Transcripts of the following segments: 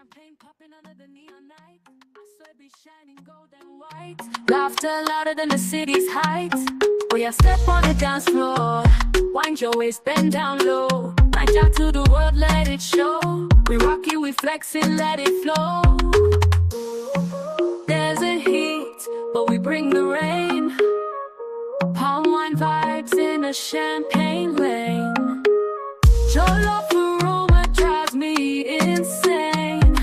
Champagne popping under the neon light. I swear be shining gold and white. Laughter louder than the city's heights. Oh yeah, step on the dance floor. Wind your waist, bend down low. Night out to the world, let it show. We rock it, we flex it, let it flow. There's a heat, but we bring the rain. Palm wine vibes in a champagne lane. Jollof aroma drives me insane.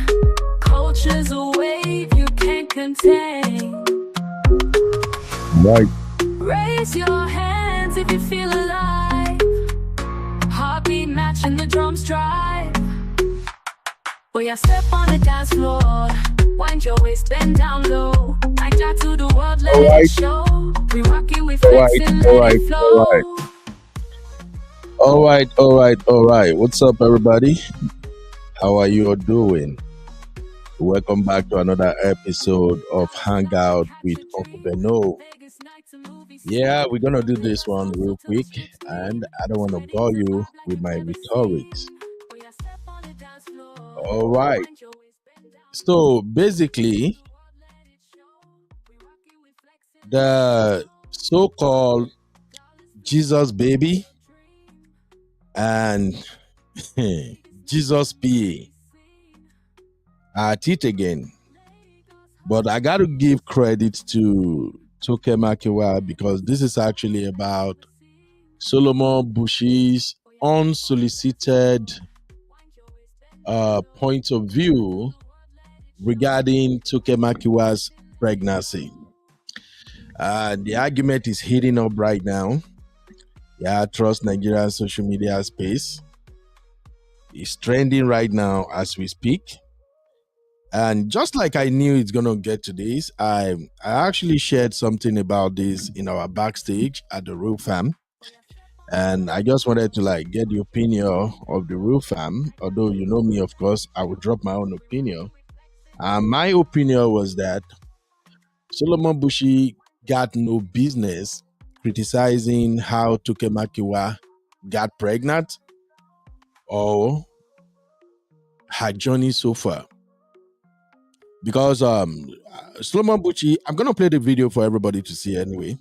Culture's a wave you can't contain. Right. Raise your hands if you feel alive. Heartbeat matching the drums drive. Oh yeah, step on the dance floor. Wind your waist, bend down low. Night out to the world, let it show. We rock it, we flex it, let it flow. All right. What's up, everybody? How are you all doing? Welcome back to another episode of Hangout with Uncle Beno. Yeah, we're gonna do this one real quick, and I don't want to bore you with my rhetorics. All right. So basically, the so-called Jesus baby and Jesus PA are at it again. But I got to give credit to Toke Makinwa because this is actually about Solomon Buchi's unsolicited point of view regarding Toke Makinwa's pregnancy. The argument is heating up right now. Yeah, trust Nigerian social media space. It's trending right now as we speak. And just like I knew it's gonna get to this, I actually shared something about this in our backstage at the Real Fam. And I just wanted to get the opinion of the Real Fam. Although you know me, of course, I would drop my own opinion. My opinion was that Solomon Buchi got no business criticizing how Toke Makinwa got pregnant or her journey so far. Because Solomon Buchi, I'm going to play the video for everybody to see anyway.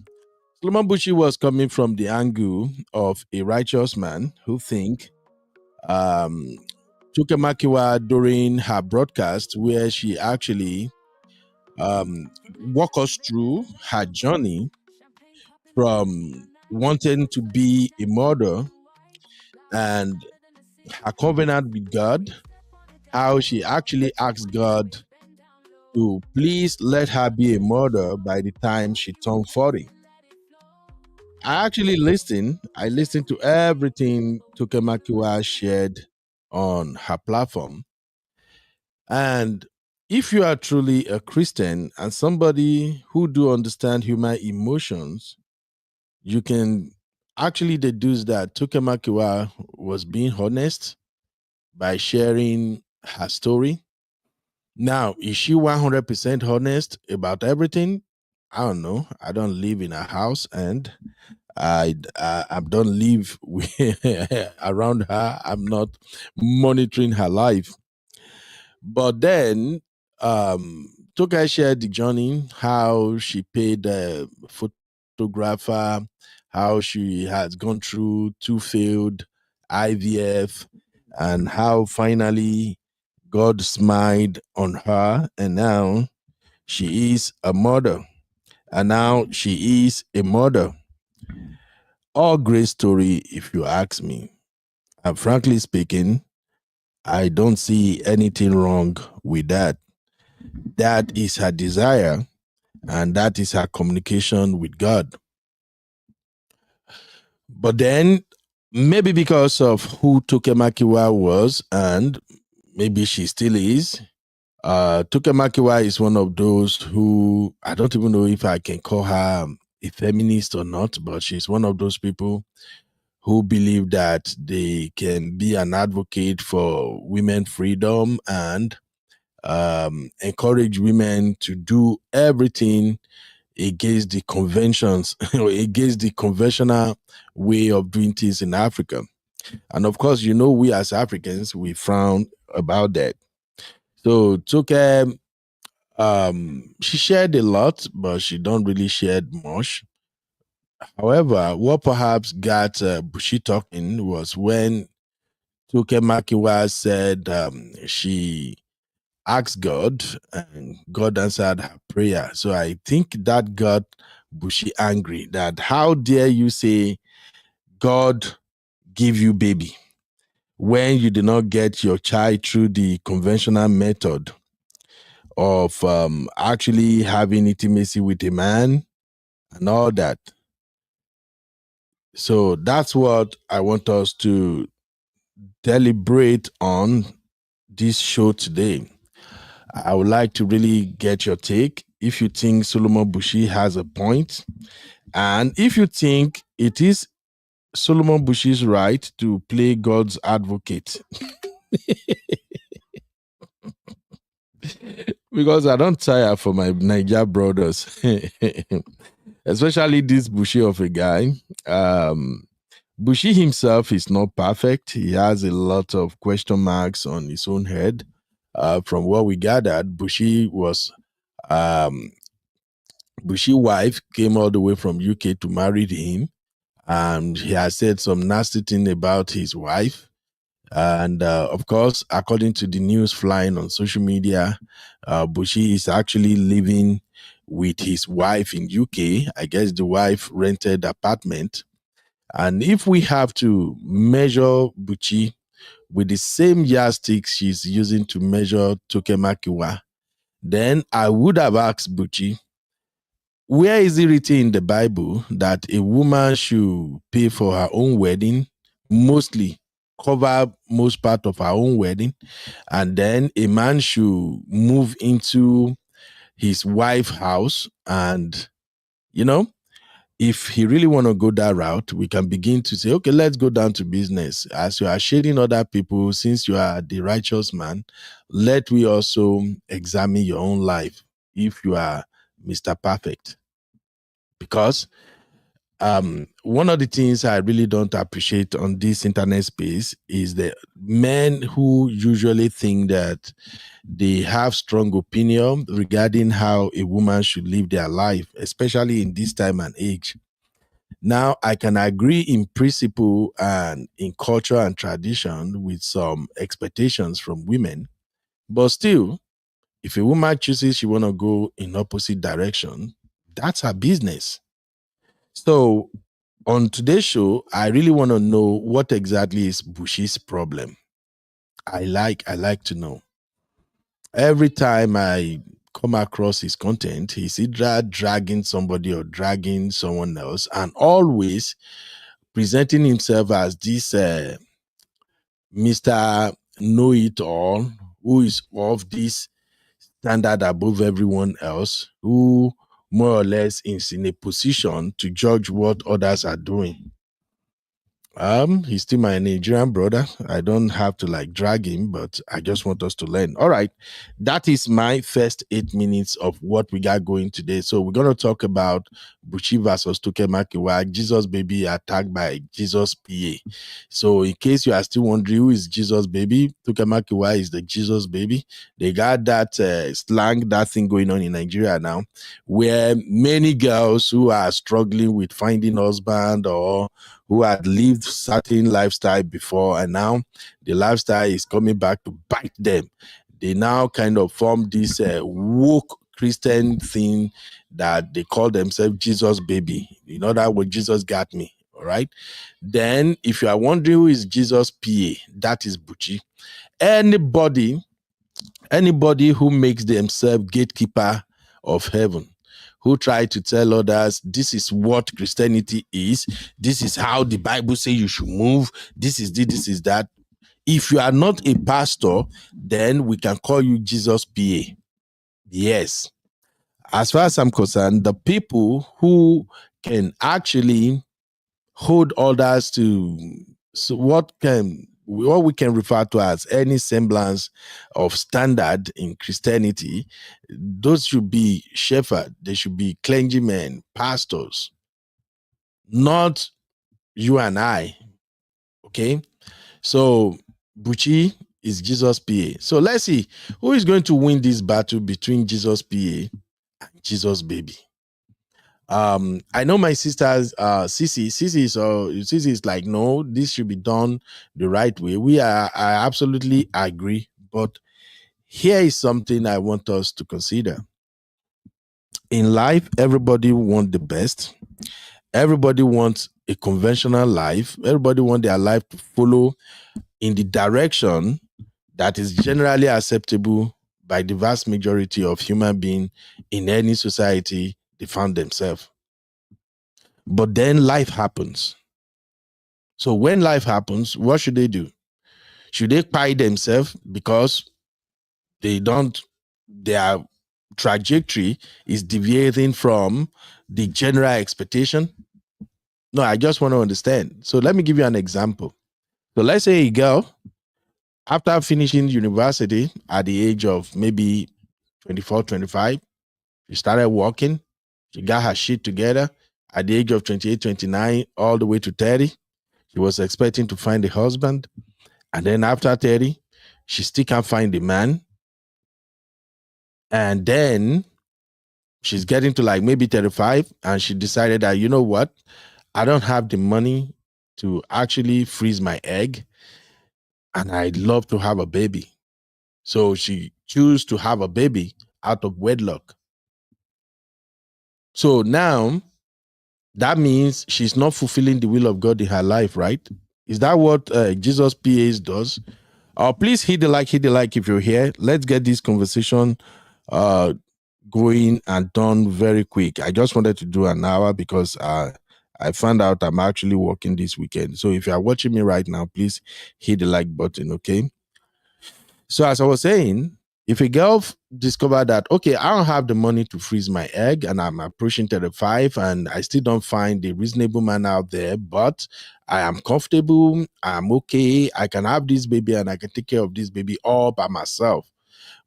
Solomon Buchi was coming from the angle of a righteous man who think Toke Makinwa during her broadcast where she actually walk us through her journey from wanting to be a mother and her covenant with God, how she actually asked God to please let her be a mother by the time she turned 40. I actually listened to everything Toke Makinwa shared on her platform. And if you are truly a Christian and somebody who do understand human emotions, you can actually deduce that Toke Makinwa was being honest by sharing her story. Now, is she 100% honest about everything? I don't know. I don't live in a house and I don't live around her. I'm not monitoring her life. But then Toke shared the journey, how she paid a photographer, how she has gone through 2 failed IVF, and how finally God smiled on her, and now she is a mother. And now she is a mother. All great story, if you ask me. And frankly speaking, I don't see anything wrong with that. That is her desire, and that is her communication with God. But then, maybe because of who Toke Makinwa was, and maybe she still is, Toke Makinwa is one of those who, I don't even know if I can call her a feminist or not, but she's one of those people who believe that they can be an advocate for women freedom and encourage women to do everything against the conventions, against the conventional way of doing things in Africa. And of course, we as Africans, we frown about that. So Toke, she shared a lot, but she don't really share much. However, what perhaps got Bushi talking was when Toke Makinwa said she asked God and God answered her prayer. So I think that got Bushi angry, that how dare you say God give you baby when you did not get your child through the conventional method of actually having intimacy with a man and all that. So that's what I want us to deliberate on this show today. I would like to really get your take if you think Solomon Buchi has a point, and if you think it is Solomon Bushi's right to play God's advocate. Because I don't tire for my Niger brothers, especially this Bushi of a guy. Bushi himself is not perfect. He has a lot of question marks on his own head. From what we gathered, um, Bushi wife came all the way from UK to marry him, and he has said some nasty thing about his wife. And of course, according to the news flying on social media, Bushi is actually living with his wife in UK. I guess the wife rented apartment. And if we have to measure Buchi with the same yardstick she's using to measure Toke Makinwa, then I would have asked Buchi, where is it written in the Bible that a woman should pay for her own wedding, mostly cover most part of her own wedding, and then a man should move into his wife's house, and if he really want to go that route, we can begin to say, okay, let's go down to business. As you are shading other people, since you are the righteous man, let we also examine your own life if you are Mr. Perfect. Because one of the things I really don't appreciate on this internet space is the men who usually think that they have strong opinion regarding how a woman should live their life, especially in this time and age. Now, I can agree in principle and in culture and tradition with some expectations from women, but still, if a woman chooses she want to go in opposite direction, that's her business. So on today's show, I really want to know what exactly is Bushi's problem. I like to know. Every time I come across his content, he's either dragging somebody or dragging someone else, and always presenting himself as this Mr. Know It All, who is of this standard above everyone else, who more or less is in a position to judge what others are doing. He's still my Nigerian brother. I don't have to drag him, but I just want us to learn. All right. That is my first 8 minutes of what we got going today. So we're going to talk about Buchi versus Toke Makinwa, Jesus baby attacked by Jesus PA. So in case you are still wondering who is Jesus baby, Toke Makinwa is the Jesus baby. They got that slang, that thing going on in Nigeria now, where many girls who are struggling with finding husband or who had lived certain lifestyle before, and now the lifestyle is coming back to bite them. They now kind of form this woke Christian thing that they call themselves Jesus baby. You know that what Jesus got me, all right? Then if you are wondering who is Jesus PA, that is Buchi. Anybody who makes themselves gatekeeper of heaven, who try to tell others this is what Christianity is, this is how the Bible says you should move, this is that. If you are not a pastor, then we can call you Jesus PA. Yes. As far as I'm concerned, the people who can actually hold others to what we can refer to as any semblance of standard in Christianity, those should be shepherds, they should be clergymen, pastors, not you and I. Okay? So Buchi is Jesus PA. So let's see who is going to win this battle between Jesus PA and Jesus baby. I know my sister's Sissy is like, no, this should be done the right way. I absolutely agree, but here is something I want us to consider. In life, everybody wants the best. Everybody wants a conventional life. Everybody wants their life to follow in the direction that is generally acceptable by the vast majority of human beings in any society they found themselves. But then life happens. So when life happens, what should they do? Should they pie themselves because their trajectory is deviating from the general expectation? No, I just want to understand. So let me give you an example. So let's say a girl, after finishing university at the age of maybe 24, 25, she started working. She got her shit together at the age of 28, 29, all the way to 30. She was expecting to find a husband. And then after 30, she still can't find a man. And then she's getting to like maybe 35, and she decided that, you know what? I don't have the money to actually freeze my egg, and I'd love to have a baby. So she chose to have a baby out of wedlock. So now that means she's not fulfilling the will of God in her life, right? Is that what Jesus PAs does? Please hit the like if you're here. Let's get this conversation going and done very quick. I just wanted to do an hour because I found out I'm actually working this weekend. So if you are watching me right now, please hit the like button, okay? So as I was saying, if a girl discovered that, okay, I don't have the money to freeze my egg and I'm approaching 35 and I still don't find a reasonable man out there, but I am comfortable, I'm okay, I can have this baby and I can take care of this baby all by myself,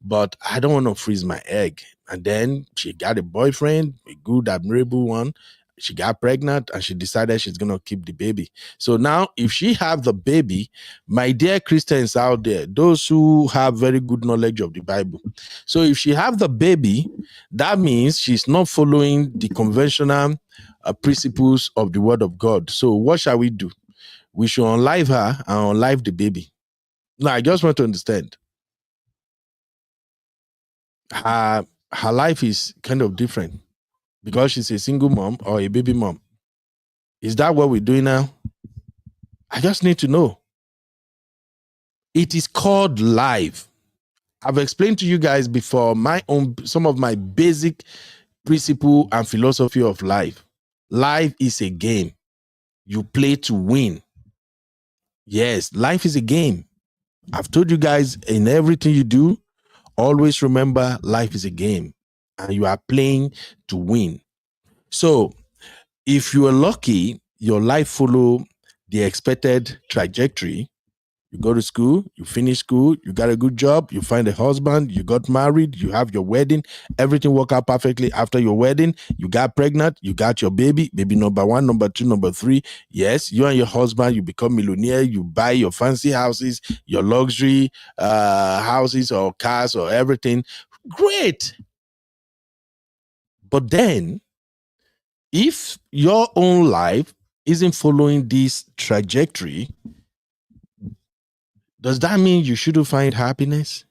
but I don't want to freeze my egg. And then she got a boyfriend, a good, admirable one. She got pregnant and she decided she's going to keep the baby. So now if she have the baby, my dear Christians out there, those who have very good knowledge of the Bible. So if she have the baby, that means she's not following the conventional principles of the word of God. So what shall we do? We should unlive her and unlive the baby. Now, I just want to understand. Her life is kind of different because she's a single mom or a baby mom. Is that what we're doing now? I just need to know. It is called life. I've explained to you guys before some of my basic principle and philosophy of life. Life is a game. You play to win. Yes, life is a game. I've told you guys, in everything you do, always remember life is a game and you are playing to win. So if you are lucky, your life follow the expected trajectory. You go to school, you finish school, you got a good job, you find a husband, you got married, you have your wedding, everything worked out perfectly after your wedding, you got pregnant, you got your baby number 1, number 2, number 3. Yes, you and your husband, you become millionaire, you buy your fancy houses, your luxury houses or cars or everything. Great. But then, if your own life isn't following this trajectory, does that mean you shouldn't find happiness?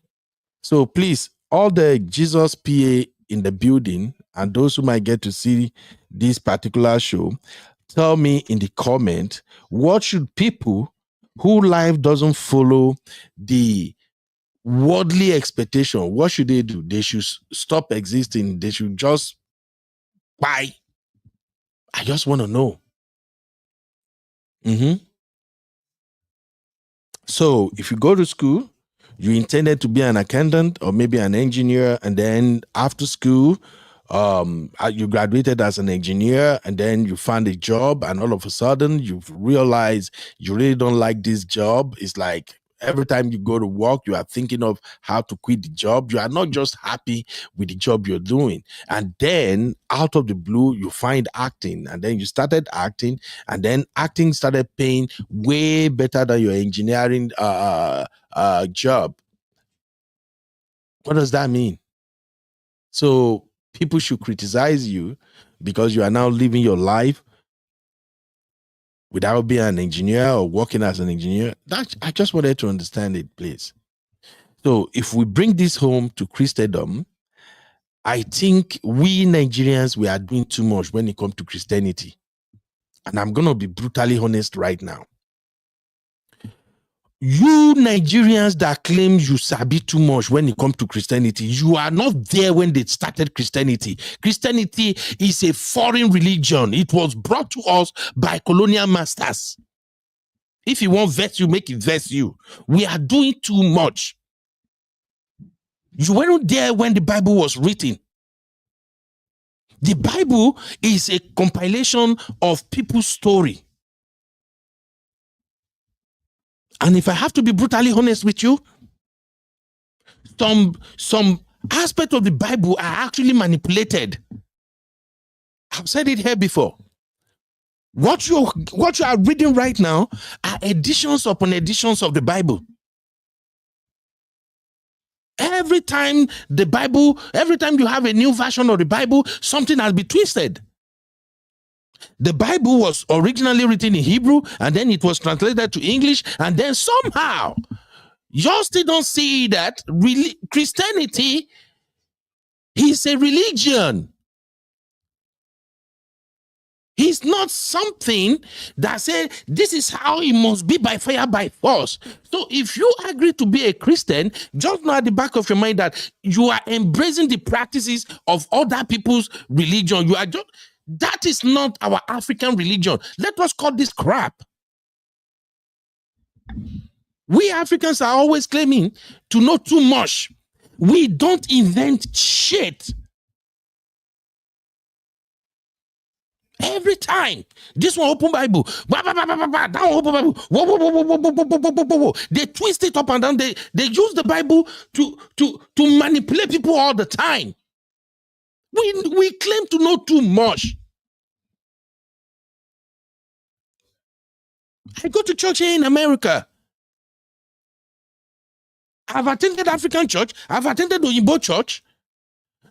So please, all the Jesus PA in the building and those who might get to see this particular show, tell me in the comment, what should people who life doesn't follow the worldly expectation, what should they do? They should stop existing. They should just buy. I just want to know. So if you go to school, you intended to be an accountant or maybe an engineer, and then after school, you graduated as an engineer, and then you found a job, and all of a sudden you've realized you really don't like this job. It's like Every time you go to work, you are thinking of how to quit the job. You are not just happy with the job you're doing. And then out of the blue, you find acting. And then you started acting. And then acting started paying way better than your engineering job. What does that mean? So people should criticize you because you are now living your life without being an engineer or working as an engineer. That I just wanted to understand it, please. So if we bring this home to Christendom, I think we Nigerians, we are doing too much when it comes to Christianity. And I'm going to be brutally honest right now. You Nigerians that claim you sabi too much when it comes to Christianity, you are not there when they started Christianity. Christianity is a foreign religion. It was brought to us by colonial masters. If you want verse you, make it verse you. We are doing too much. You weren't there when the Bible was written. The Bible is a compilation of people's story. And if I have to be brutally honest with you, some aspect of the Bible are actually manipulated. I've said it here before. What you are reading right now are editions upon editions of the Bible. Every time you have a new version of the Bible, something has been twisted. The Bible was originally written in Hebrew, and then it was translated to English, and then somehow you still don't see that Christianity is a religion. It's not something that says this is how it must be by fire, by force. So if you agree to be a Christian, just know at the back of your mind that you are embracing the practices of other people's religion. That is not our African religion. Let us cut this crap. We Africans are always claiming to know too much. We don't invent shit. Every time, this one open Bible, that one open Bible, they twist it up and down. They use the Bible to manipulate people all the time. We claim to know too much. I go to church here in America. I've attended African church. I've attended Oyinbo church.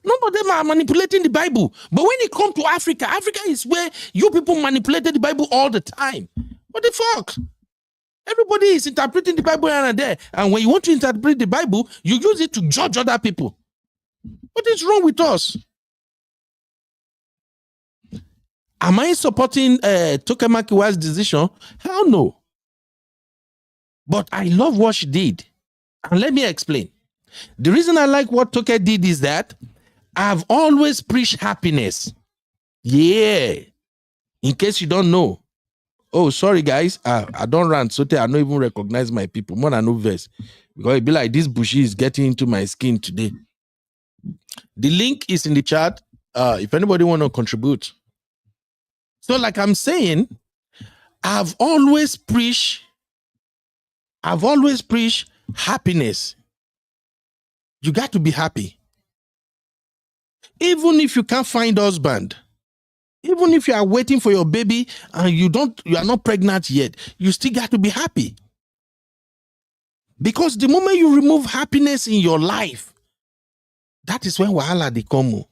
None of them are manipulating the Bible. But when it comes to Africa, Africa is where you people manipulated the Bible all the time. What the fuck? Everybody is interpreting the Bible here and there. And when you want to interpret the Bible, you use it to judge other people. What is wrong with us? Am I supporting Toke Makinwa's decision? Hell no. But I love what she did. And let me explain. The reason I like what Toke did is that I've always preached happiness. Yeah. In case you don't know. Oh, sorry, guys. I don't rant. So I don't even recognize my people. More than no verse. Because it be like this Buchi is getting into my skin today. The link is in the chat. If anybody want to contribute. So like I'm saying, I've always preached happiness. You got to be happy. Even if you can't find husband, even if you are waiting for your baby and you are not pregnant yet, you still got to be happy. Because the moment you remove happiness in your life, that is when wahala dey come.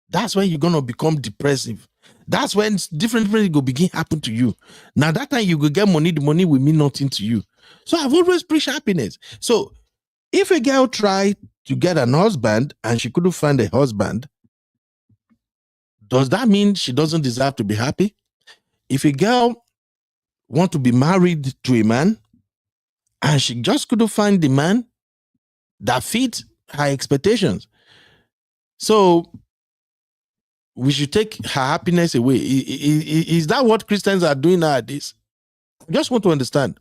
That's when you're gonna become depressive. That's when different things will begin happen to you. Now that time you go get money, the money will mean nothing to you. So I've always preached happiness. So if a girl tried to get an husband and she couldn't find a husband, does that mean she doesn't deserve to be happy? If a girl wants to be married to a man and she just couldn't find the man that fits her expectations, so we should take her happiness away. Is that what Christians are doing nowadays? I just want to understand.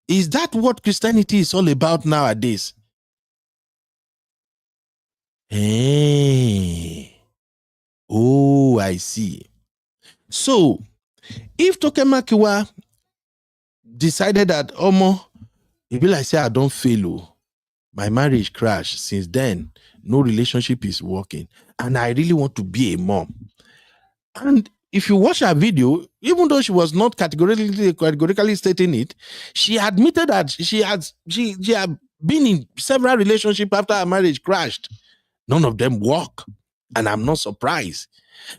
Is that what Christianity is all about nowadays? Hey. Oh, I see. So, if Toke Makinwa decided that, It be like say I don't fail. Oh. My marriage crashed. Since then, no relationship is working. And I really want to be a mom. And if you watch her video, even though she was not categorically stating it, she admitted that she had been in several relationships after her marriage crashed. None of them work. And I'm not surprised.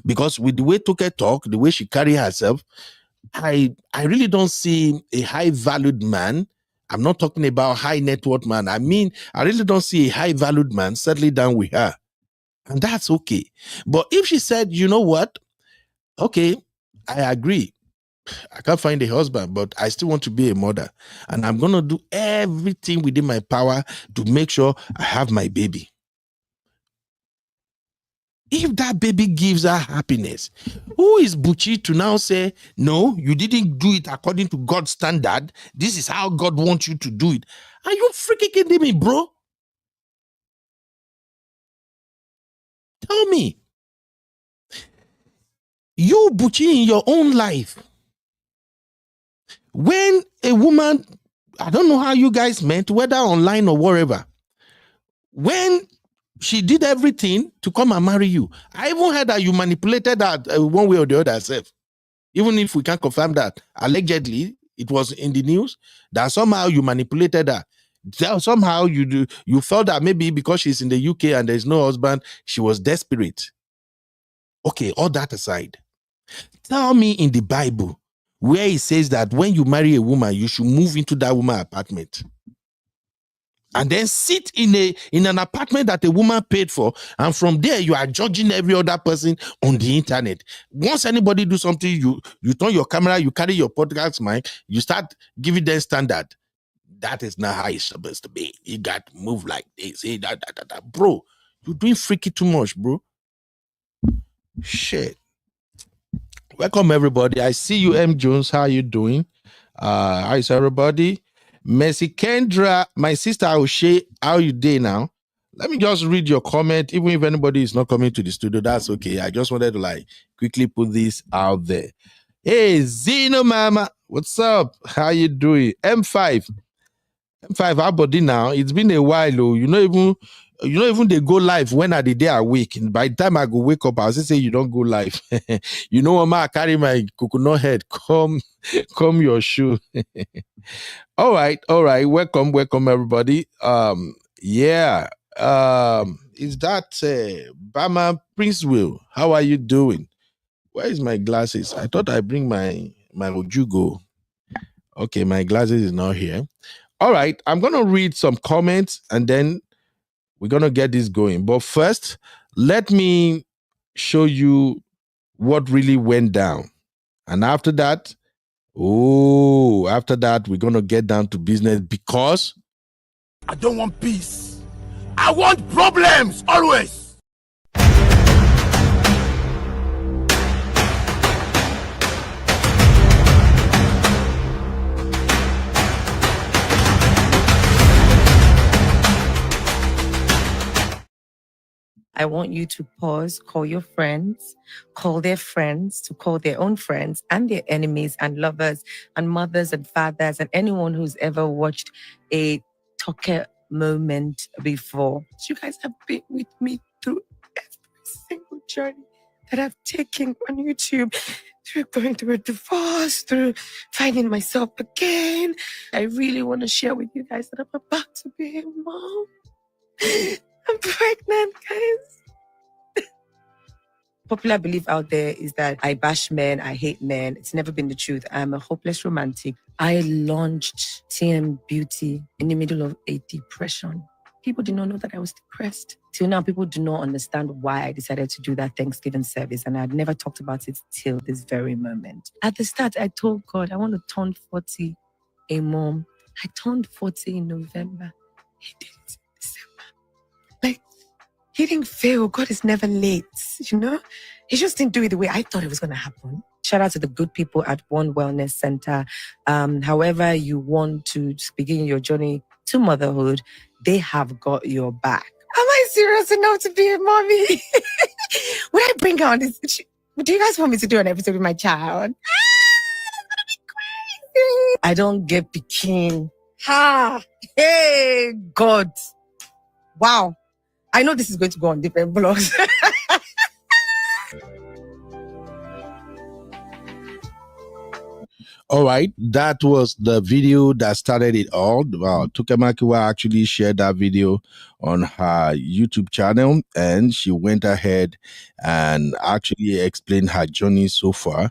Because with the way Toke talk, the way she carry herself, I really don't see a high valued man. I'm not talking about high net worth man. I mean, I really don't see a high valued man settling down with her. And that's okay. But if she said, you know what? Okay, I agree. I can't find a husband, but I still want to be a mother. And I'm going to do everything within my power to make sure I have my baby. If that baby gives her happiness, who is Buchi to now say, no, you didn't do it according to God's standard. This is how God wants you to do it. Are you freaking kidding me, bro? Tell me. You, Buchi, in your own life, when a woman, I don't know how you guys met, whether online or wherever, when she did everything to come and marry you, I even heard that you manipulated that one way or the other herself. Even if we can't confirm that, allegedly, it was in the news that somehow you manipulated her. Somehow you felt that maybe because she's in the UK and there's no husband, she was desperate. Okay, all that aside, tell me in the Bible where it says that when you marry a woman, you should move into that woman's apartment and then sit in an apartment that a woman paid for, and from there you are judging every other person on the internet. Once anybody do something, you turn your camera, you carry your podcast mic, you start giving them standard. That is not how it's supposed to be. You got to move like this. Bro, you're doing freaky too much, bro. Shit. Welcome everybody. I see you, M. Jones. How you doing? How is everybody? Mercy Kendra, my sister O'Shea, how you doing now? Let me just read your comment. Even if anybody is not coming to the studio, that's okay. I just wanted to quickly put this out there. Hey, Zeno Mama, what's up? How you doing? M5, how about it now? It's been a while, oh. You know even they go live when are the day I wake. And by the time I go wake up, I'll say you don't go live. You know, Mama, I carry my coconut head. Come your shoe. All right. Welcome, everybody. Yeah. Is that Bama Prince Will? How are you doing? Where is my glasses? I thought I bring my Ojugo. Okay, my glasses is not here. All right, I'm gonna read some comments and then we're gonna get this going. But first, let me show you what really went down. And after that, we're gonna get down to business because I don't want peace. I want problems always. I want you to pause, call your friends, call their friends, to call their own friends and their enemies and lovers and mothers and fathers and anyone who's ever watched a Toke moment before. You guys have been with me through every single journey that I've taken on YouTube, through going through a divorce, through finding myself again. I really want to share with you guys that I'm about to be a mom. I'm pregnant, guys. Popular belief out there is that I bash men, I hate men. It's never been the truth. I'm a hopeless romantic. I launched TM Beauty in the middle of a depression. People did not know that I was depressed. Till now, people do not understand why I decided to do that Thanksgiving service, and I had never talked about it till this very moment. At the start, I told God, I want to turn 40 a mom. I turned 40 in November. He did it in December. He didn't fail. God is never late, you know? He just didn't do it the way I thought it was going to happen. Shout out to the good people at One Wellness Center. However you want to begin your journey to motherhood, they have got your back. Am I serious enough to be a mommy? When I bring her on this, do you guys want me to do an episode with my child? That's gonna be crazy. I don't get bikini Ha! Hey, God. Wow. I know this is going to go on different blogs. All right, that was the video that started it all. Toke Makinwa actually shared that video on her YouTube channel, and she went ahead and actually explained her journey so far.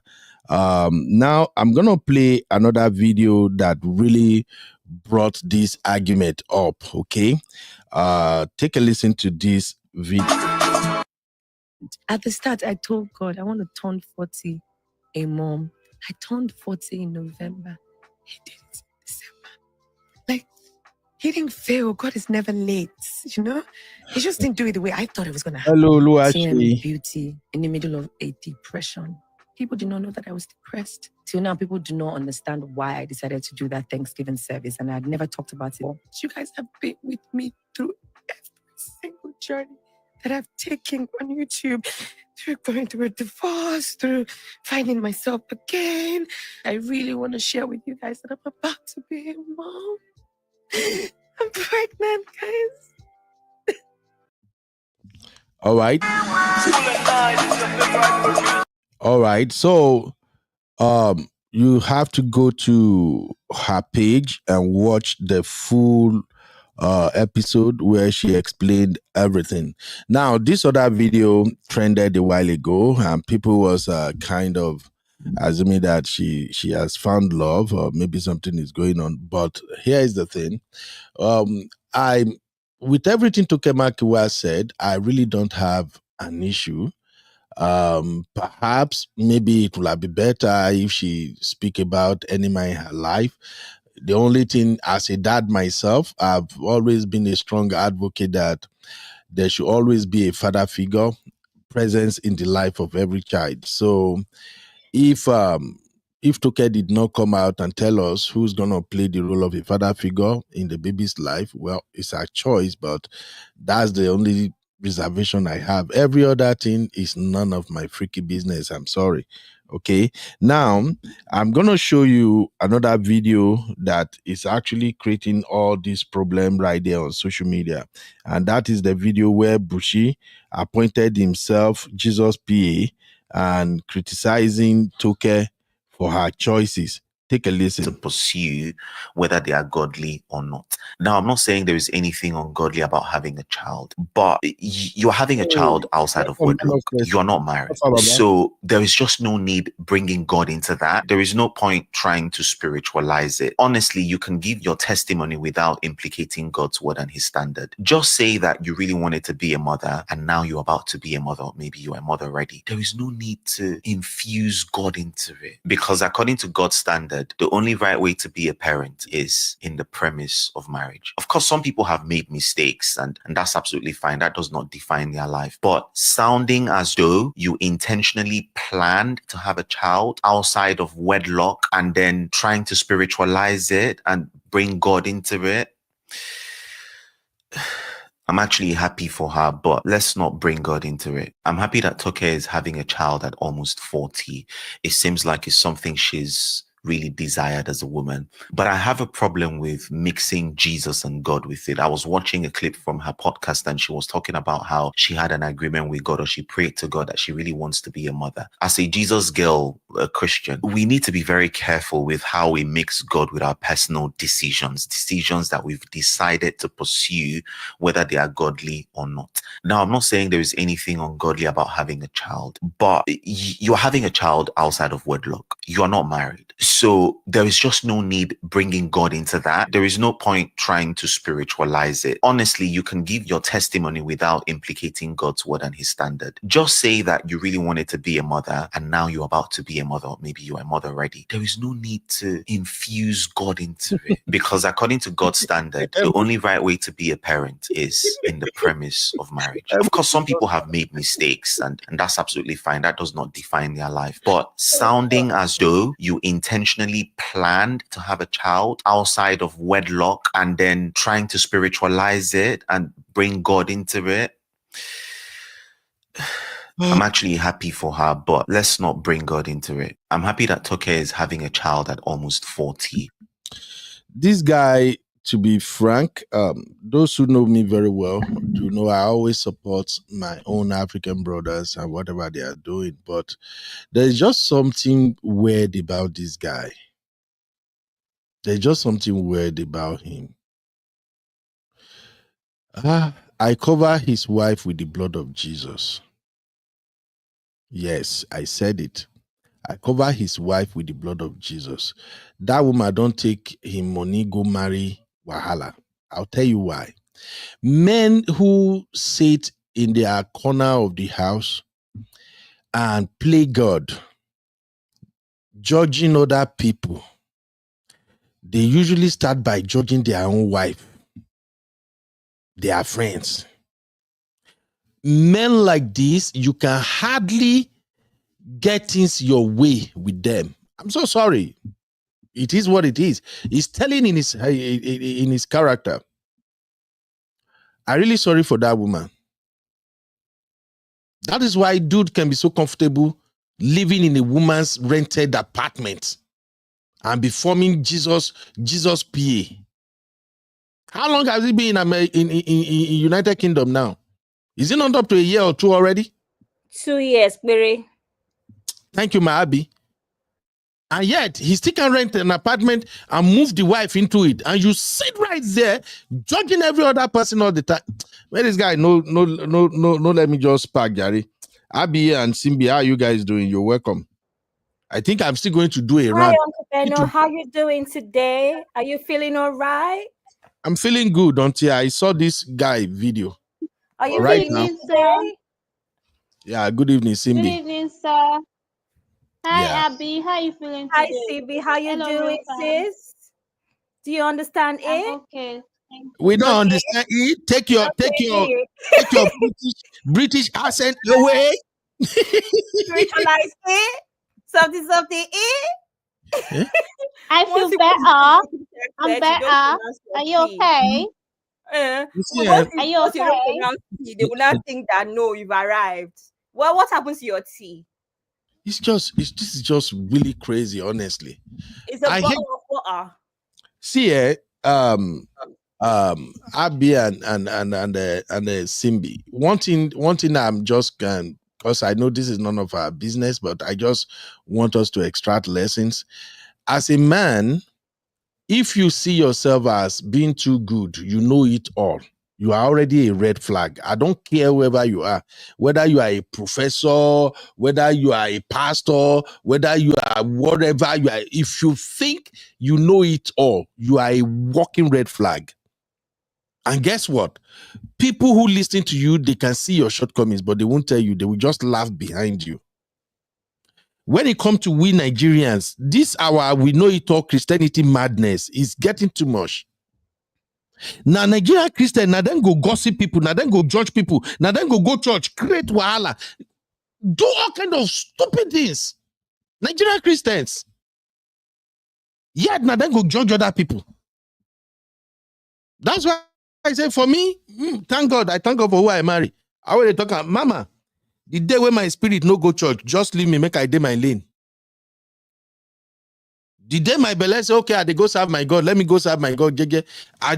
Now, I'm going to play another video that really brought this argument up, okay? Take a listen to this video. At the start, I told God, I want to turn 40 a mom. I turned 40 in November. He did it in December. Like, he didn't fail. God is never late, you know? He just didn't do it the way I thought it was going to happen. Hello, Seeing Luashi. beauty in the middle of a depression. People did not know that I was depressed. Till now, people do not understand why I decided to do that Thanksgiving service, and I'd never talked about it before. You guys have been with me through every single journey that I've taken on YouTube, through going through a divorce, through finding myself again. I really want to share with you guys that I'm about to be a mom. I'm pregnant, guys. All right. All right. So, you have to go to her page and watch the full episode where she explained everything. Now, this other video trended a while ago, and people was kind of assuming that she has found love, or maybe something is going on. But here is the thing: I, with everything Toke Makinwa said, I really don't have an issue. Perhaps maybe it would have been better if she speak about anima in her life. The only thing, as a dad myself, I've always been a strong advocate that there should always be a father figure presence in the life of every child. So if Toke did not come out and tell us who's gonna play the role of a father figure in the baby's life, well, it's our choice, but that's the only reservation I have. Every other thing is none of my freaky business. I'm sorry. Okay. Now I'm gonna show you another video that is actually creating all this problem right there on social media. And that is the video where Buchi appointed himself Jesus PA and criticizing Toke for her choices. Take a listen. To pursue whether they are godly or not. Now, I'm not saying there is anything ungodly about having a child, but you're having a child outside of wedlock. You are not married. So there is just no need bringing God into that. There is no point trying to spiritualize it. Honestly, you can give your testimony without implicating God's word and his standard. Just say that you really wanted to be a mother and now you're about to be a mother. Maybe you're a mother already. There is no need to infuse God into it, because according to God's standard, the only right way to be a parent is in the premise of marriage. Of course, some people have made mistakes, and that's absolutely fine. That does not define their life. But sounding as though you intentionally planned to have a child outside of wedlock and then trying to spiritualize it and bring God into it, I'm actually happy for her, but let's not bring God into it. I'm happy that Toke is having a child at almost 40. It seems like it's something she's really desired as a woman. But I have a problem with mixing Jesus and God with it. I was watching a clip from her podcast and she was talking about how she had an agreement with God, or she prayed to God that she really wants to be a mother. As a Jesus girl, a Christian, we need to be very careful with how we mix God with our personal decisions that we've decided to pursue, whether they are godly or not. Now, I'm not saying there is anything ungodly about having a child, but you're having a child outside of wedlock. You are not married. So there is just no need bringing God into that. There is no point trying to spiritualize it. Honestly, you can give your testimony without implicating God's word and his standard. Just say that you really wanted to be a mother and now you're about to be a mother. Maybe you're a mother already. There is no need to infuse God into it, because according to God's standard, the only right way to be a parent is in the premise of marriage. Of course, some people have made mistakes, and that's absolutely fine. That does not define their life. But sounding as though you intentionally planned to have a child outside of wedlock and then trying to spiritualize it and bring God into it, I'm actually happy for her, but let's not bring God into it. I'm happy that Toke is having a child at almost 40. this guy, to be frank, those who know me very well do know I always support my own African brothers and whatever they are doing. But there's just something weird about this guy. There's just something weird about him. I cover his wife with the blood of Jesus. Yes, I said it. I cover his wife with the blood of Jesus. That woman don't take him money, go marry Wahala. I'll tell you why. Men who sit in their corner of the house and play God, judging other people, they usually start by judging their own wife, their friends. Men like this, you can hardly get things your way with them. I'm so sorry. It is what it is. He's telling in his character. I'm really sorry for that woman. That is why dude can be so comfortable living in a woman's rented apartment and be forming Jesus PA. How long has he been in United Kingdom now? Is it not up to a year or two already? 2 years, Mary. Thank you, my Abby. And yet, he still can rent an apartment and move the wife into it. And you sit right there, judging every other person all the time. Where this guy, no, let me just spark, Gary. Abby and Simbi, how are you guys doing? You're welcome. I think I'm still going to do a rant. Hi, Uncle Benno. How you doing today? Are you feeling all right? I'm feeling good until I saw this guy video. Are you right feeling now? today? Yeah, good evening, Simbi. Good evening, sir. Hi, Yeah. Abby. How are you feeling Hi, today? Simbi. How you Hello, doing, Rafa. sis? Do you understand I'm it? okay. Thank We you. don't Okay. understand it. Take your Okay. British accent away. Spiritualize it. Something it. Yeah. I feel Once you better. pronounce I'm it, you don't better. pronounce your Are you T. okay? You see, Once Are you once you don't okay? pronounce T, they will not think that no, you've arrived. Well, what happens to your T? this is just really crazy, honestly. It's a bottle of water. See, Abby and Simbi. One thing I'm just because I know this is none of our business, but I just want us to extract lessons. As a man, if you see yourself as being too good, you know it all. You are already a red flag. I don't care whoever you are, whether you are a professor, whether you are a pastor, whether you are whatever you are. If you think you know it all, you are a walking red flag. And guess what? People who listen to you, they can see your shortcomings, but they won't tell you. They will just laugh behind you. When it comes to we Nigerians, this our we know it all Christianity madness is getting too much. Now Nigerian Christian, now then go gossip people, now then go judge people, now then go church, create wahala, do all kind of stupid things. Nigerian Christians. Yet now then go judge other people. That's why I say for me, thank God, I thank God for who I marry. I already talk about mama. The day when my spirit no go church, just leave me, make I do my lane. The day my belly say, okay, I go serve my God, let me go serve my God. I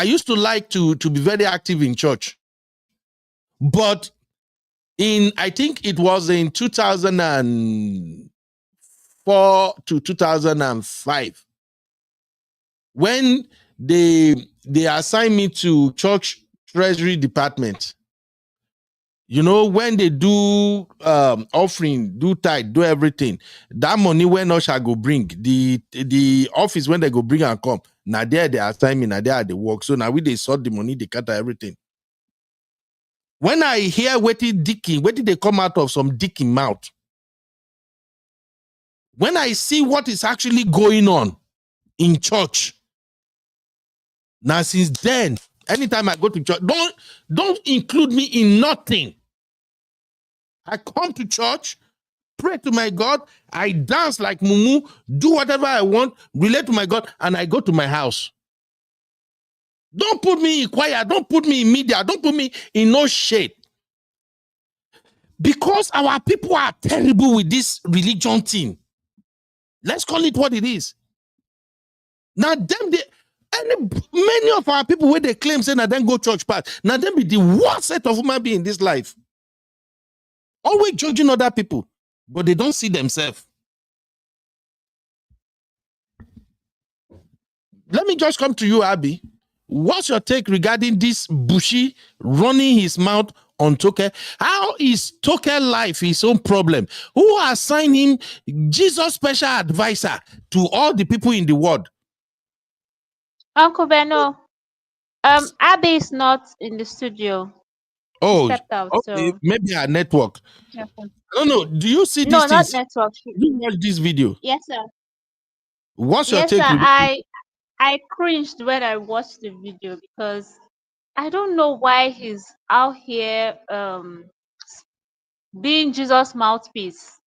used to like to be very active in church. But I think it was in 2004 to 2005, when they assigned me to church treasury department. You know, when they do offering, do tithe, do everything, that money when Usher go bring, the office when they go bring and come, now there they assign me, now there they work. So now we they sort the money, they cut everything. When I hear what did they come out of some dicky mouth? When I see what is actually going on in church, now since then, anytime I go to church, don't include me in nothing. I come to church, pray to my God, I dance like Mumu, do whatever I want, relate to my God, and I go to my house. Don't put me in choir, don't put me in media, don't put me in no shade. Because our people are terrible with this religion thing. Let's call it what it is. Now them many of our people where they claim say now then go church path. Now them be the worst set of human being in this life. Always judging other people, but they don't see themselves. Let me just come to you, Abby. What's your take regarding this Buchi running his mouth on Toke? How is Toke life his own problem? Who assigned him Jesus special advisor to all the people in the world? Uncle Beno, Abby is not in the studio. She Oh, stepped out, okay. so Maybe our network. yeah. No. Do you see No, these not things? network. Do you watch this video? Yes, sir. What's your Yes, sir. take regarding? I cringed when I watched the video because I don't know why he's out here being Jesus' mouthpiece,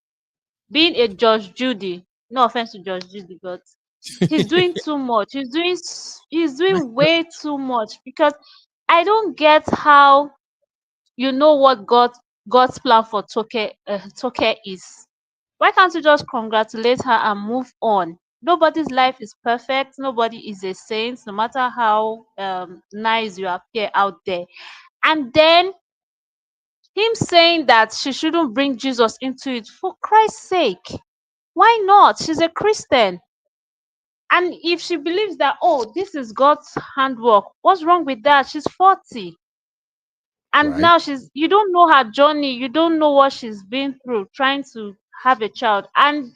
being a Judge Judy. No offense to Judge Judy, but he's doing too much. He's doing way too much because I don't get how you know what God's plan for Toke is. Why can't you just congratulate her and move on? Nobody's life is perfect. Nobody is a saint, no matter how nice you appear out there. And then him saying that she shouldn't bring Jesus into it, for Christ's sake. Why not? She's a Christian. And if she believes that, oh, this is God's handwork, what's wrong with that? She's 40. And Right. now you don't know her journey, you don't know what she's been through trying to have a child. And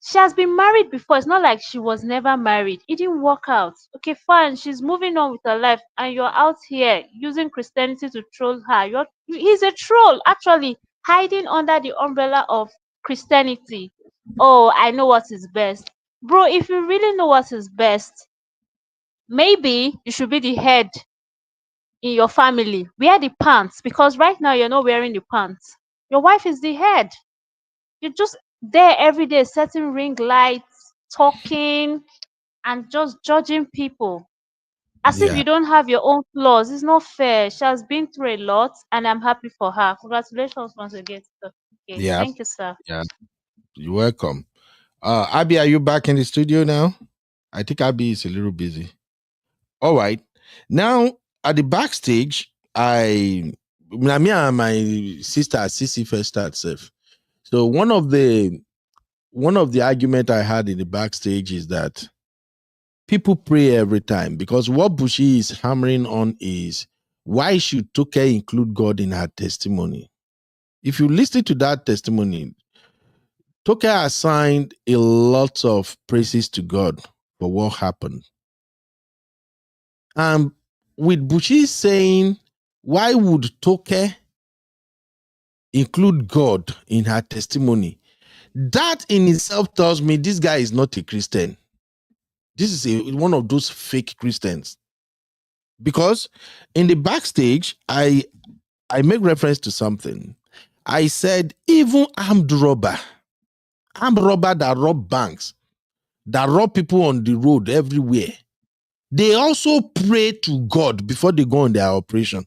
she has been married before. It's not like she was never married. It didn't work out. Okay, fine. She's moving on with her life, and you're out here using Christianity to troll her. He's a troll, actually, hiding under the umbrella of Christianity. Oh, I know what is best. Bro, if you really know what is best, maybe you should be the head in your family. Wear the pants, because right now you're not wearing the pants. Your wife is the head. You're just there every day setting ring lights, talking, and just judging people as if Yeah. you don't have your own flaws. It's not fair. She has been through a lot, and I'm happy for her. Congratulations once again, sir. Okay, Yeah. thank you, sir. Yeah. You're welcome. Abby, are you back in the studio now? I think Abby is a little busy. All right. Now at the backstage, me and my sister Sissy first start safe. So one of the argument I had in the backstage is that people pray every time, because what Bushi is hammering on is, why should Toke include God in her testimony? If you listen to that testimony, Toke assigned a lot of praises to God for what happened. With Bushi saying, why would Toke include God in her testimony? That in itself tells me this guy is not a Christian. This is one of those fake Christians. Because in the backstage, I make reference to something. I said, even armed robber that rob banks, that rob people on the road everywhere, they also pray to God before they go on their operation.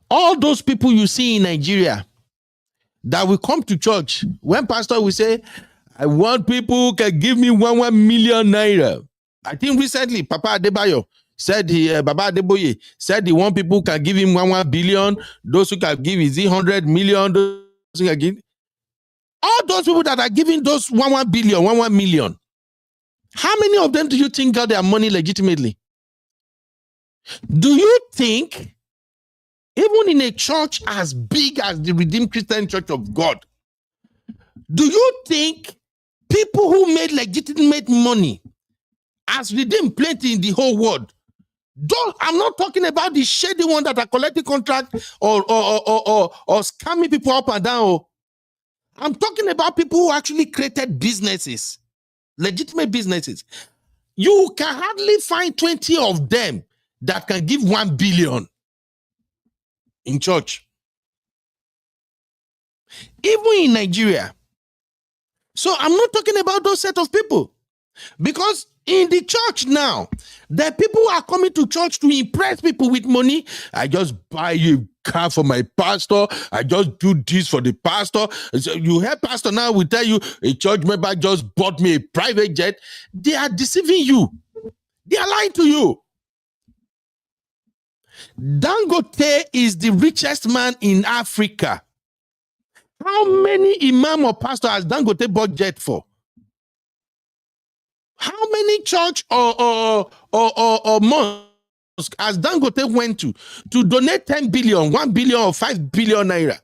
All those people you see in Nigeria that will come to church, when pastor will say, I want people who can give me 1 million naira. I think recently, Papa Adebayo said, Baba Adeboye said he want people who can give him 1 billion. Those who can give is 100 million. Those who can give. All those people that are giving those 1 billion, 1 million, how many of them do you think got their money legitimately? Do you think, even in a church as big as the Redeemed Christian Church of God, do you think people who made legitimate money as redeemed plenty in the whole world? I'm not talking about the shady one that are collecting contract or scamming people up and down. I'm talking about people who actually created businesses, legitimate businesses. You can hardly find 20 of them that can give 1 billion in church, even in Nigeria. So I'm not talking about those set of people, because in the church now, The people who are coming to church to impress people with money. I just buy a car for my pastor. I just do this for the pastor. So you hear pastor now will tell you a church member just bought me a private jet. They are deceiving you. They are lying to you. Dangote is the richest man in Africa. How many imam or pastor has Dangote bought jet for? How many church or mosque has Dangote went to donate 10 billion, 1 billion or 5 billion naira?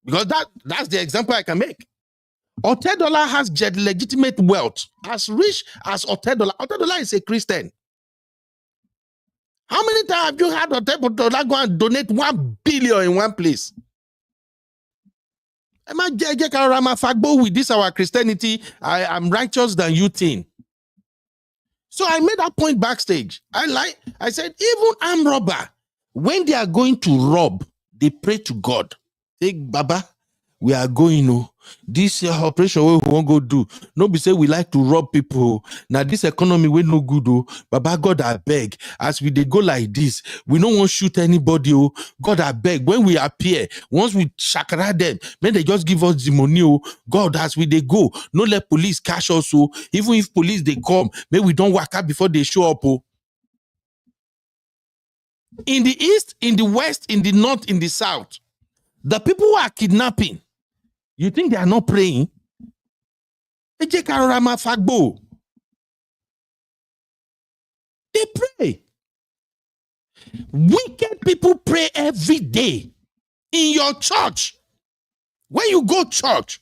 Because that's the example I can make. Otedola has legitimate wealth, as rich as Otedola. Otedola is a Christian. How many times have you had Otedola go and donate 1 billion in one place? Am I with this our Christianity? I'm righteous than you think. So I made that point backstage. I said, even armed robber, when they are going to rob, they pray to God. Say, Baba, we are going, this operation we won't go do. No be say we like to rob people. Now this economy we no good. Baba, God, I beg. As we they go like this, we don't want to shoot anybody. God, I beg. When we appear, once we shakara them, then they just give us the money. God, as we they go, no let police catch us. Even if police they come, maybe we don't work out before they show up. In the east, in the west, in the north, in the south, the people who are kidnapping, you think they are not praying? They pray. Wicked people pray every day in your church. When you go church,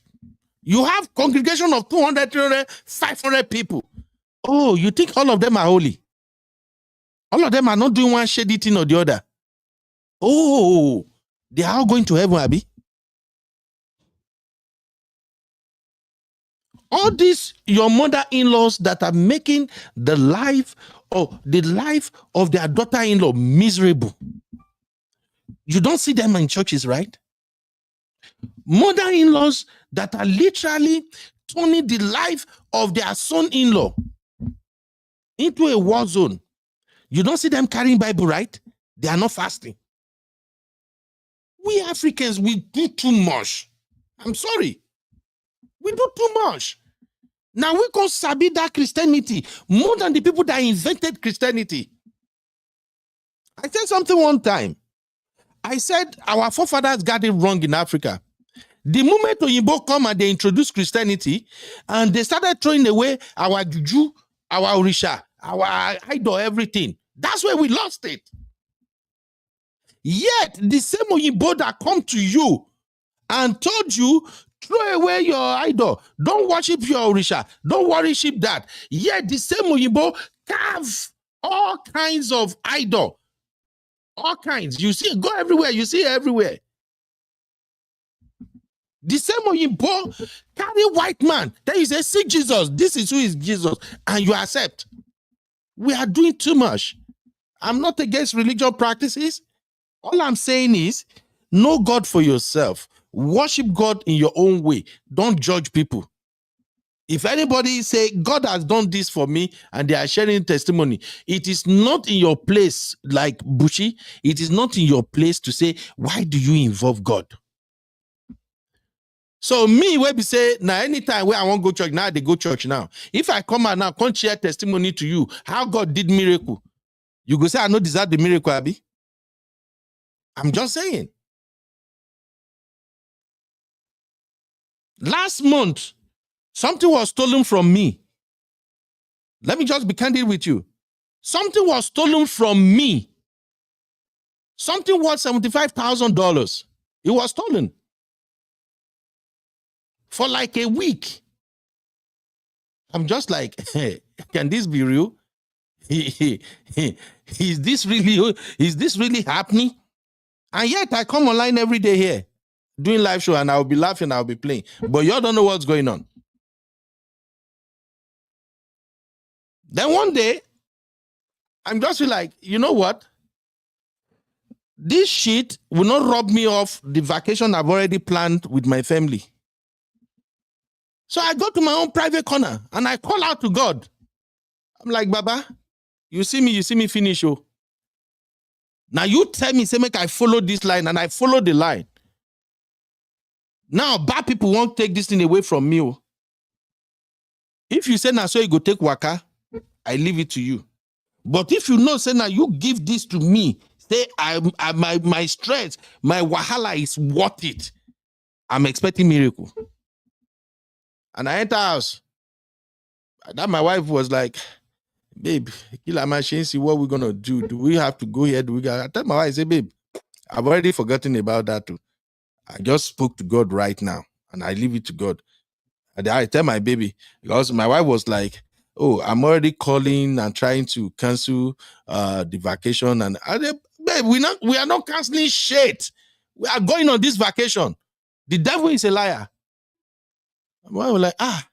you have congregation of 200, 300, 500 people. Oh, you think all of them are holy? All of them are not doing one shady thing or the other. Oh, they are all going to heaven, Abi. All these your mother-in-laws that are making the life of their daughter-in-law miserable. You don't see them in churches, right? Mother-in-laws that are literally turning the life of their son-in-law into a war zone. You don't see them carrying Bible, right? They are not fasting. We Africans, we do too much. I'm sorry. We do too much. Now we can sabi that Christianity more than the people that invented Christianity. I said something one time. I said our forefathers got it wrong in Africa. The moment Oyinbo come and they introduced Christianity and they started throwing away our juju, our orisha, our idol, everything. That's where we lost it. Yet the same Oyinbo that come to you and told you, throw away your idol. Don't worship your orisha. Don't worship that. Yet the same Oyinbo carve all kinds of idol. All kinds. You see, go everywhere. You see everywhere. The same Oyinbo carry white man. Then you say, see Jesus. This is who is Jesus. And you accept. We are doing too much. I'm not against religious practices. All I'm saying is, know God for yourself. Worship God in your own way. Don't judge people. If anybody say, God has done this for me, and they are sharing testimony, it is not in your place, like Buchi, it is not in your place to say, why do you involve God? So me, where we say, now anytime where I want to go church, now they go church now. If I come out now, can't share testimony to you, how God did miracle, you go say, I know deserve the miracle, Abi. I'm just saying. Last month, something was stolen from me. Let me just be candid with you. Something was stolen from me. Something worth $75,000. It was stolen. For like a week. I'm just like, hey, can this be real? Is this really happening? And yet I come online every day here, doing live show, and I'll be laughing, I'll be playing. But y'all don't know what's going on. Then one day, I'm just like, you know what? This shit will not rob me off the vacation I've already planned with my family. So I go to my own private corner and I call out to God. I'm like, Baba, You see me finish, oh. Now you tell me, say, make I follow this line, and I follow the line. Now, bad people won't take this thing away from me. Oh. If you say, now, so you go take waka, I leave it to you. But if you know, say, now, you give this to me, say, my stress, my wahala is worth it. I'm expecting miracle. And I enter house. That my wife was like, babe, kill machine, see what we're going to do. Do we have to go here? I tell my wife, I say, babe, I've already forgotten about that too. I just spoke to God right now, and I leave it to God. And I tell my baby, because my wife was like, oh, I'm already calling and trying to cancel the vacation. And I said, babe, we are not canceling shit. We are going on this vacation. The devil is a liar. My wife was like,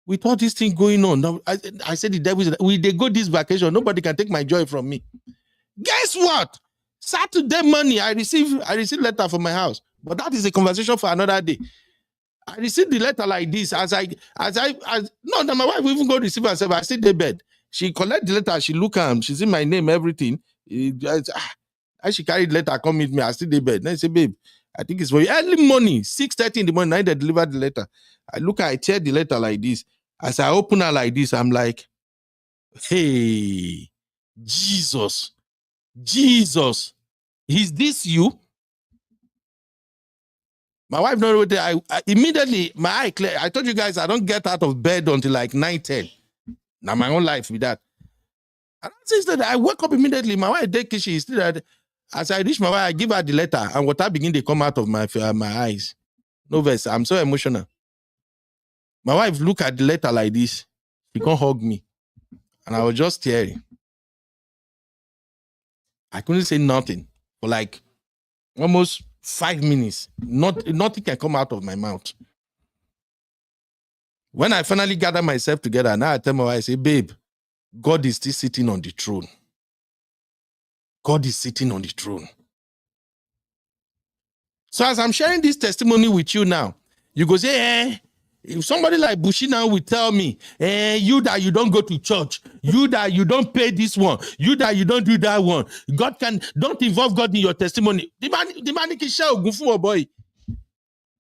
we thought this thing going on. Now, I said, the devil is a liar. They go this vacation. Nobody can take my joy from me. Guess what? Saturday morning, I received letter from my house. But that is a conversation for another day. I received the letter like this. My wife will even go receive herself. I sit in bed. She collect the letter. She look at him. She see my name, everything. I she carried the letter, come meet me. I sit in bed. Then I say, babe, I think it's for you. Early morning, 6:30 in the morning, they delivered the letter. I tear the letter like this. As I open her like this, I'm like, hey, Jesus, is this you? My wife know what I immediately, my eye clear. I told you guys I don't get out of bed until like 9:10. Now my own life with that. And since that I wake up immediately, my wife take she still that. As I reach my wife, I give her the letter, and water begin to come out of my eyes. No verse. I'm so emotional. My wife look at the letter like this. She can't hug me. And I was just tearing. I couldn't say nothing for like almost 5 minutes. Nothing can come out of my mouth. When I finally gather myself together, now I tell my wife, I say, babe, God is still sitting on the throne. God is sitting on the throne. So as I'm sharing this testimony with you now, you go say, if somebody like Buchi now will tell me, you that you don't go to church, you that you don't pay this one, you that you don't do that one, don't involve God in your testimony. The man can share a boy.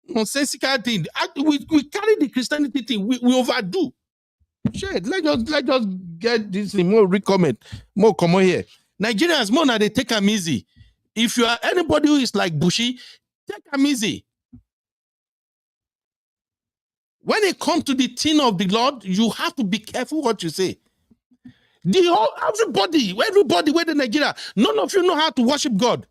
Nonsensical thing. We carry the Christianity thing. We overdo. Shit, let's just get this thing more recommend, more common here. Nigerians more now they take them easy. If you are anybody who is like Buchi, take them easy. When it comes to the thing of the Lord, you have to be careful what you say. Everybody where the Nigeria, none of you know how to worship God.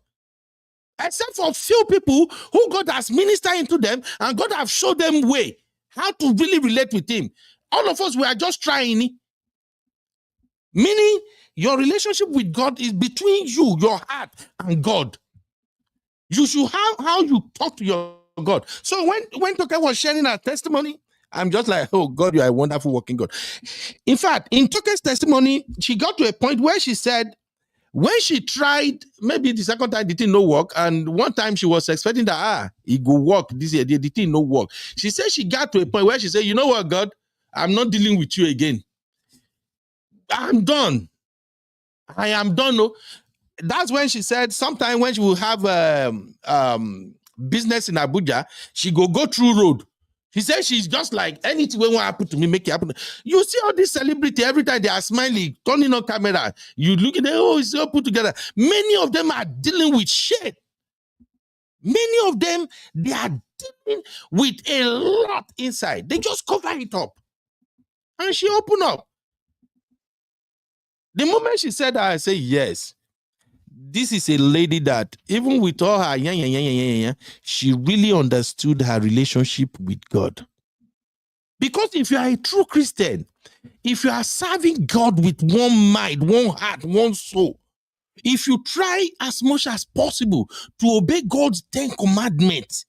Except for a few people who God has ministered into them and God has showed them way how to really relate with him. All of us, we are just trying. Meaning, your relationship with God is between you, your heart, and God. You should have how you talk to your God. So when Toke was sharing her testimony, I'm just like, oh God, you are a wonderful working God. In fact, in Toke's testimony, she got to a point where she said, when she tried, maybe the second time it didn't no work, and one time she was expecting that, it go work this year, it didn't no work. She said she got to a point where she said, you know what, God, I'm not dealing with you again. I'm done. I am done. No. That's when she said, sometime when she will have business in Abuja, she go through road. She said she's just like, anything will happen to me, make it happen. You see all this celebrity, every time they are smiling, turning on camera, you look at them, oh, it's all put together. Many of them are dealing with shit. Many of them, they are dealing with a lot inside. They just cover it up. And she opened up. The moment she said that, I say, yes. This is a lady that, even with all her, she really understood her relationship with God. Because if you are a true Christian, if you are serving God with one mind, one heart, one soul, if you try as much as possible to obey God's 10 commandments,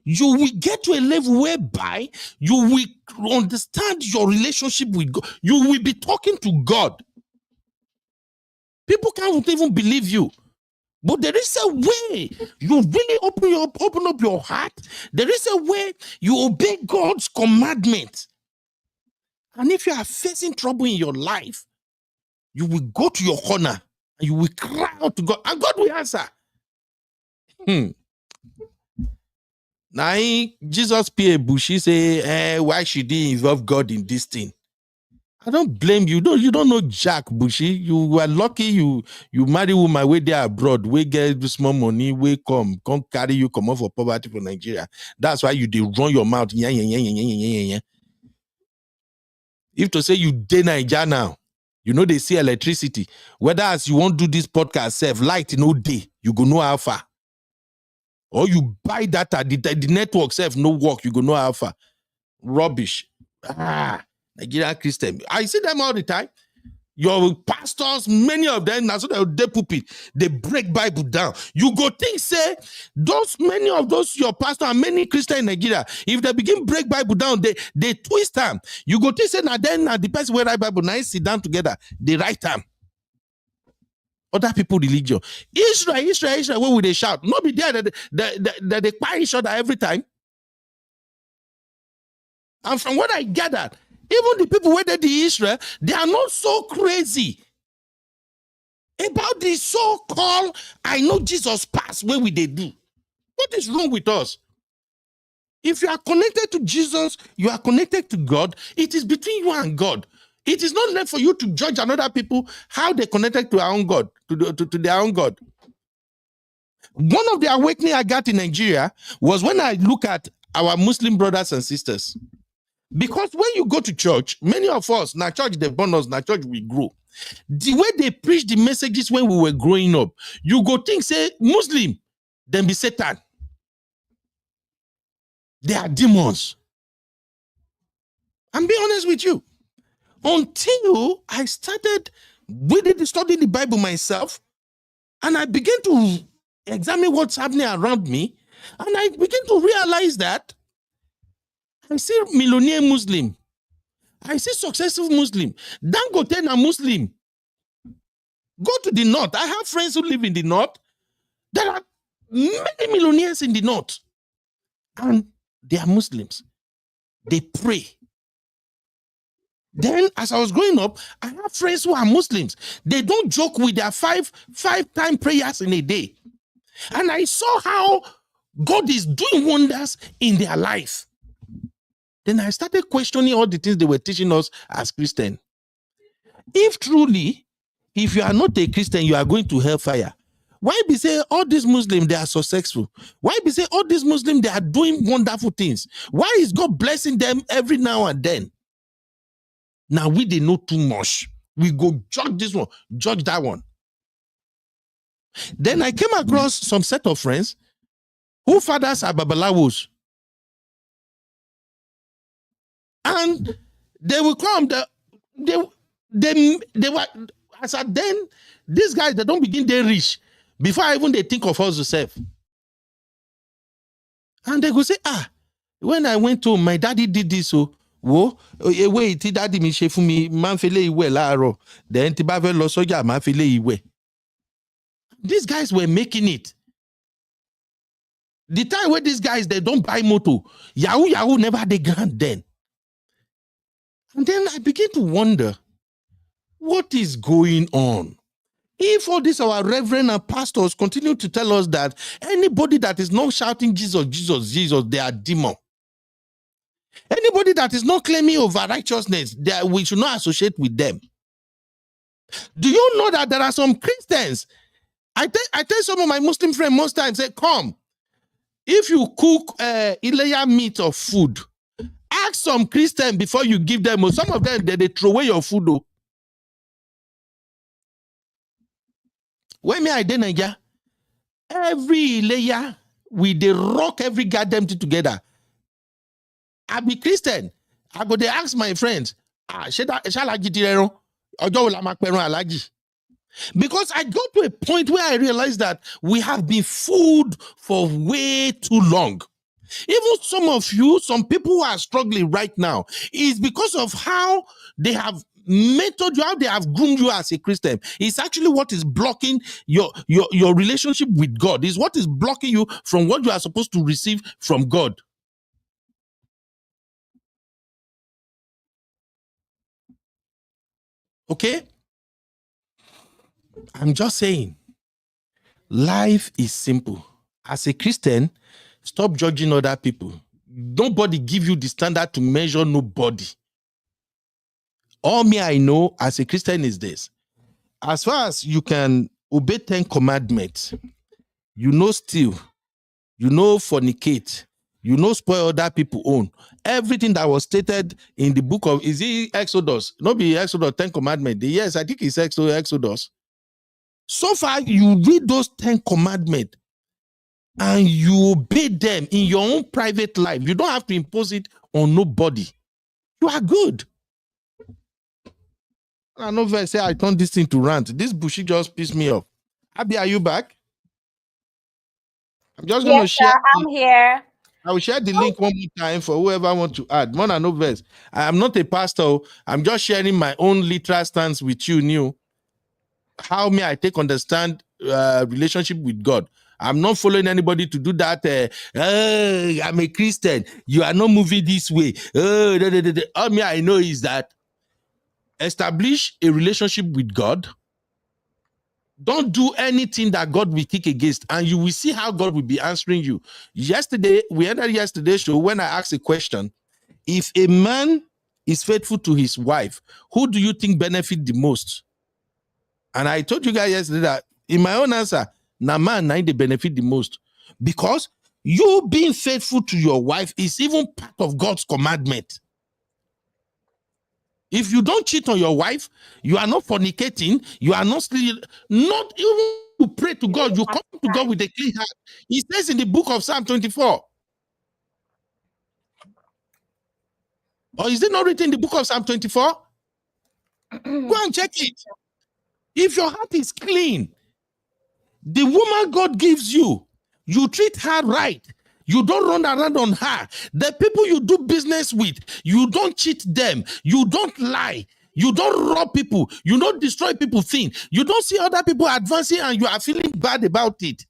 you will get to a level whereby you will understand your relationship with God. You will be talking to God. People can't even believe you. But there is a way you really open up your heart. There is a way you obey God's commandments. And if you are facing trouble in your life, you will go to your corner and you will cry out to God, and God will answer. Now, Jesus P.A. Buchi say, why should he involve God in this thing? I don't blame you. You don't know Jack Buchi. You were lucky you marry woman where they are abroad, we get small money, we come carry you, come off for poverty for Nigeria. That's why you run your mouth. If to say you dey Nigeria now, they see electricity. Whether as you won't do this podcast, self light no day, you go know how far. Or you buy data, the network self no work, you go know how far. Rubbish. Nigerian Christian. I see them all the time. Your pastors, many of them, now so they pulpit, they break Bible down. You go think, say, many of those your pastors and many Christians in Nigeria, if they begin break Bible down, they twist them. You go think, say, now the person who write Bible, now sit down together, they write them. Other people religion. Israel, where would they shout? Not be there that they buy each other every time. And from what I gathered, even the people where they Israel, they are not so crazy about the so-called I know Jesus pass where we they do. What is wrong with us? If you are connected to Jesus, you are connected to God. It is between you and God. It is not left for you to judge another people how they connected to our own God, to their own God. One of the awakening I got in Nigeria was when I look at our Muslim brothers and sisters. Because when you go to church, many of us, now church they born us, now church we grow. The way they preach the messages when we were growing up, you go think, say, Muslim, then be Satan. They are demons. I'm being honest with you. Until I started really studying the Bible myself, and I began to examine what's happening around me, and I began to realize that I see millionaire Muslim. I see successful Muslim. Dangote a Muslim. Go to the north. I have friends who live in the north. There are many millionaires in the north. And they are Muslims. They pray. Then, as I was growing up, I have friends who are Muslims. They don't joke with their five-time prayers in a day. And I saw how God is doing wonders in their life. Then I started questioning all the things they were teaching us as Christians. If truly, if you are not a Christian, you are going to hellfire. Why be say all these Muslims, they are successful? Why be say all these Muslims, they are doing wonderful things? Why is God blessing them every now and then? Now we they know too much. We go judge this one, judge that one. Then I came across some set of friends who fathers are babalawos. And they will come, they were, as at then, these guys, they don't begin they rich before even they think of us to serve. And they go say, when I went home, my daddy did this, so, wait, daddy me chef me, man fele iwe la then tibavel lo soja, man fele iwe. These guys were making it. The time where these guys, they don't buy motor, Yahoo never had a grant then. And then I begin to wonder, what is going on? If all these our reverend and pastors continue to tell us that anybody that is not shouting Jesus, Jesus, Jesus, they are demon. Anybody that is not claiming over righteousness, we should not associate with them. Do you know that there are some Christians? I tell some of my Muslim friends most times, say, come, if you cook Ileya meat or food, ask some Christian before you give them. Some of them, they throw away your food. Though. When me I did Nigeria, every layer we they rock every goddamn thing together. I be Christian. I go they ask my friends, shall I get it? Because I got to a point where I realized that we have been fooled for way too long. Even some of you, some people who are struggling right now, is because of how they have mentored you, how they have groomed you as a Christian. It's actually what is blocking your relationship with God. It's what is blocking you from what you are supposed to receive from God. Okay? I'm just saying, life is simple. As a Christian, stop judging other people. Nobody give you the standard to measure nobody. All me I know as a Christian is this. As far as you can obey 10 commandments, you know steal, you know fornicate, you know spoil other people own. Everything that was stated in the book of, is it Exodus? Not be Exodus, 10 commandments. Yes, I think it's Exodus. So far, you read those 10 commandments and you obey them in your own private life. You don't have to impose it on nobody. You are good. I know if I say I turn this thing to rant. This Bushi just pissed me off. Abby, are you back? I'm just going to share. I'm here. I will share the link one more time for whoever wants to add. More than no verse. I am not a pastor. I'm just sharing my own literal stance with you, New. How may I understand relationship with God? I'm not following anybody to do that. I'm a Christian. You are not moving this way. All me I know is that establish a relationship with God. Don't do anything that God will kick against, and you will see how God will be answering you. Yesterday, we ended yesterday's show when I asked a question. If a man is faithful to his wife, who do you think benefit the most? And I told you guys yesterday that in my own answer, man, they benefit the most. Because you being faithful to your wife is even part of God's commandment. If you don't cheat on your wife, you are not fornicating, you are not stealing, not even to pray to God, you come to God with a clean heart. He says in the book of Psalm 24. Or is it not written in the book of Psalm 24? Go and check it. If your heart is clean, the woman God gives you, you treat her right. You don't run around on her. The people you do business with, you don't cheat them. You don't lie. You don't rob people. You don't destroy people's things. You don't see other people advancing and you are feeling bad about it.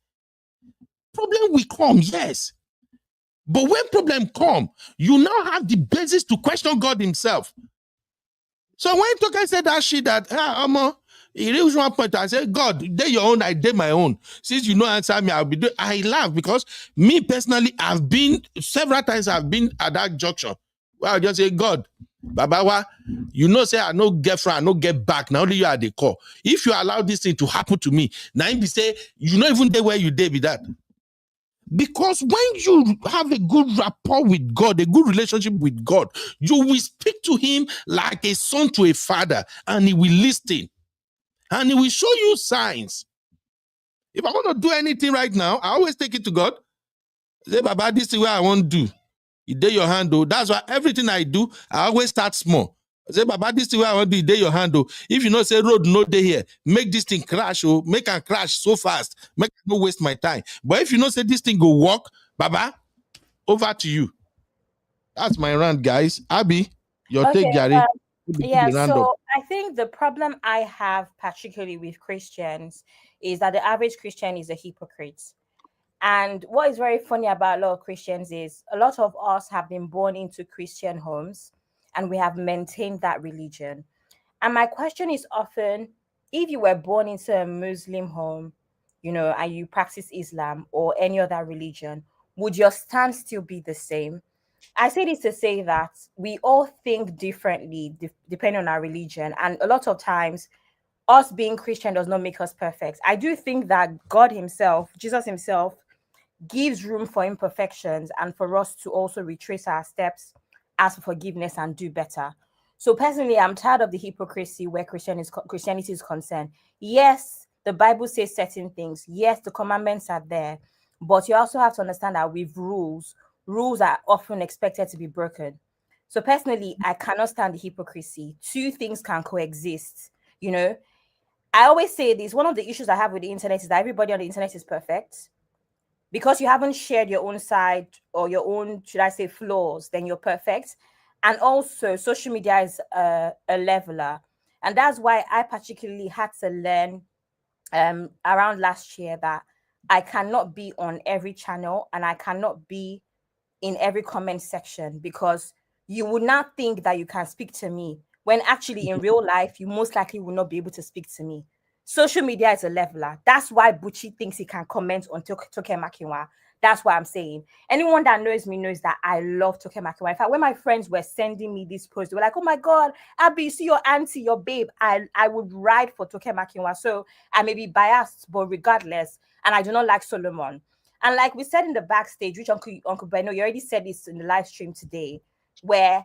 Problem will come, yes. But when problem come, you now have the basis to question God himself. So when Toke said that shit that, he reached one point, I said, God, they your own, I did my own. Since you know answer me, I'll be doing. I laugh because me personally, I've been, several times I've been at that junction. Well, I just say, God, Babawa, you know, say I no get front, I no get back. Now only you are the core. If you allow this thing to happen to me, now you say, you not even there where you did with that. Because when you have a good rapport with God, a good relationship with God, you will speak to him like a son to a father, and he will listen. And he will show you signs. If I want to do anything right now, I always take it to God. Say, Baba, this is what I want to do. You did your hand, though. That's why everything I do, I always start small. Say, Baba, this is what I want to do. You did your hand, though. If you know, say, road, no day here. Make this thing crash, oh, make it crash so fast. Make it no waste my time. But if you know, say, this thing go work, Baba, over to you. That's my rant, guys. Abby, your take, Gary. So I think the problem I have particularly with Christians is that the average Christian is a hypocrite. And what is very funny about a lot of Christians is a lot of us have been born into Christian homes and we have maintained that religion. And my question is often, if you were born into a Muslim home, you know, and you practice Islam or any other religion, would your stance still be the same? I say this to say that we all think differently depending on our religion. And a lot of times, us being Christian does not make us perfect. I do think that God himself, Jesus himself, gives room for imperfections and for us to also retrace our steps, ask for forgiveness, and do better. So personally, I'm tired of the hypocrisy where Christianity is concerned. Yes, the Bible says certain things. Yes, the commandments are there. But you also have to understand that with rules are often expected to be broken. So personally, I cannot stand the hypocrisy. Two things can coexist. You know, I always say this. One of the issues I have with the internet is that everybody on the internet is perfect. Because you haven't shared your own side or your own, should I say, flaws, then you're perfect. And also, social media is a leveler. And that's why I particularly had to learn around last year that I cannot be on every channel and I cannot be in every comment section, because you would not think that you can speak to me when actually in real life, you most likely will not be able to speak to me. Social media is a leveler. That's why Buchi thinks he can comment on Toke Makinwa. That's what I'm saying. Anyone that knows me knows that I love Toke Makinwa. In fact, when my friends were sending me this post, they were like, oh my God, Abby, you see your auntie, your babe. I would ride for Toke Makinwa. So I may be biased, but regardless, and I do not like Solomon. And like we said in the backstage, which Uncle Beno, you already said this in the live stream today, where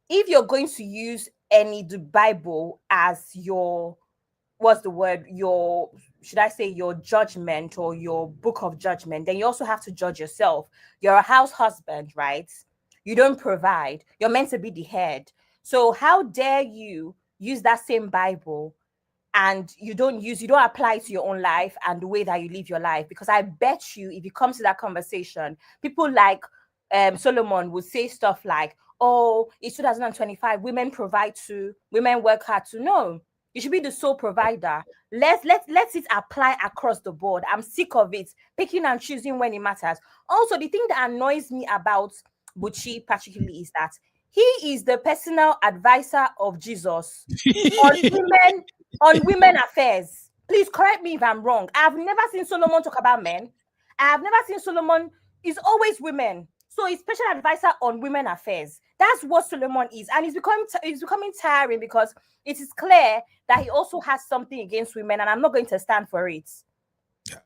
if you're going to use the Bible as your, what's the word, your, should I say your judgment or your book of judgment, then you also have to judge yourself. You're a house husband, right? You don't provide. You're meant to be the head. So how dare you use that same Bible and you don't apply it to your own life and the way that you live your life? Because I bet you, if you come to that conversation, people like Solomon would say stuff like, oh, it's 2025, women provide too, women work hard too. No, you should be the sole provider. Let's it apply across the board. I'm sick of it, picking and choosing when it matters. Also, the thing that annoys me about Buchi particularly is that he is the personal advisor of Jesus on women affairs. Please correct me if I'm wrong. I've never seen Solomon talk about men. I have never seen Solomon. It's always women. So he's special advisor on women affairs. That's what Solomon is. And it's becoming tiring because it is clear that he also has something against women, and I'm not going to stand for it.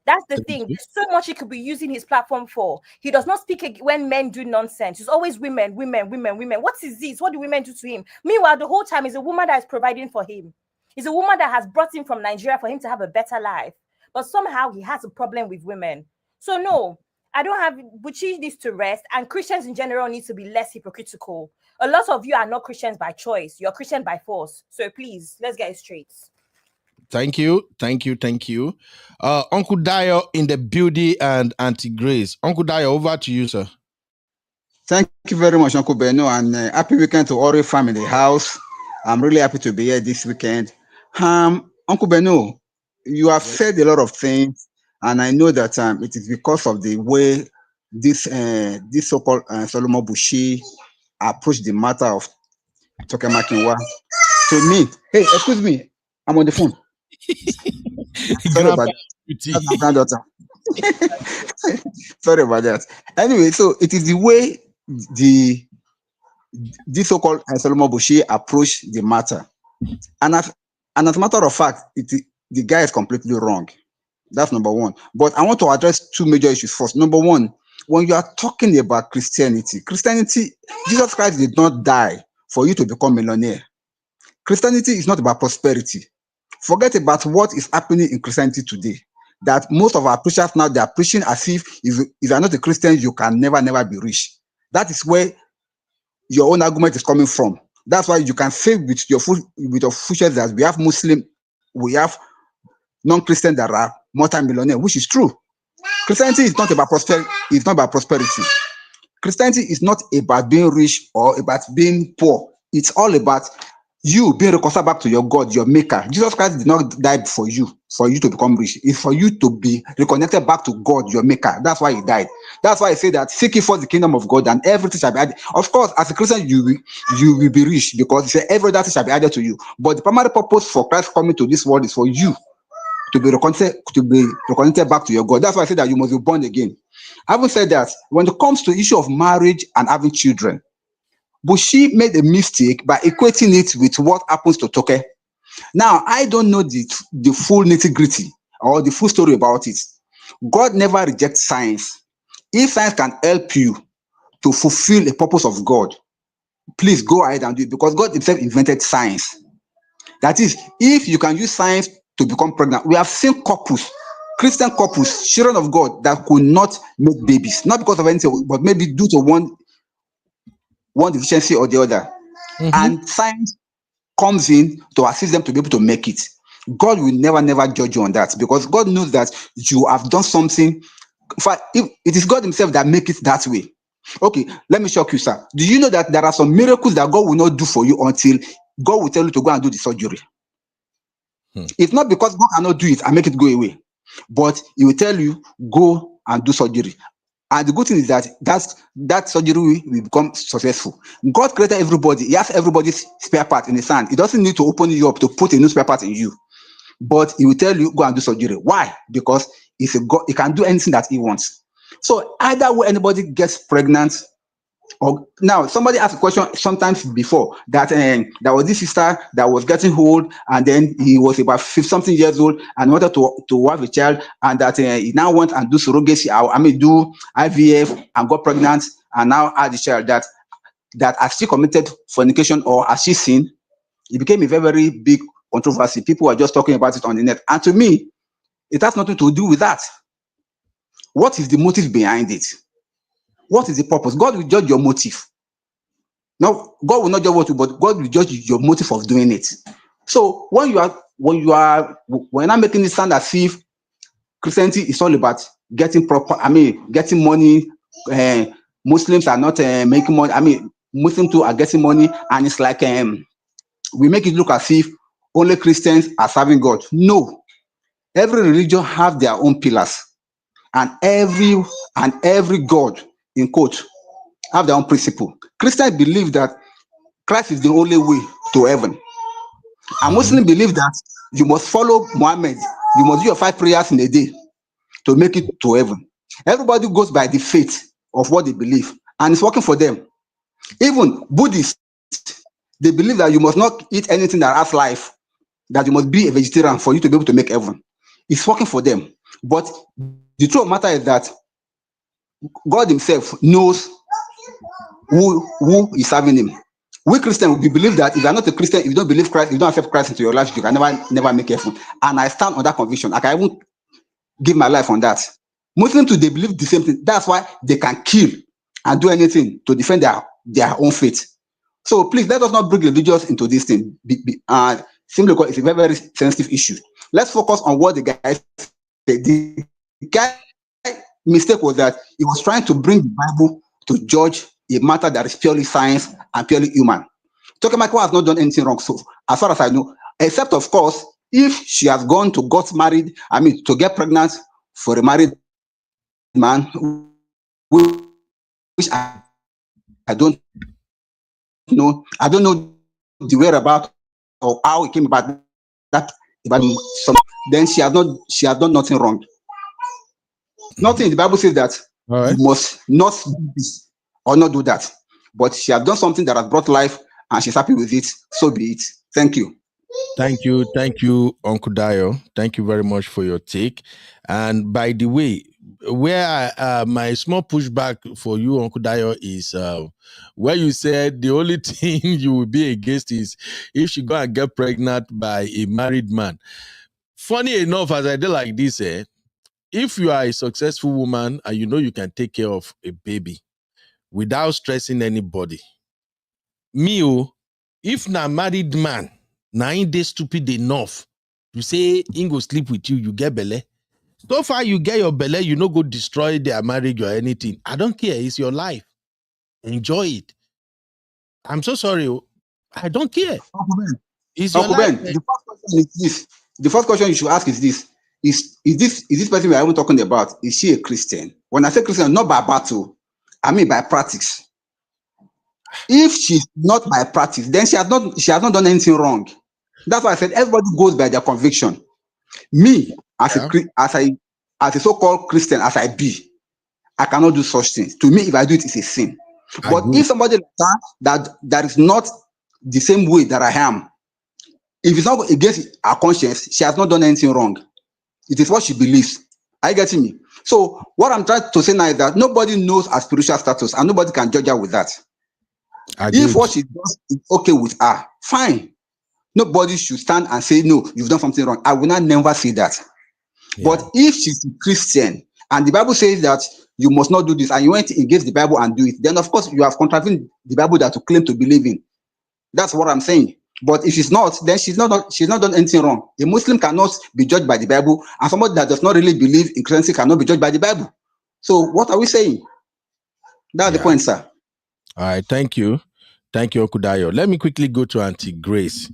That's the thing. There's so much he could be using his platform for. He does not speak when men do nonsense. It's always women. What is this? What do women do to him? Meanwhile, the whole time is a woman that is providing for him. It's a woman that has brought him from Nigeria for him to have a better life. But somehow he has a problem with women. So no, I don't have, Buchi needs to rest, and Christians in general need to be less hypocritical. A lot of you are not Christians by choice. You're Christian by force. So please, let's get it straight. Thank you. Uncle Dio in the building and Auntie Grace. Uncle Dio, over to you, sir. Thank you very much, Uncle Beno, and happy weekend to all your family house. I'm really happy to be here this weekend. Uncle Beno, you have said a lot of things, and I know that it is because of the way this so-called Solomon Buchi approached the matter of Toke Makinwa. To me, hey, excuse me, I'm on the phone. Sorry about that. That's my granddaughter. Sorry about that. Anyway, so it is the way this so-called Solomon Buchi approached the matter, and as a matter of fact, the guy is completely wrong. That's number one. But I want to address two major issues first. Number one, when you are talking about Christianity, Jesus Christ did not die for you to become a millionaire. Christianity is not about prosperity. Forget about what is happening in Christianity today. That most of our preachers now, they are preaching as if you are not a Christian, you can never be rich. That is where your own argument is coming from. That's why you can say with your futures that we have Muslim, we have non-Christian that are multi-millionaire, which is true. Christianity is not about prosperity. It's not about prosperity. Christianity is not about being rich or about being poor. It's all about you being reconciled back to your God, your maker. Jesus Christ did not die for you to become rich. It's for you to be reconnected back to God, your maker. That's why he died. That's why I say that seek ye first the kingdom of God and everything shall be added. Of course, as a Christian, you will be rich because he said every other thing shall be added to you. But the primary purpose for Christ coming to this world is for you to be reconnected back to your God. That's why I say that you must be born again. Having said that, when it comes to the issue of marriage and having children, Buchi made a mistake by equating it with what happens to Toke. Now, I don't know the full nitty-gritty or the full story about it. God never rejects science. If science can help you to fulfill a purpose of God, please go ahead and do it, because God himself invented science. That is, if you can use science to become pregnant, we have seen couples, Christian couples, children of God, that could not make babies, not because of anything, but maybe due to one deficiency or the other. And science comes in to assist them to be able to make it. God will never judge you on that, because God knows that you have done something. In fact, it is God himself that makes it that way. Okay, let me shock you, sir. Do you know that there are some miracles that God will not do for you until God will tell you to go and do the surgery? It's not because God cannot do it and make it go away, but he will tell you, go and do surgery. And the good thing is that surgery will become successful. God created everybody. He has everybody's spare part in his hand. He doesn't need to open you up to put a new spare part in you. but he will tell you go and do surgery. Why? Because he's a God, he can do anything that he wants. So either way anybody gets pregnant, or now somebody asked a question sometimes before that there was this sister that was getting old, and then he was about 50 something years old and wanted to have a child, and that he now went and do surrogacy, do IVF and got pregnant and now had the child. That has she committed fornication or has she sinned? It became a very, very big controversy. People were just talking about it on the net. And to me, it has nothing to do with that. What is the motive behind it? What is the purpose? God will judge your motive. No, God will not judge what you, but God will judge your motive of doing it. So when we're not making it sound as if Christianity is all about getting getting money. Muslims are not making money. Muslims too are getting money, and it's like we make it look as if only Christians are serving God. No, every religion have their own pillars, and every God in quote have their own principle. Christians believe that Christ is the only way to heaven, and Muslims believe that you must follow Muhammad. You must do your 5 prayers in a day to make it to heaven. Everybody goes by the faith of what they believe, and it's working for them. Even Buddhists, they believe that you must not eat anything that has life, that you must be a vegetarian for you to be able to make heaven. It's working for them. But the truth of the matter is that God himself knows who is serving him. We Christians, we believe that if you are not a Christian, if you don't believe Christ, if you don't accept Christ into your life, you can never make heaven. And I stand on that conviction. I can even give my life on that. Muslims too, they believe the same thing. That's why they can kill and do anything to defend their own faith. So please, let us not bring religious into this thing. Simply because it's a very, very sensitive issue. Let's focus on what the guy said. The guy mistake was that he was trying to bring the Bible to judge a matter that is purely science and purely human. Toke Makinwa has not done anything wrong, so as far as I know, except of course, if she has gone to to get pregnant for a married man, which I don't know. I don't know the whereabouts or how it came about that. Then she has done nothing wrong. Nothing in the Bible says that you must not do this or not do that. But she has done something that has brought life and she's happy with it. So be it. Thank you. Thank you, Uncle Dio. Thank you very much for your take. And by the way, where my small pushback for you, Uncle Dio, is where you said the only thing you will be against is if she go and get pregnant by a married man. Funny enough, as I did like this, if you are a successful woman and you know you can take care of a baby without stressing anybody, if na married man, na him dey stupid enough to say him go sleep with you, you get belle. So far you get your belle, you no go destroy their marriage or anything. I don't care. It's your life. Enjoy it. I'm so sorry. I don't care. It's your life. The first question is this. The first question you should ask is this. Is this person we are even talking about? Is she a Christian? When I say Christian, not by battle, I mean by practice. If she's not by practice, then she has not done anything wrong. That's why I said everybody goes by their conviction. Me, as a so-called Christian, as I be, I cannot do such things. To me, if I do it, it's a sin. But if somebody that is not the same way that I am, if it's not against her conscience, she has not done anything wrong. It is what she believes. Are you getting me? So what I'm trying to say now is that nobody knows her spiritual status and nobody can judge her with that. If what she does is okay with her, fine. Nobody should stand and say, no, you've done something wrong. I will not never say that. Yeah. But if she's a Christian and the Bible says that you must not do this and you went against the Bible and do it, then of course you have contravened the Bible that you claim to believe in. That's what I'm saying. But if she's not, then she's not done anything wrong. A Muslim cannot be judged by the Bible, and somebody that does not really believe in Christianity cannot be judged by the Bible. So what are we saying? That's the point, sir. All right, thank you. Thank you, Okudayo. Let me quickly go to Auntie Grace.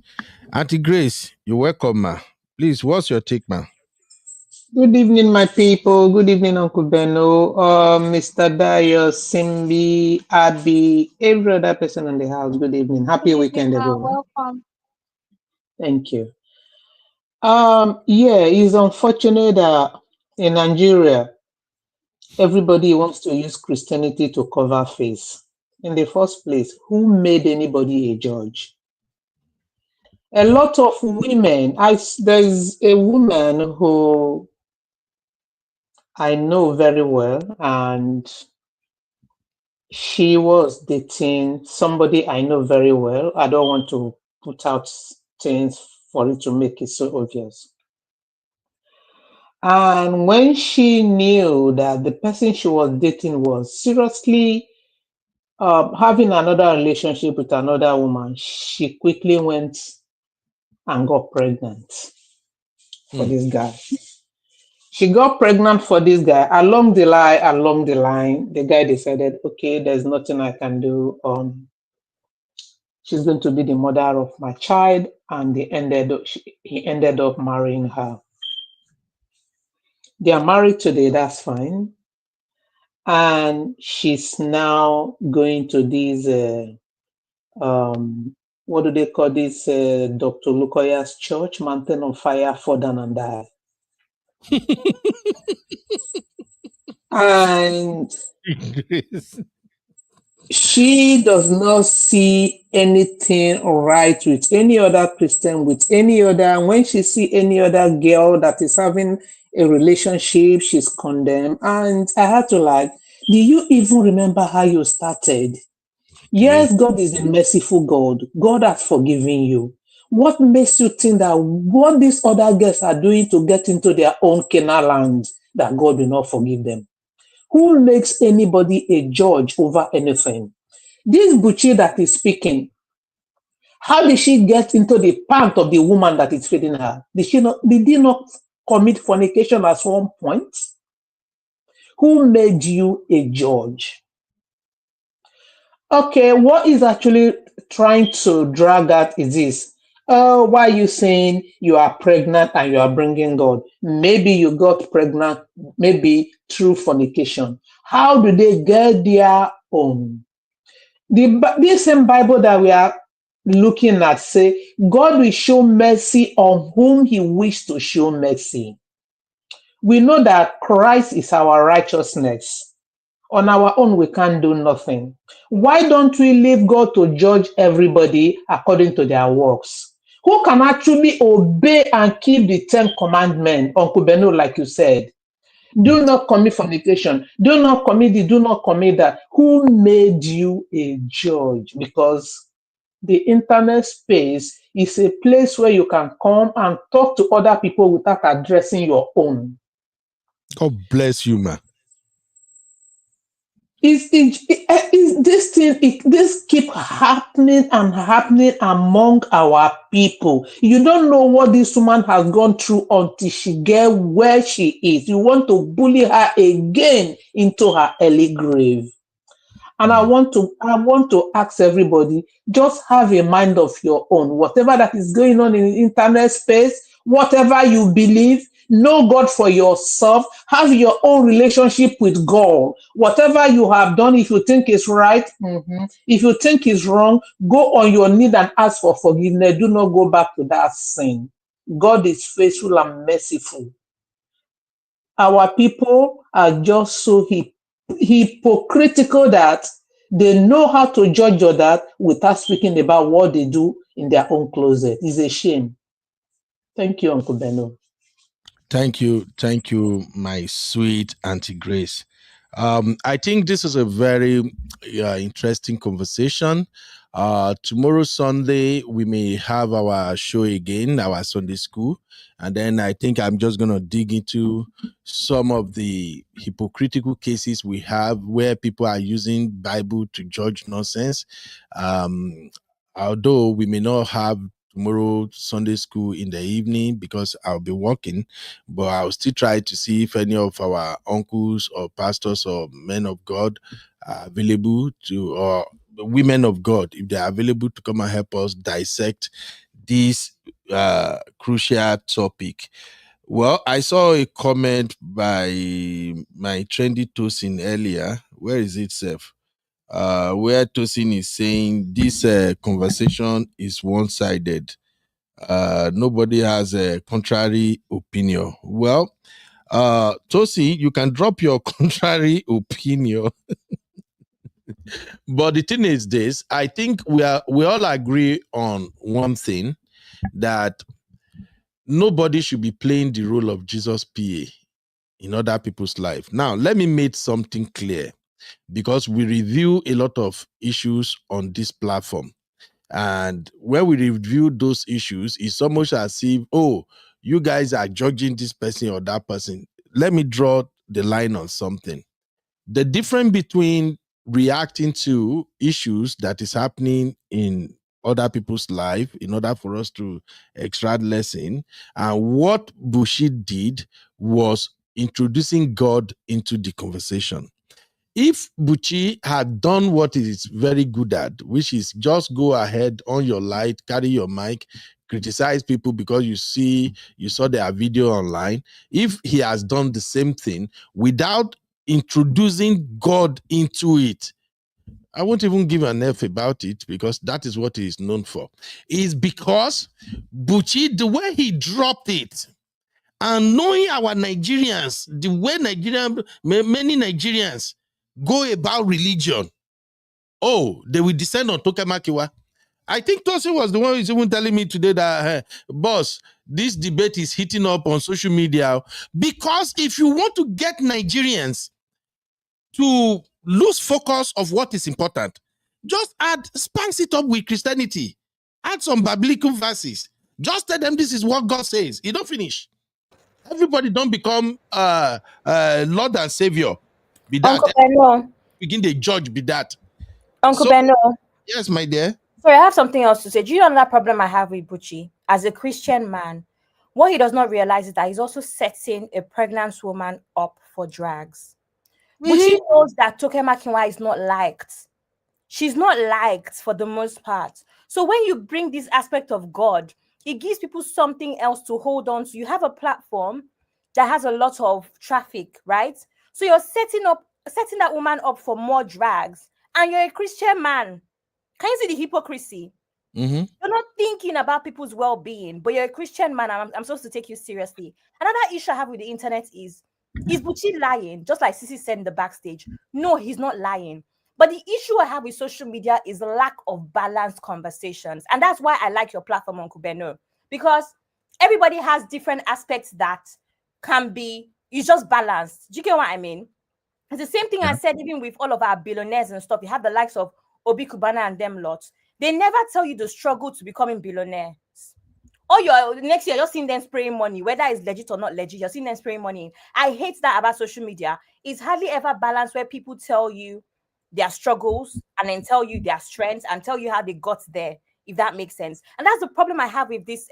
Auntie Grace, you're welcome, ma. Please, what's your take, ma? Good evening, my people. Good evening, Uncle Benno, Mr. Dayo, Simbi, Abby, every other person in the house. Good evening. Happy weekend, everyone. Welcome. Thank you. Yeah, it's unfortunate that in Nigeria, everybody wants to use Christianity to cover face. In the first place, who made anybody a judge? A lot of women, there's a woman who I know very well, and she was dating somebody I know very well. I don't want to put out things for it to make it so obvious. And when she knew that the person she was dating was seriously having another relationship with another woman, she quickly went and got pregnant for this guy. She got pregnant for this guy. Along the line, the guy decided, okay, there's nothing I can do. She's going to be the mother of my child, and he ended up marrying her. They are married today, that's fine. And she's now going to these, what do they call this, Dr. Lukoya's church, Mountain of Fire, for down and die. And she does not see anything right with any other Christian, with any other. When she see any other girl that is having a relationship, she's condemned. And I had to like, do you even remember how you started? Yes, God is a merciful God. God has forgiven you. What makes you think that what these other girls are doing to get into their own Canaan land, that God will not forgive them? Who makes anybody a judge over anything? This Buchi that is speaking, how did she get into the pant of the woman that is feeding her? Did he not commit fornication at one point? Who made you a judge? Okay, what is actually trying to drag at is this. Oh, why are you saying you are pregnant and you are bringing God? Maybe you got pregnant, maybe through fornication. How do they get their own? This same Bible that we are looking at say, God will show mercy on whom he wishes to show mercy. We know that Christ is our righteousness. On our own, we can't do nothing. Why don't we leave God to judge everybody according to their works? Who can actually obey and keep the 10 commandments, Uncle Beno, like you said? Do not commit fornication. Do not commit this. Do not commit that. Who made you a judge? Because the internet space is a place where you can come and talk to other people without addressing your own. God bless you, man. Is this thing? This keep happening and happening among our people. You don't know what this woman has gone through until she get where she is. You want to bully her again into her early grave. And I want to ask everybody, just have a mind of your own. Whatever that is going on in the internet space, whatever you believe, know God for yourself. Have your own relationship with God. Whatever you have done, if you think is right, if you think is wrong, go on your knee and ask for forgiveness. Do not go back to that sin. God is faithful and merciful. Our people are just so hypocritical that they know how to judge others without speaking about what they do in their own closet. It's a shame. Thank you, Uncle Beno. Thank you, my sweet Auntie Grace. I think this is a very interesting conversation. Tomorrow, Sunday, we may have our show again, our Sunday school. And then I think I'm just going to dig into some of the hypocritical cases we have where people are using Bible to judge nonsense. Although we may not have tomorrow Sunday school in the evening because I'll be working, but I'll still try to see if any of our uncles or pastors or men of God are available to, or women of God, if they are available to come and help us dissect this crucial topic. Well, I saw a comment by my trendy Tosin earlier. Where is it, Seth? Where Tosin is saying this conversation is one-sided. Nobody has a contrary opinion. Well, Tosi, you can drop your contrary opinion. But the thing is this, I think we all agree on one thing, that nobody should be playing the role of Jesus PA in other people's life. Now, let me make something clear, because we review a lot of issues on this platform. And when we review those issues, it's almost as if, oh, you guys are judging this person or that person. Let me draw the line on something. The difference between reacting to issues that is happening in other people's life in order for us to extract lesson, and what Bushi did was introducing God into the conversation. If Buchi had done what he is very good at, which is just go ahead on your light, carry your mic, criticize people because you saw their video online. If he has done the same thing without introducing God into it, I won't even give an F about it, because that is what he is known for. Is because Buchi, the way he dropped it, and knowing our Nigerians, the way many Nigerians go about religion, oh, they will descend on Toke Makinwa. I think Tosin was the one who's even telling me today that, boss, this debate is hitting up on social media, because if you want to get Nigerians to lose focus of what is important, just spice it up with Christianity, add some biblical verses, just tell them this is what God says. You don't finish. Everybody don't become Lord and Savior. Be that. Uncle Beno. Begin the judge, be that. Uncle Beno. Yes, my dear. Sorry, I have something else to say. Do you know another problem I have with Buchi? As a Christian man, what he does not realize is that he's also setting a pregnant woman up for drags. Buchi knows that Toke Makinwa is not liked. She's not liked for the most part. So when you bring this aspect of God, it gives people something else to hold on to. You have a platform that has a lot of traffic, right? So you're setting that woman up for more drags, and you're a Christian man. Can you see the hypocrisy? Mm-hmm. You're not thinking about people's well-being, but you're a Christian man. I'm supposed to take you seriously. Another issue I have with the internet is Buchi lying? Just like Sisi said in the backstage. No, he's not lying. But the issue I have with social media is the lack of balanced conversations. And that's why I like your platform, Uncle Beno, because everybody has different aspects that can be, it's just balanced. Do you get what I mean? It's the same thing I said, even with all of our billionaires and stuff. You have the likes of Obi Kubana and them lots. They never tell you the struggle to becoming billionaires. Or you're next year, you're seeing them spraying money, whether it's legit or not legit, you're seeing them spraying money. I hate that about social media. It's hardly ever balanced, where people tell you their struggles and then tell you their strengths and tell you how they got there, if that makes sense. And that's the problem I have with this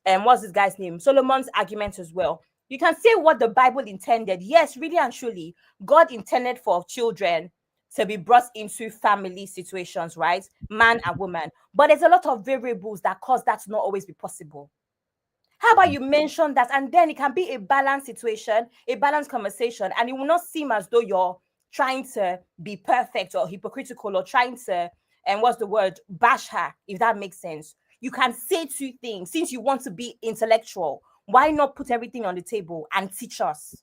what's this guy's name? Solomon's argument as well. You can say what the Bible intended. Yes, really and truly, God intended for children to be brought into family situations, right? Man and woman. But there's a lot of variables that cause that to not always be possible. How about you mention that, and then it can be a balanced situation, a balanced conversation, and it will not seem as though you're trying to be perfect or hypocritical or trying to, bash her, if that makes sense. You can say two things. Since you want to be intellectual, why not put everything on the table and teach us?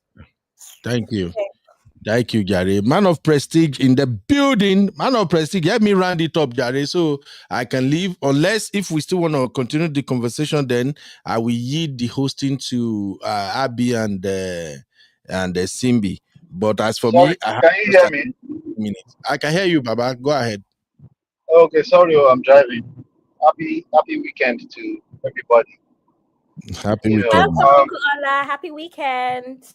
Thank you. Okay. Thank you, Gary. Man of prestige in the building. Man of prestige, help me round it up, Gary, so I can leave. Unless if we still want to continue the conversation, then I will yield the hosting to Abby and Simbi. But as for me, can you hear me? Minutes. I can hear you, Baba. Go ahead. Okay, sorry, I'm driving. Happy weekend to everybody. Happy weekend. Welcome, happy weekend.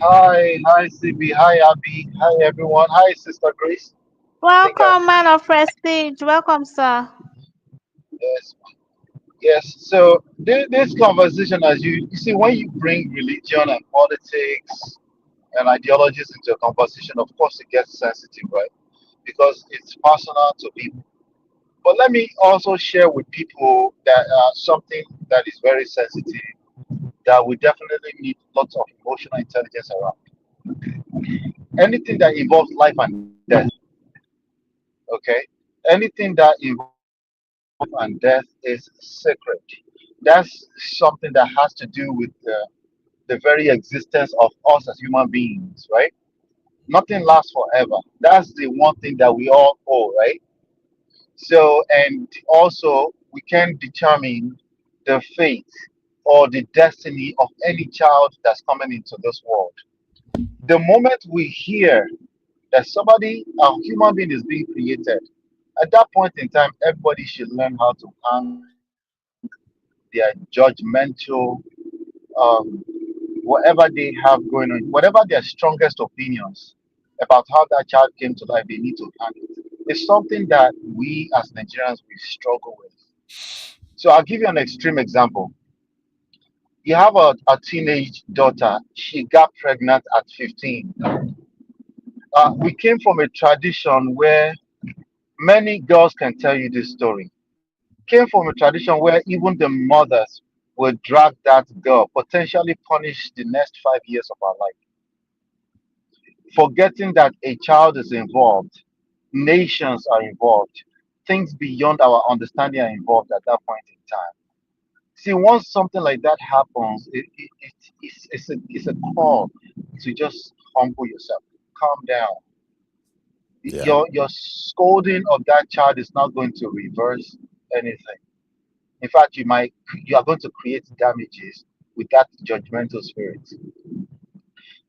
Hi, CB. Hi, Abby. Hi, everyone. Hi, Sister Grace. Welcome, man of prestige. Welcome, sir. Yes. So this conversation, as you see, when you bring religion and politics and ideologies into a conversation, of course, it gets sensitive, right? Because it's personal to people. But let me also share with people that something that is very sensitive, that we definitely need lots of emotional intelligence around. Anything that involves life and death, okay? Anything that involves life and death is sacred. That's something that has to do with the very existence of us as human beings, right? Nothing lasts forever. That's the one thing that we all owe, right? So, and also, we can determine the fate or the destiny of any child that's coming into this world. The moment we hear that a human being is being created, at that point in time, everybody should learn how to hang their judgmental, um, whatever they have going on, whatever their strongest opinions about how that child came to life, they need to hang it. It's something that we as Nigerians we struggle with. So I'll give you an extreme example. You have a teenage daughter. She got pregnant at 15. We came from a tradition where many girls can tell you this story. Came from a tradition where even the mothers would drag that girl, potentially punish the next 5 years of her life, forgetting that a child is involved, nations are involved, things beyond our understanding are involved at that point in time. See, once something like that happens, it's a call to just humble yourself, calm down. Yeah. Your scolding of that child is not going to reverse anything. In fact, you are going to create damages with that judgmental spirit.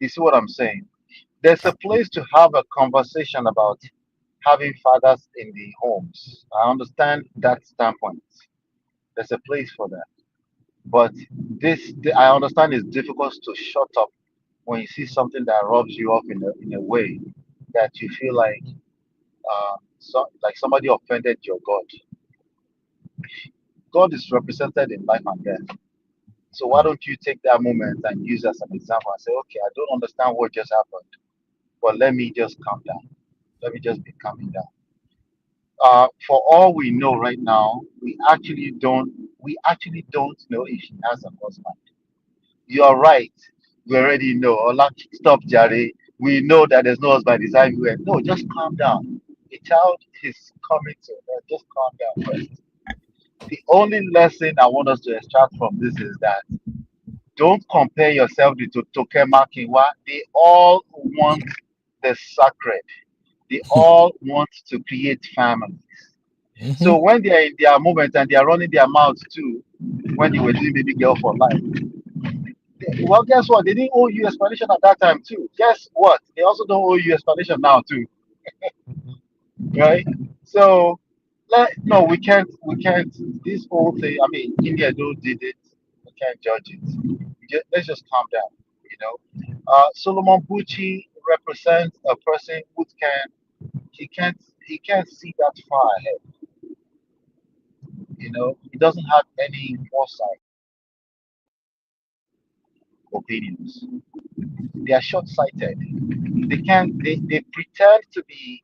You see what I'm saying? There's a place to have a conversation about having fathers in the homes. I understand that standpoint. There's a place for that. But I understand it's difficult to shut up when you see something that rubs you off in a way that you feel like somebody offended your God. God is represented in life and death. So why don't you take that moment and use as an example and say, okay, I don't understand what just happened, but let me just calm down. Let me just be calming down. For all we know right now, we actually don't know if she has a husband. You are right. We already know. Ola, stop, Jare. We know that there's no husband is everywhere. No, just calm down. A child is coming to her. Just calm down first. The only lesson I want us to extract from this is that don't compare yourself to Toke Makinwa. They all want the sacred. They all want to create families. So when they are in their moment and they are running their mouths too, when they were doing baby girl for life, well, guess what? They didn't owe you explanation at that time too. Guess what? They also don't owe you explanation now too, right? So, no, we can't. This whole thing. I mean, India don't did it. We can't judge it. Let's just calm down. You know, Solomon Buchi represents a person who he can't see that far ahead. You know, he doesn't have any foresight opinions. They are short-sighted. They pretend to be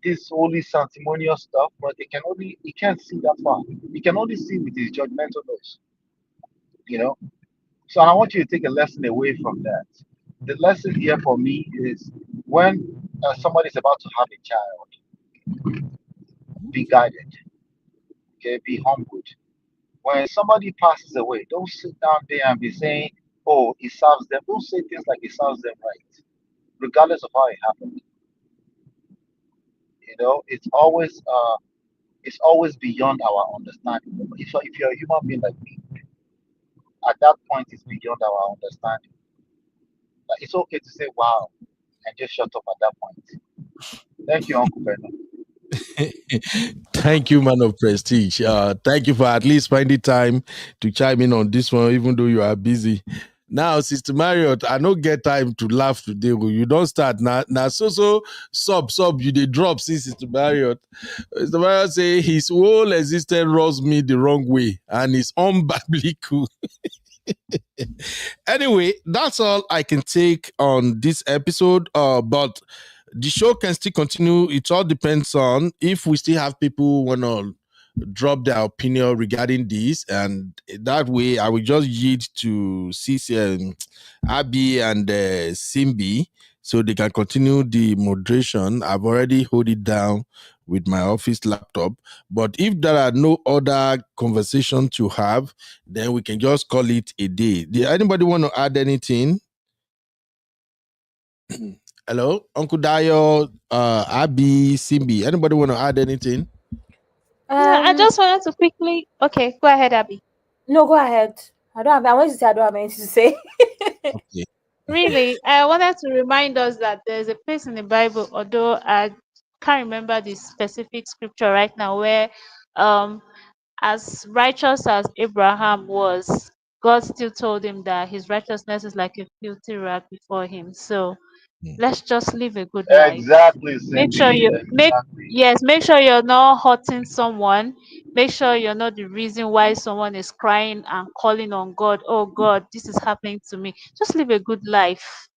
this holy sanctimonious stuff, but he can't see that far. He can only see with his judgmental nose. You know. So I want you to take a lesson away from that. The lesson here for me is when somebody is about to have a child, be guided. Okay, be humbled. When somebody passes away, don't sit down there and be saying, "Oh, it serves them." Don't say things like it serves them right, regardless of how it happened. You know, it's always beyond our understanding. If you're a human being like me, at that point it's beyond our understanding. Like, it's okay to say wow and just shut up at that point. Thank you, Uncle Bernard. Thank you, man of prestige. Thank you for at least finding time to chime in on this one, even though you are busy. Now, Sister Marriott, I don't get time to laugh today. You don't start now. So sub you they drop. See, Sister Marriott. Sister Marriott say his whole existence rubs me the wrong way and it's unbiblical. Anyway, that's all I can take on this episode. But the show can still continue. It all depends on if we still have people who want to drop their opinion regarding this, and that way I will just yield to CC, Abby and Simbi, so they can continue the moderation. I've already hold it down with my office laptop. But if there are no other conversation to have, then we can just call it a day. Did anybody want to add anything? Hello, Uncle Dayo, Abby, Simbi. Anybody want to add anything? Yeah, I just wanted to quickly. Okay, go ahead, Abby. No, go ahead. I wanted to say I don't have anything to say. Okay. Really, I wanted to remind us that there's a place in the Bible, although I can't remember the specific scripture right now, where um as righteous as Abraham was, God still told him that his righteousness is like a filthy rag before him. So let's just live a good life. Exactly, Make sure Cindy. you make Exactly. yes, make sure you're not hurting someone. Make sure you're not the reason why someone is crying and calling on God. Oh God, this is happening to me. Just live a good life.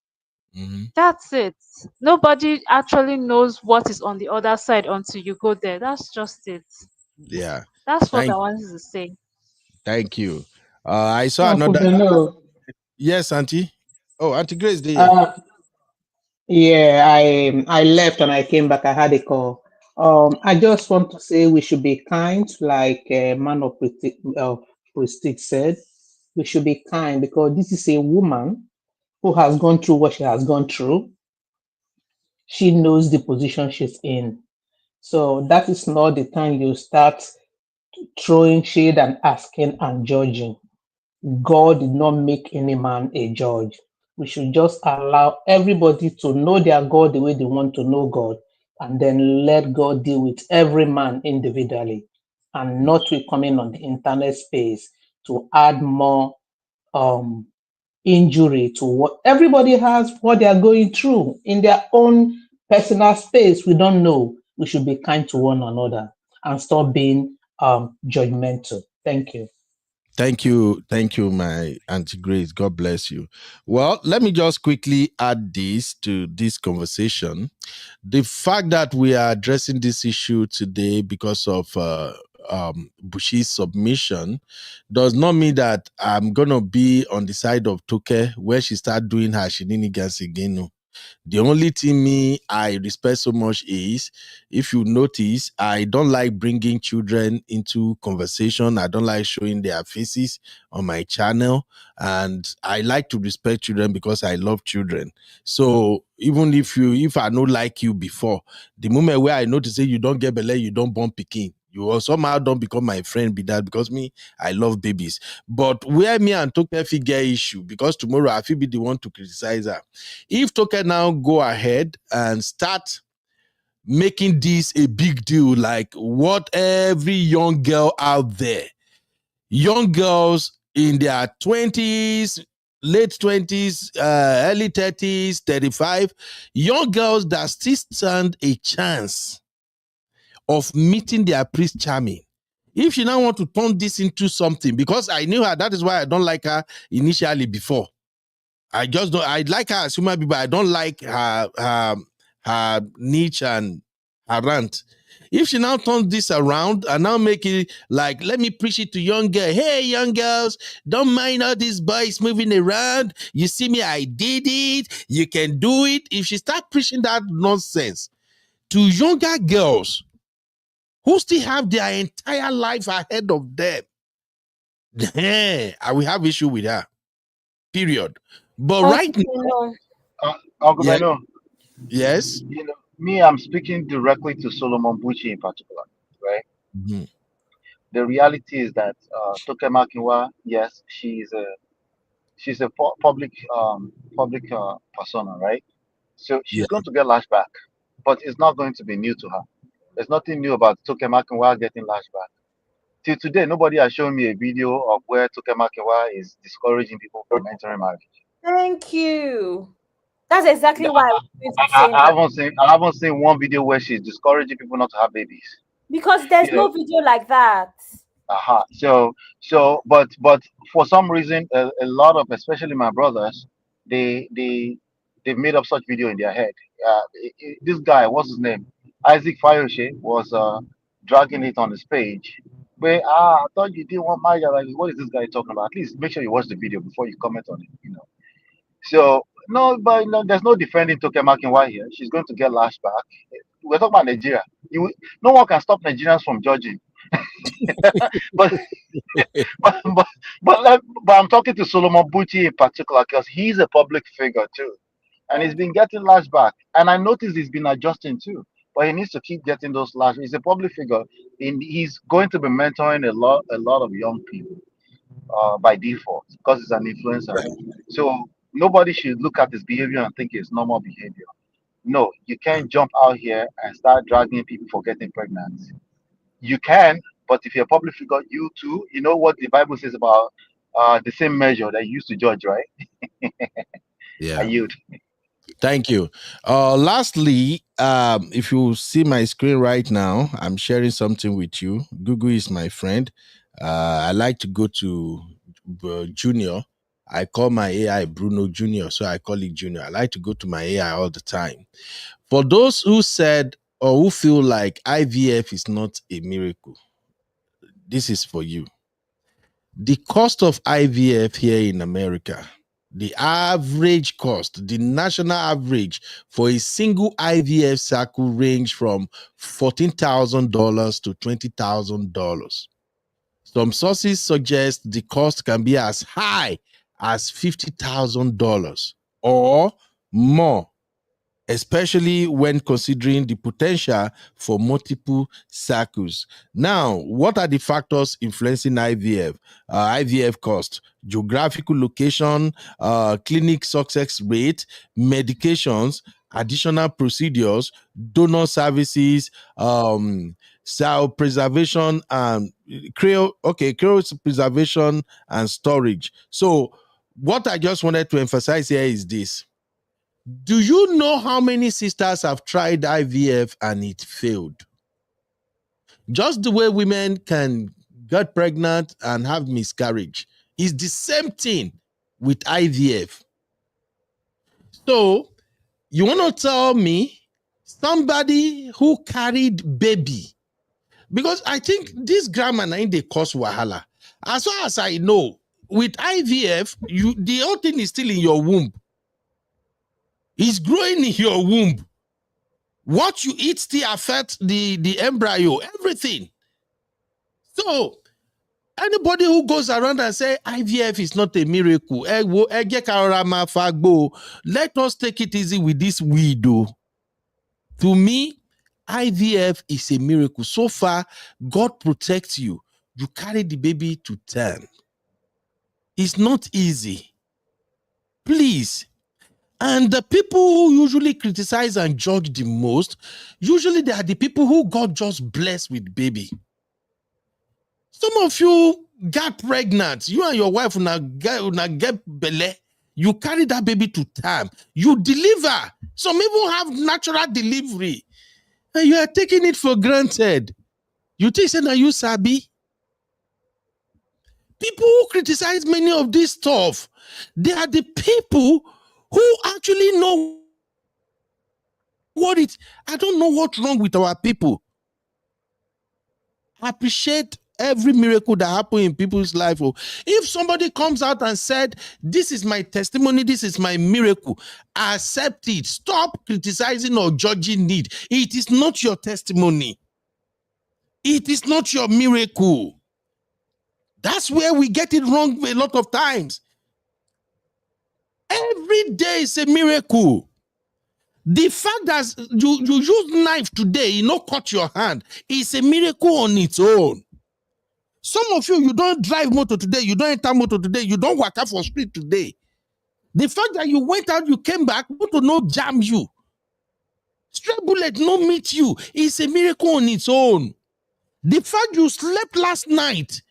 Mm-hmm. That's it. Nobody actually knows what is on the other side until you go there. That's just it. Yeah. That's what I Thank wanted to say. Thank you. I saw Uncle another. Beno, Yes, Auntie. Oh, Auntie Grace, there. uh, yeah, I left and I came back. I had a call. I just want to say we should be kind, like man of Prestige said. We should be kind because this is a woman who has gone through what she has gone through. She knows the position she's in. So that is not the time you start throwing shade and asking and judging. God did not make any man a judge. We should just allow everybody to know their God the way they want to know God, and then let God deal with every man individually, and not we coming on the internet space to add more um, injury to what everybody has, what they are going through in their own personal space. We don't know. We should be kind to one another and stop being judgmental. Thank you. Thank you, my Auntie Grace. God bless you. Well, let me just quickly add this to this conversation. The fact that we are addressing this issue today because of Bushi's submission does not mean that I'm gonna be on the side of Toke where she start doing her shenanigans again. No. The only thing I respect so much is, if you notice, I don't like bringing children into conversation. I don't like showing their faces on my channel. And I like to respect children because I love children. So even if I don't like you before, the moment where I notice say you don't get belay, you don't born picking. You will somehow don't become my friend be that because me, I love babies. But where me and Toke figure issue, because tomorrow I feel be the one to criticize her. If Toke now go ahead and start making this a big deal, like what every young girl out there, young girls in their 20s, late 20s, early 30s, 35, young girls that still stand a chance of meeting their Prince Charming. If she now want to turn this into something, because I knew her, that is why I don't like her initially before. I just don't. I like her as human being, but I don't like her niche and her rant. If she now turns this around and now make it like, let me preach it to young girls. Hey, young girls, don't mind all these boys moving around. You see me, I did it. You can do it. If she start preaching that nonsense to younger girls who still have their entire life ahead of them, I will have issue with her. Period. But right now, Uncle yeah, Beno, yes. you know, me, I'm speaking directly to Solomon Buchi in particular, right? Mhm. The reality is that Toke Makinwa, yes, she's a public persona, right? So Yeah. she's going to get lashback, but it's not going to be new to her. There's nothing new about Toke Makinwa getting lashback. Till today, nobody has shown me a video of where Toke Makinwa is discouraging people from entering marriage. Thank you. That's exactly why I was going to I, say I now. haven't seen I haven't seen one video where she's discouraging people not to have babies. Because there's You know, no video like that. but for some reason, a lot of, especially my brothers, they've made up such video in their head. This guy, what's his name? Isaac Fayoshe was dragging it on his page. Where I thought you didn't want my guy. Like, what is this guy talking about? At least make sure you watch the video before you comment on it. You know. So No, but no, there's no defending Toke Makinwa here. She's going to get lashed back. We're talking about Nigeria. No one can stop Nigerians from judging. But but but but I'm talking to Solomon Buchi in particular because he's a public figure too, and he's been getting lashed back. And I noticed he's been adjusting too, but he needs to keep getting those lash. He's a public figure, and he's going to be mentoring a lot of young people by default because he's an influencer. Right. So nobody should look at his behavior and think it's normal behavior. No, you can't jump out here and start dragging people for getting pregnant. You can, but if you're a public figure, you too, you know what the Bible says about the same measure that you used to judge, right? Yeah. I yield. Thank you. Lastly, if you see my screen right now, I'm sharing something with you. Google is my friend. I like to go to Junior. I call my AI Bruno Junior, so I call it Junior. I like to go to my AI all the time. For those who said or who feel like IVF is not a miracle, this is for you. The cost of IVF here in America, the average cost, the national average for a single IVF cycle range from $14,000 to $20,000. Some sources suggest the cost can be as high as $50,000 or more, especially when considering the potential for multiple cycles. Now, what are the factors influencing IVF? IVF cost, geographical location, clinic success rate, medications, additional procedures, donor services, cell preservation and cryopreservation and storage. So what I just wanted to emphasize here is this. Do you know how many sisters have tried IVF and it failed? Just the way women can get pregnant and have miscarriage is the same thing with IVF. So you want to tell me somebody who carried baby, because I think this grammar na they cause wahala. As far as I know, with IVF, the whole thing is still in your womb. It's growing in your womb. What you eat still affects the embryo, everything. So anybody who goes around and say IVF is not a miracle, let us take it easy with this widow. To me, IVF is a miracle. So far, God protects you. You carry the baby to term. It's not easy. Please. And the people who usually criticize and judge the most, usually they are the people who God just blessed with baby. Some of you got pregnant. You and your wife will get belle. You carry that baby to term. You deliver. Some even have natural delivery. And you are taking it for granted. You think say na you sabi? People who criticize many of this stuff, they are the people who actually know what it. I don't know what's wrong with our people. I appreciate every miracle that happens in people's life. If somebody comes out and said, this is my testimony, this is my miracle, accept it. Stop criticizing or judging it. It is not your testimony. It is not your miracle. That's where we get it wrong a lot of times. Every day is a miracle. The fact that you use knife today, you know, cut your hand, is a miracle on its own. Some of you don't drive motor today, you don't enter motor today, you don't walk out for street today. The fact that you went out, you came back, motor no jam you. Stray bullet no meet you, is a miracle on its own. The fact you slept last night,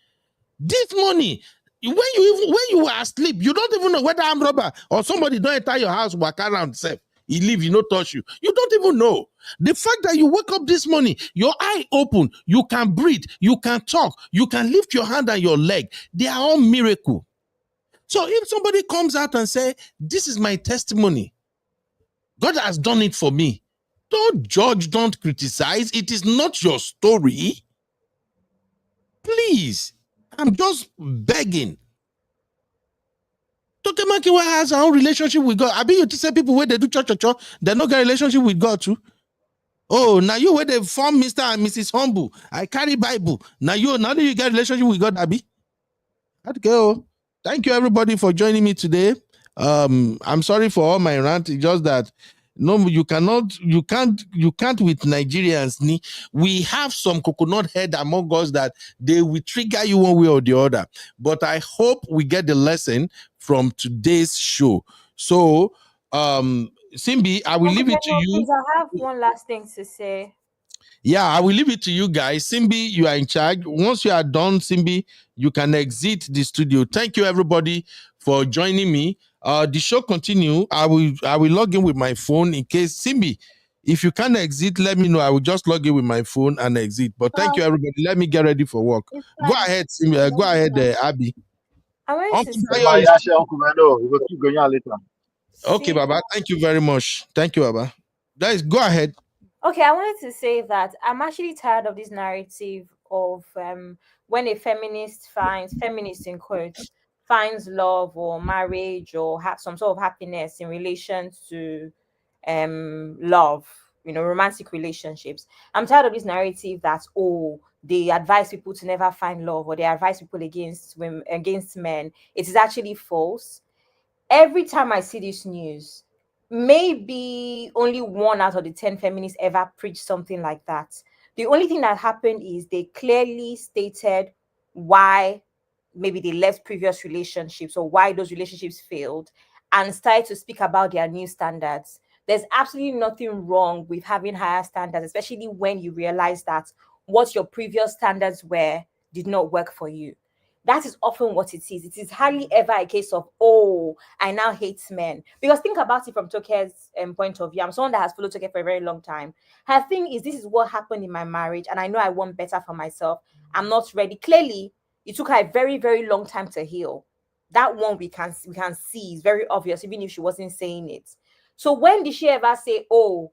this morning, when you were asleep, you don't even know whether I'm robber or somebody don't enter your house, walk around, self. He leave, he no touch you. You don't even know. The fact that you wake up this morning, your eye open, you can breathe, you can talk, you can lift your hand and your leg. They are all miracle. So if somebody comes out and say, this is my testimony, God has done it for me, don't judge, don't criticize. It is not your story. Please, I'm just begging. Toke Makinwa has her own relationship with God. I mean, you to say people where they do church, they not get relationship with God too. Oh, now you where they form Mr. and Mrs. Humble. I carry Bible. Now do you get relationship with God, Abby? Okay. Thank you everybody for joining me today. I'm sorry for all my rant. It's just that no, you can't with Nigerians. We have some coconut head among us that they will trigger you one way or the other. But I hope we get the lesson from today's show. So, Simbi, I will leave it to you. Please, I have one last thing to say. Yeah, I will leave it to you guys. Simbi, you are in charge. Once you are done, Simbi, you can exit the studio. Thank you, everybody, for joining me. The show continue. I will log in with my phone in case Simbi, if you can't exit, let me know. I will just log in with my phone and exit. But thank you, everybody. Let me get ready for work. Go ahead, Simbi. Go ahead, Abby. I wanted to say, We will keep going later. Okay, Baba. Thank you very much. Thank you, Baba. Guys, go ahead. Okay, I wanted to say that I'm actually tired of this narrative of when a feminist feminist in quotes, finds love or marriage or have some sort of happiness in relation to love, romantic relationships. I'm tired of this narrative that, oh, they advise people to never find love or they advise people against women, against men. It is actually false. Every time I see this news, maybe only 1 out of the 10 feminists ever preach something like that. The only thing that happened is they clearly stated why maybe they left previous relationships or why those relationships failed and started to speak about their new standards. There's absolutely nothing wrong with having higher standards, especially when you realize that what your previous standards were did not work for you. That is often what it is. It is hardly ever a case of, oh, I now hate men. Because think about it from Toke's point of view. I'm someone that has followed Toke for a very long time. Her thing is, this is what happened in my marriage, and I know I want better for myself. I'm not ready. Clearly, it took her a very, very long time to heal. That one we can see is very obvious, even if she wasn't saying it. So when did she ever say, oh,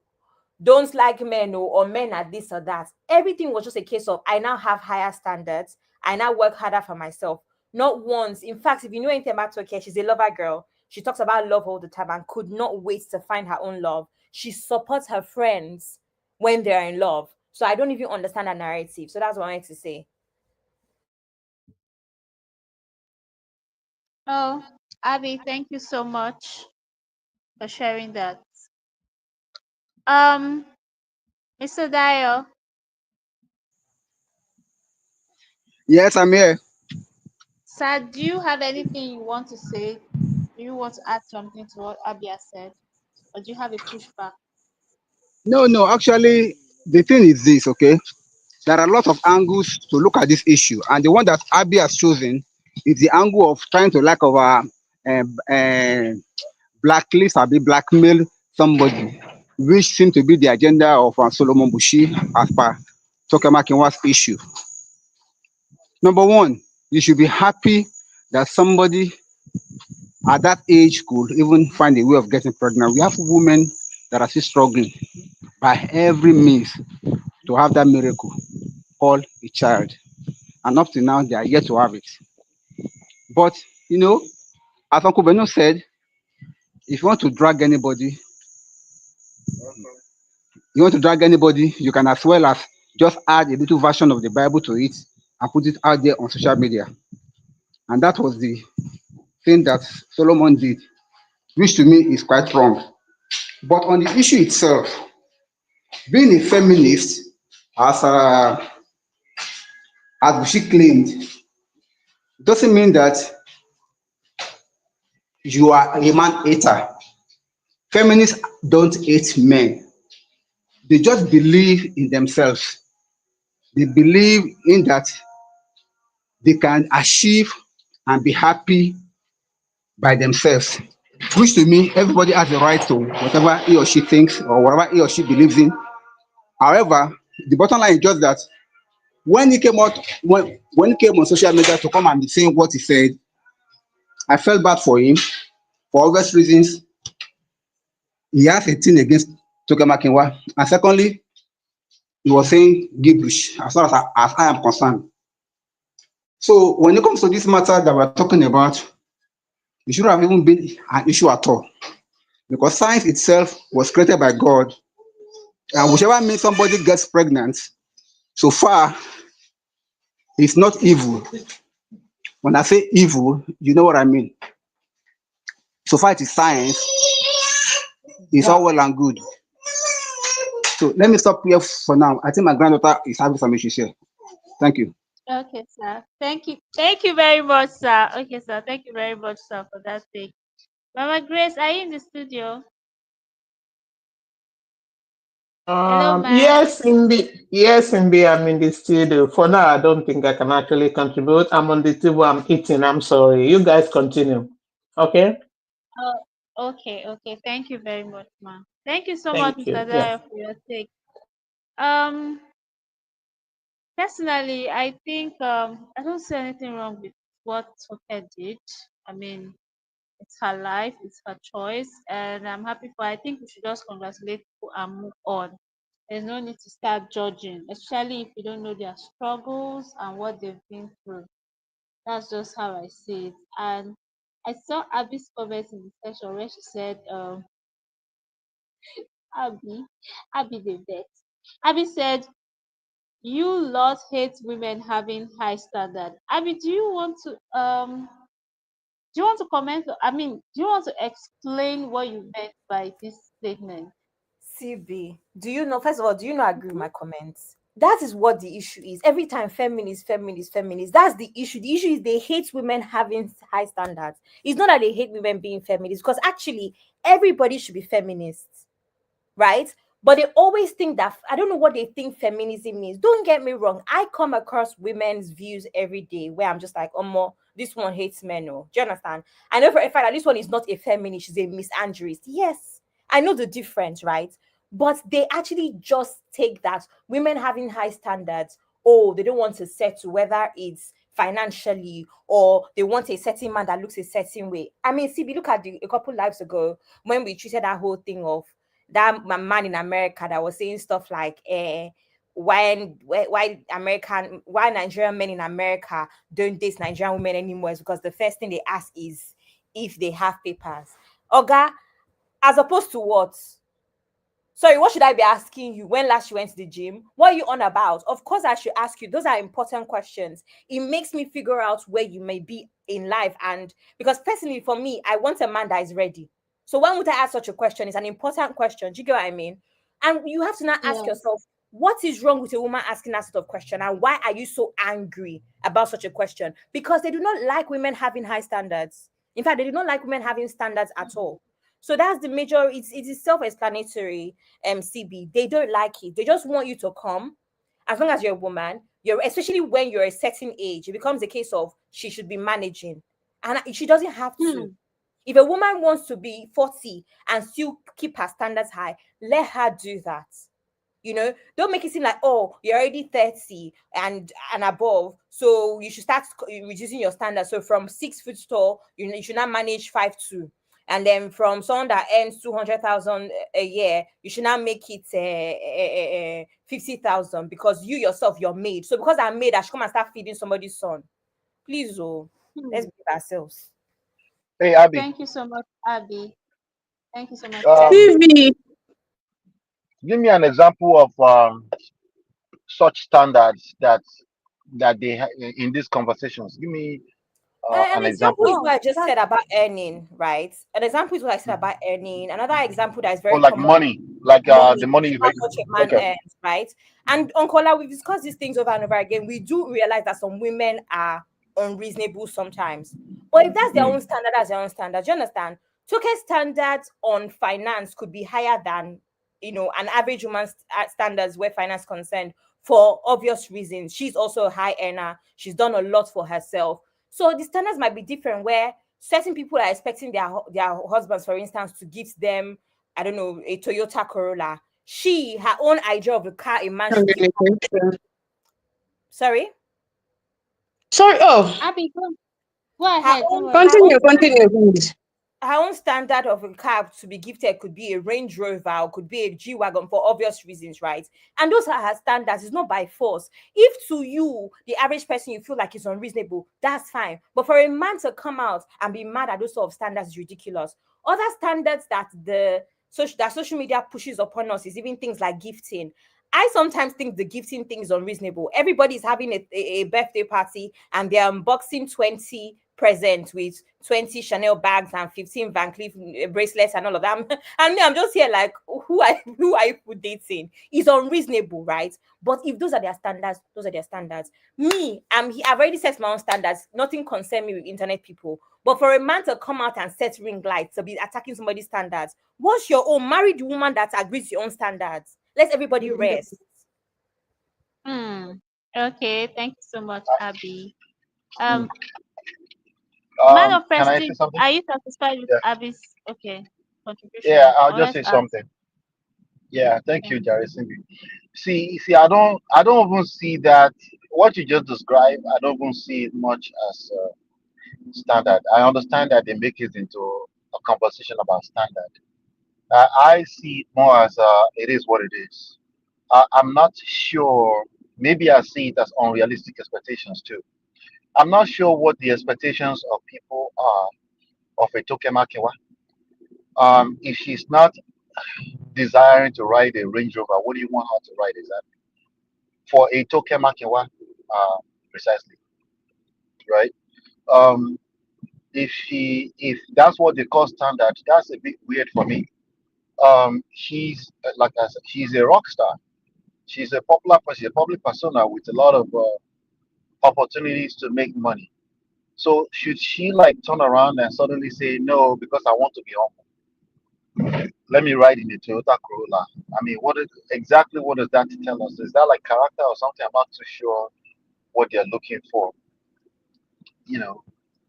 don't like men or men are this or that? Everything was just a case of, I now have higher standards. I now work harder for myself. Not once. In fact, if you know anything about Toke, she's a lover girl. She talks about love all the time and could not wait to find her own love. She supports her friends when they're in love. So I don't even understand that narrative. So that's what I wanted to say. Oh, Abby, thank you so much for sharing that. Mr. Dio. Yes, I'm here. Sir, do you have anything you want to say? Do you want to add something to what Abby has said? Or do you have a pushback? No, actually, the thing is this, okay? There are a lot of angles to look at this issue, and the one that Abby has chosen is the angle of trying to like over blacklist or be blackmail somebody, which seems to be the agenda of Solomon Buchi as per Toke Makinwa's issue. Number one, you should be happy that somebody at that age could even find a way of getting pregnant. We have women that are still struggling by every means to have that miracle called a child. And up to now, they are yet to have it. But, as Uncle Beno said, if you want to drag anybody, you can as well as just add a little version of the Bible to it and put it out there on social media. And that was the thing that Solomon did, which to me is quite wrong. But on the issue itself, being a feminist, as she claimed, doesn't mean that you are a man hater. Feminists don't hate men. They just believe in themselves. They believe in that they can achieve and be happy by themselves. Which to me, everybody has the right to whatever he or she thinks or whatever he or she believes in. However, the bottom line is just that when he came out, when he came on social media to come and be saying what he said, I felt bad for him for obvious reasons. He has a thing against Toke Makinwa. And secondly, he was saying gibberish as far as I am concerned. So when it comes to this matter that we're talking about, it shouldn't have even been an issue at all. Because science itself was created by God, and whichever means somebody gets pregnant, so far, it's not evil. When I say evil, you know what I mean. So far, it is science. It's all well and good. So let me stop here for now. I think my granddaughter is having some issues here. Thank you. Okay, sir. Thank you. Thank you very much, sir. Okay, sir. Thank you very much, sir, for that take. Mama Grace, are you in the studio? Hello, ma'am. Yes, indeed, I'm in the studio. For now, I don't think I can actually contribute. I'm on the table, I'm eating. I'm sorry. You guys continue. Okay? Okay, okay. Thank you very much, ma'am. Thank you so much, Thank Mr. you. Yeah. Daya, for your take. Um, Personally, I think I don't see anything wrong with what Toke did. I mean, it's her life, it's her choice, and I'm happy for her. I think we should just congratulate people and move on. There's no need to start judging, especially if you don't know their struggles and what they've been through. That's just how I see it. And I saw Abby's comment in the section where she said, Abby, Abby the vet. Abby said, you lot hate women having high standard. Abby, do you want to comment? I mean, do you want to explain what you meant by this statement? CB, do you know, first of all, do you not agree with my comments? That is what the issue is. Every time feminists, feminists, feminists, that's the issue. The issue is they hate women having high standards. It's not that they hate women being feminists, because actually everybody should be feminists, right? But they always think that, I don't know what they think feminism means. Don't get me wrong. I come across women's views every day where I'm just like, oh, more, this one hates men. Oh, do you understand? I know for a fact that this one is not a feminist, she's a misandrist. Yes, I know the difference, right? But they actually just take that women having high standards, oh, they don't want to settle, whether it's financially or they want a certain man that looks a certain way. I mean, see, we look at a couple lives ago when we treated that whole thing of that man in America that was saying stuff like, why Nigerian men in America don't date Nigerian women anymore is because the first thing they ask is if they have papers. Oga, as opposed to what? Sorry, what should I be asking you? When last you went to the gym? What are you on about? Of course, I should ask you. Those are important questions. It makes me figure out where you may be in life. And because personally, for me, I want a man that is ready. So when would I ask such a question? It's an important question. Do you get what I mean? And you have to now ask Yeah. yourself, what is wrong with a woman asking that sort of question? And why are you so angry about such a question? Because they do not like women having high standards. In fact, they do not like women having standards at all. So that's the major, it is self-explanatory. CB, they don't like it. They just want you to come. As long as you're a woman, you're, especially when you're a certain age, it becomes a case of she should be managing, and she doesn't have to. If a woman wants to be 40 and still keep her standards high, let her do that. You know, don't make it seem like, oh, you're already 30 and above, so you should start reducing your standards. So from 6 foot tall, you should not manage 5'2". And then from someone that earns 200,000 a year, you should not make it 50,000 because you yourself, you're maid. So because I'm maid, I should come and start feeding somebody's son. Please, let's be ourselves. Hey, Abby. Thank you so much, Abby. Thank you so much, Abby. TV. Give me an example of such standards that they in these conversations. Give me An an example example. is Oh, what I just that's said about earning, right? An example is what I said about earning. Another example that is Or very like common, money, like money, the money you how make. much a man Okay. earns, right? And Uncle, we've discussed these things over and over again. We do realize that some women are unreasonable sometimes. But if that's their Mm. own standard, that's their own standard. Do you understand? Toke's standards on finance could be higher than, an average woman's standards where finance is concerned, for obvious reasons. She's also a high earner. She's done a lot for herself. So the standards might be different where certain people are expecting their husbands, for instance, to give them, I don't know, a Toyota Corolla. Her own idea of a car a man should give. Sorry? Sorry. Oh, Abby. Go Her ahead. Don't own worry. her own continue, please. our own standard of a car to be gifted could be a Range Rover or could be a G-Wagon for obvious reasons, right? And those are her standards. It's not by force. If to you, the average person, you feel like it's unreasonable, that's fine. But for a man to come out and be mad at those sort of standards is ridiculous. Other standards that social media pushes upon us is even things like gifting. I sometimes think the gifting thing is unreasonable. Everybody's having a birthday party and they're unboxing 20 presents with 20 Chanel bags and 15 Van Cleef bracelets and all of that. And me, I'm just here like, who are you dating? It's unreasonable, right? But if those are their standards, those are their standards. Me, I've already set my own standards. Nothing concerns me with internet people. But for a man to come out and set ring lights, to be attacking somebody's standards, what's your own? Marry the woman that agrees to your own standards. Let everybody rest. Okay, thank you so much, Abby. Mm. Man of Can I Prestige, say something? are you satisfied with Yeah. Abby's contribution? Yeah, I'll Or just let's say ask. something. Yeah, thank Yeah. you, Jerry Cindy. See, I don't even see that what you just described. I don't even see it much as standard. I understand that they make it into a conversation about standard. I see it more as it is what it is. I'm not sure. Maybe I see it as unrealistic expectations too. I'm not sure what the expectations of people are of a Toke Makinwa. If she's not desiring to ride a Range Rover, what do you want her to ride exactly? For a Toke Makinwa, precisely, right? Um, if that's what they call standard, that's a bit weird for me. She's like I said, she's a rock star. She's a popular person, a public persona with a lot of opportunities to make money. So should she like turn around and suddenly say no because I want to be humble? Let me ride in a Toyota Corolla. I mean, exactly what does that tell us? Is that like character or something? I'm not too sure what they're looking for. You know,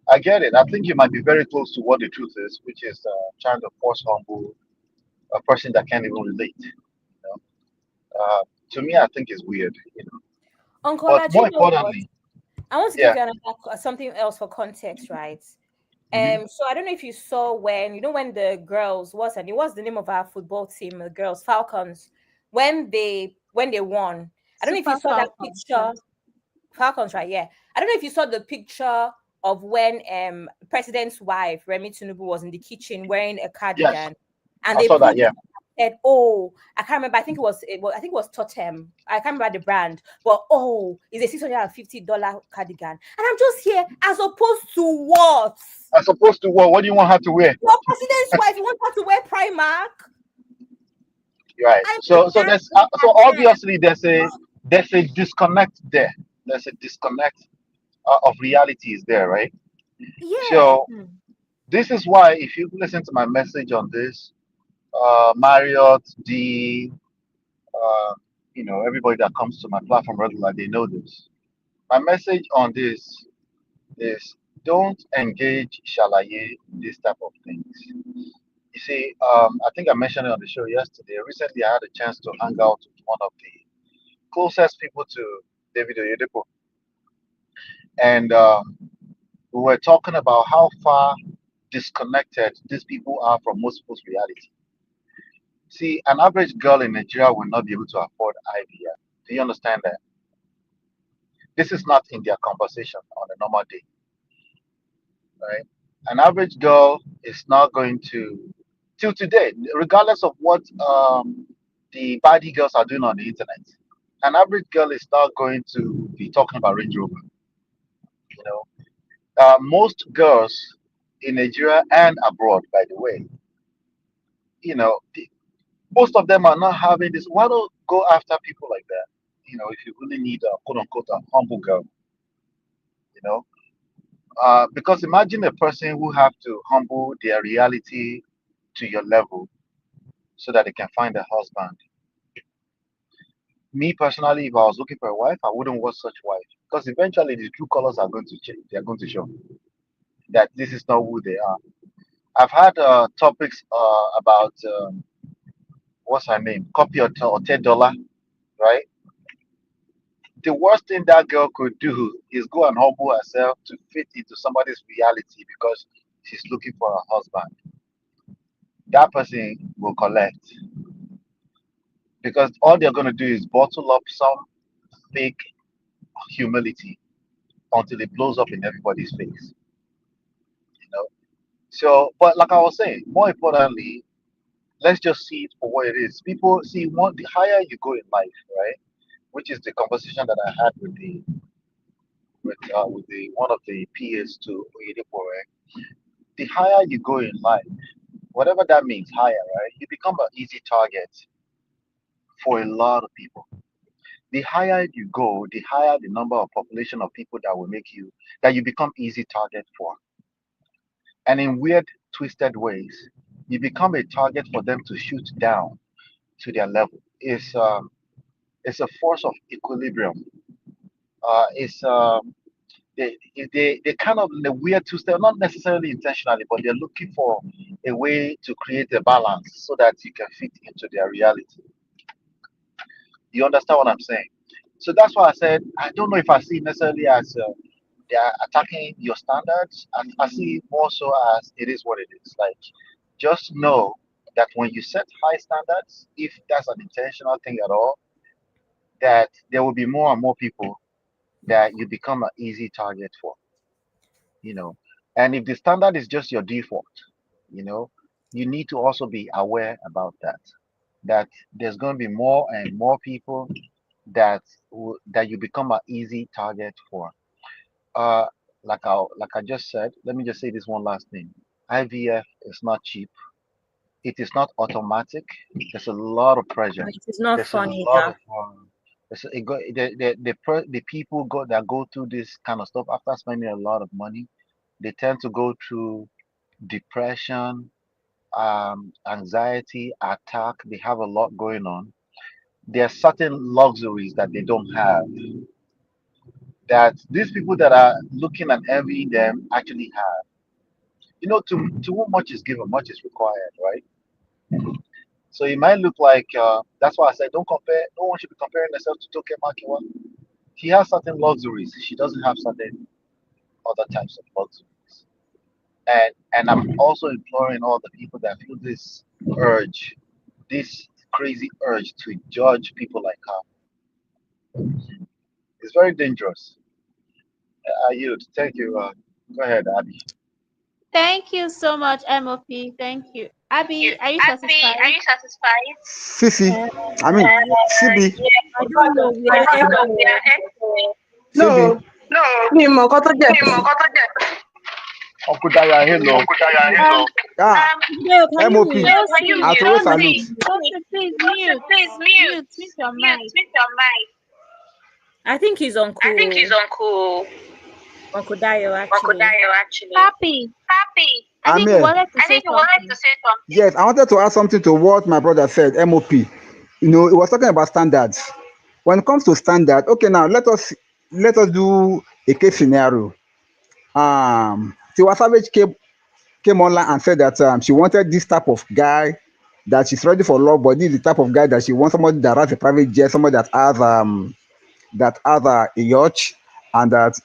I get it. I think you might be very close to what the truth is, which is trying to force humble a person that can't even relate. You know, to me, I think it's weird. You know, Uncle but Ola, do more you know what? importantly, I want to give yeah. you something else for context, right? Hmm. So I don't know if you saw when the girls what's the name of our football team, the girls Falcons, when they won. I don't know if you Super saw that Falcons. Yeah. picture. Falcons, right? Yeah. I don't know if you saw the picture of when President's wife Remi Tinubu was in the kitchen wearing a Yes, cardigan, and I they saw that. put Yeah. said, "Oh, I can't remember. I think it was Totem. I can't remember the brand, but it's a $650 cardigan." And I'm just here as opposed to what? As opposed to what? What do you want her to wear? Your president's wife, you want her to wear Primark? Right. I mean, So so obviously there's a disconnect there. There's a disconnect of realities there, right? yeah. So this is why if you listen to my message on this, Marriott, uh, everybody that comes to my platform regular, they know this. My message on this is don't engage shalaye in this type of things. You see, I think I mentioned it on the show yesterday. Recently, I had a chance to hang out with one of the closest people to David Oyedepo, and we were talking about how far disconnected these people are from most people's reality. See, an average girl in Nigeria will not be able to afford IVF. Do you understand that? This is not in their conversation on a normal day, right? An average girl is not going to, till today, regardless of what the baddie girls are doing on the internet, an average girl is not going to be talking about Range Rover. You know, most girls in Nigeria and abroad, by the way, most of them are not having this. Why don't go after people like that? If you really need a quote unquote a humble girl, you know, because imagine a person who have to humble their reality to your level so that they can find a husband. Me personally, if I was looking for a wife, I wouldn't want such wife because eventually the true colors are going to change. They are going to show that this is not who they are. I've had topics about what's her name, copy or $10, right? The worst thing that girl could do is go and humble herself to fit into somebody's reality because she's looking for a husband. That person will collect because all they're going to do is bottle up some fake humility until it blows up in everybody's face. You know. So, but like I was saying, more importantly, let's just see it for what it is. People see one the higher you go in life, right? Which is the conversation that I had with the one of the PAs to Oyedepo, right? The higher you go in life, whatever that means, higher, right? You become an easy target for a lot of people. The higher you go, the higher the number of population of people that will make you that you become easy target for. And in weird, twisted ways, you become a target for them to shoot down to their level. It's a force of equilibrium. It's they kind of in a weird twisted, not necessarily intentionally, but they're looking for a way to create a balance so that you can fit into their reality. You understand what I'm saying? So that's why I said I don't know if I see it necessarily as they are attacking your standards, and I see it more so as it is what it is. Like, just know that when you set high standards, if that's an intentional thing at all, that there will be more and more people that you become an easy target for. You know, and if the standard is just your default, you know, you need to also be aware about that. That there's going to be more and more people that you become an easy target for. Uh, like I just said, let me just say this one last thing. IVF is not cheap. It is not automatic. There's a lot of pressure. It is not There's a funny lot that of the people that go through this kind of stuff after spending a lot of money, they tend to go through depression, anxiety, attack. They have a lot going on. There are certain luxuries that they don't have that these people that are looking and envying them actually have. You know, to whom much is given, much is required, right? So it might look like that's why I said don't compare. No one should be comparing themselves to Toke Makinwa. He has certain luxuries. She doesn't have certain other types of luxuries. And I'm also imploring all the people that feel this urge, this crazy urge to judge people like her. It's very dangerous. I yield. Thank you. Go ahead, Abby. Thank you so much, MOP. Thank you. Abby, are you Abby, are satisfied? you satisfied? Sissy, I mean, CB, I don't know. We I are don't know. We echoing. are CB, No, no. mi mọ nǹkan tó jẹ́. Uncle Daya, hello. Um, ah, Yo, can you MOP, mute? Can you Tosin, at mute? always Tosin, salute. Tosin, please Tosin, mute. please mute. Mute your Mute mic. your mic. I think he's on I think he's cool. on cool. Uncle Dayo, Uncle actually. Dayo, actually. Happy. Happy. I I'm think you here. wanted to I say think you wanted something. to say something. Yes, I wanted to add something to what my brother said, MOP. You know, it was talking about standards. When it comes to standard, okay, now let us do a case scenario. Tiwa Savage came online and said that she wanted this type of guy, that she's ready for love, but this is the type of guy that she wants, somebody that has a private jet, somebody that has a yacht, and that's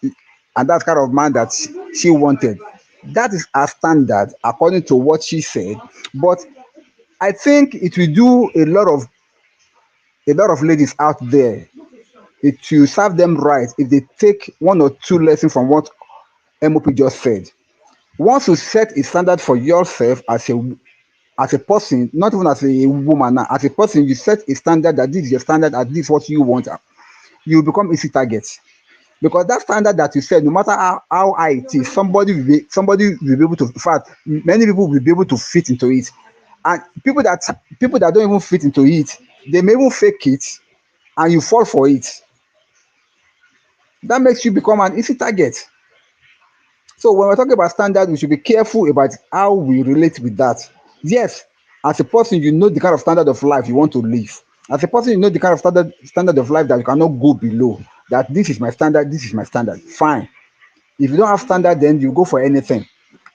kind of man that she wanted. That is a standard according to what she said. But I think it will do a lot of ladies out there. It will serve them right if they take one or two lessons from what MOP just said. Once you set a standard for yourself as a person, not even as a woman, now, as a person, you set a standard that this is your standard, and this is what you want. You become easy targets because that standard that you set, no matter how high it is, somebody will be able to. In fact, many people will be able to fit into it, and people that don't even fit into it, they may even fake it, and you fall for it. That makes you become an easy target. So when we're talking about standard, we should be careful about how we relate with that. Yes, as a person, you know the kind of standard of life you want to live. As a person, you know the kind of standard of life that you cannot go below. That this is my standard, this is my standard. Fine. If you don't have standard, then you go for anything.